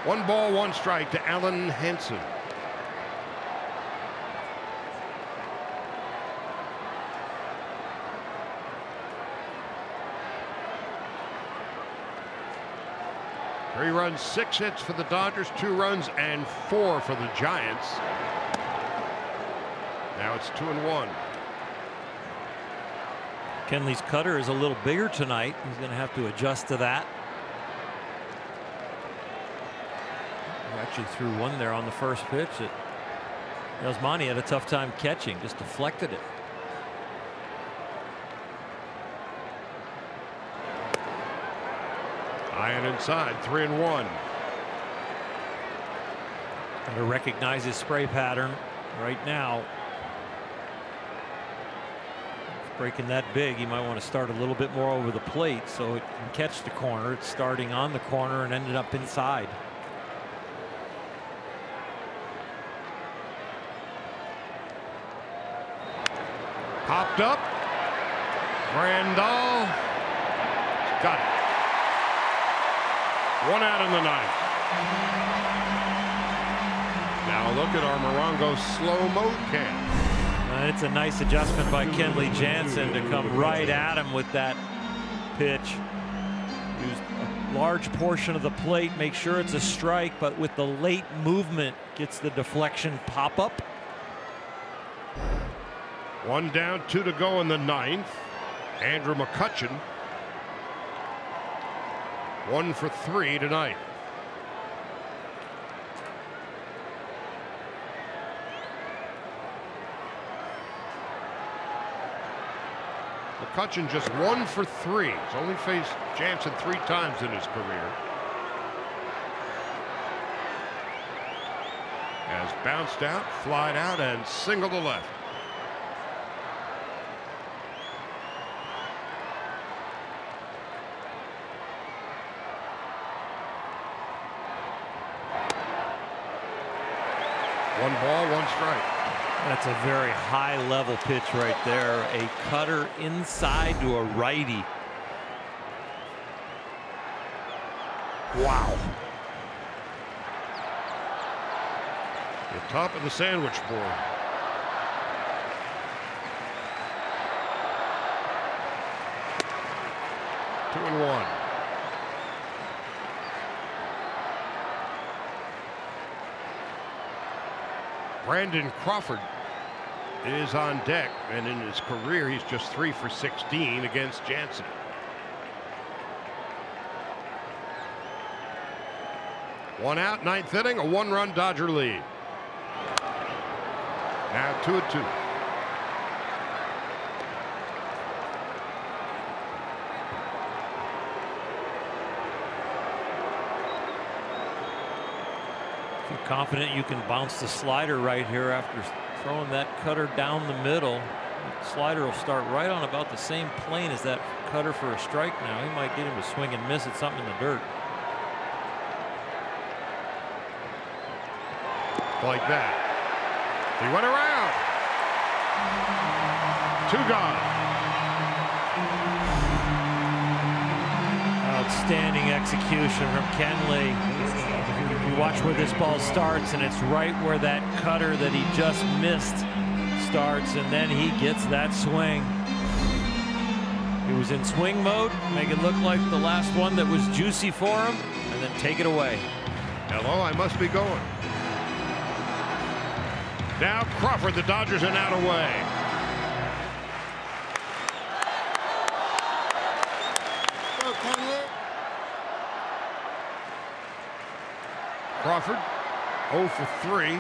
One ball, one strike to Alan Hansen. Three runs, 6 hits for the Dodgers, 2 runs and 4 for the Giants. Now it's 2-1. Kenley's cutter is a little bigger tonight. He's going to have to adjust to that. He actually threw one there on the first pitch that Yasmani had a tough time catching, just deflected it. High and inside, 3-1. To recognize his spray pattern right now. Breaking that big, he might want to start a little bit more over the plate so it can catch the corner. It's starting on the corner and ended up inside. Popped up. Grandal got it. 1 out in the 9th. Now look at our Morongo slow-mo cam. It's a nice adjustment by Kenley Jansen to come right at him with that pitch. Use a large portion of the plate, make sure it's a strike, but with the late movement gets the deflection pop up. 1 down, 2 to go in the 9th. Andrew McCutcheon 1 for 3 tonight. McCutcheon just 1 for 3. He's only faced Jansen 3 times in his career. Has bounced out, flied out, and singled to left. One ball, 1 strike. That's a very high level pitch right there. A cutter inside to a righty. Wow. The top of the sandwich board. Two and 1. Brandon Crawford is on deck, and in his career he's just 3 for 16 against Jansen. One out, 9th inning, a 1-run Dodger lead. Now 2-2. Confident you can bounce the slider right here after throwing that cutter down the middle. The slider will start right on about the same plane as that cutter for a strike now. He might get him to swing and miss at something in the dirt. Like that. He went around. 2 gone. Outstanding execution from Kenley. You watch where this ball starts, and it's right where that cutter that he just missed starts, and then he gets that swing. He was in swing mode, make it look like the last one that was juicy for him, and then take it away. Hello, I must be going. Now Crawford, the Dodgers are now away. Crawford 0 for 3.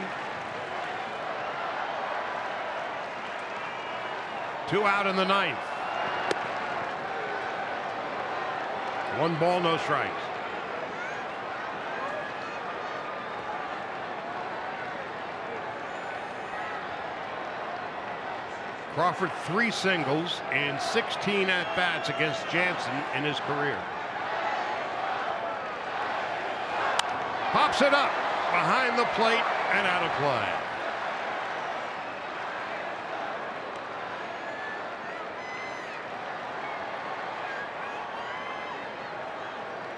2 out in the 9th. 1 ball, no strikes. Crawford 3 singles and 16 at-bats against Jansen in his career. Pops it up behind the plate and out of play.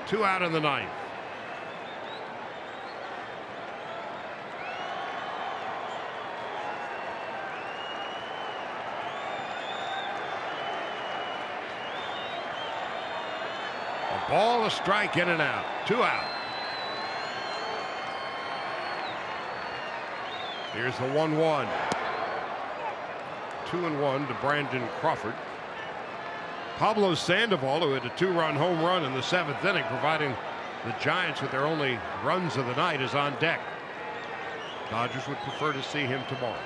Two out in the 9th. A ball, a strike, in and out. 2 out. Here's the 1-1. 2-1 to Brandon Crawford. Pablo Sandoval, who had a 2-run home run in the 7th inning, providing the Giants with their only runs of the night, is on deck. Dodgers would prefer to see him tomorrow.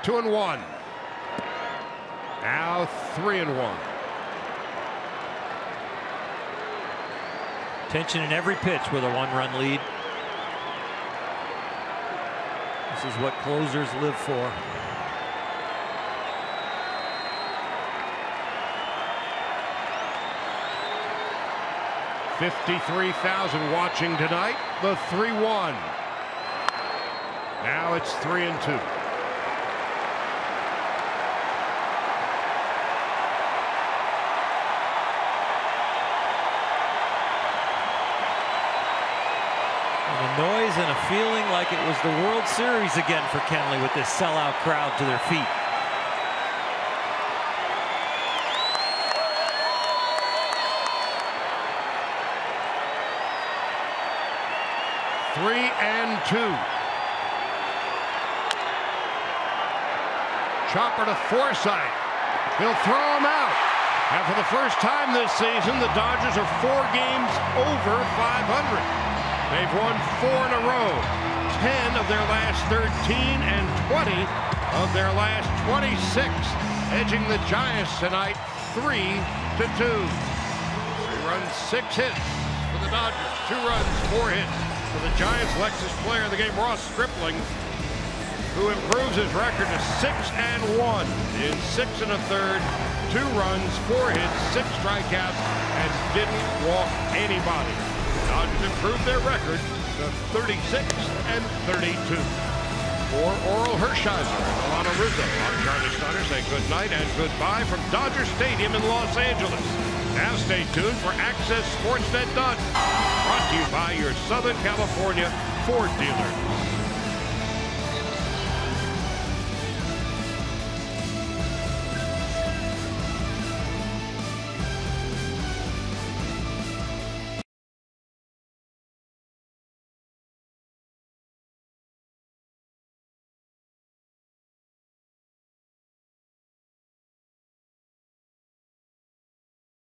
Two and 1. Now 3-1. Tension in every pitch with a 1-run lead. This is what closers live for. $53,000 watching tonight. The 3-1. Now it's 3-2. The noise and a feeling like it was the World Series again for Kenley with this sellout crowd to their feet. Three and 2. Chopper to Forsythe. He'll throw him out. And for the first time this season, the Dodgers are 4 games over 500. They've won 4 in a row, 10 of their last 13 and 20 of their last 26, edging the Giants tonight 3-2. 3 runs, 6 hits for the Dodgers, 2 runs, 4 hits for the Giants. Lexus player of the game, Ross Stripling, who improves his record to 6-1 in 6 1/3, 2 runs, 4 hits, 6 strikeouts, and didn't walk anybody. Dodgers improved their record to 36-32. For Oral Hershiser and Alana Rizzo, I'm Charlie Snyder saying good night and goodbye from Dodger Stadium in Los Angeles. Now stay tuned for Access Sportsnet Dodgers, brought to you by your Southern California Ford dealer.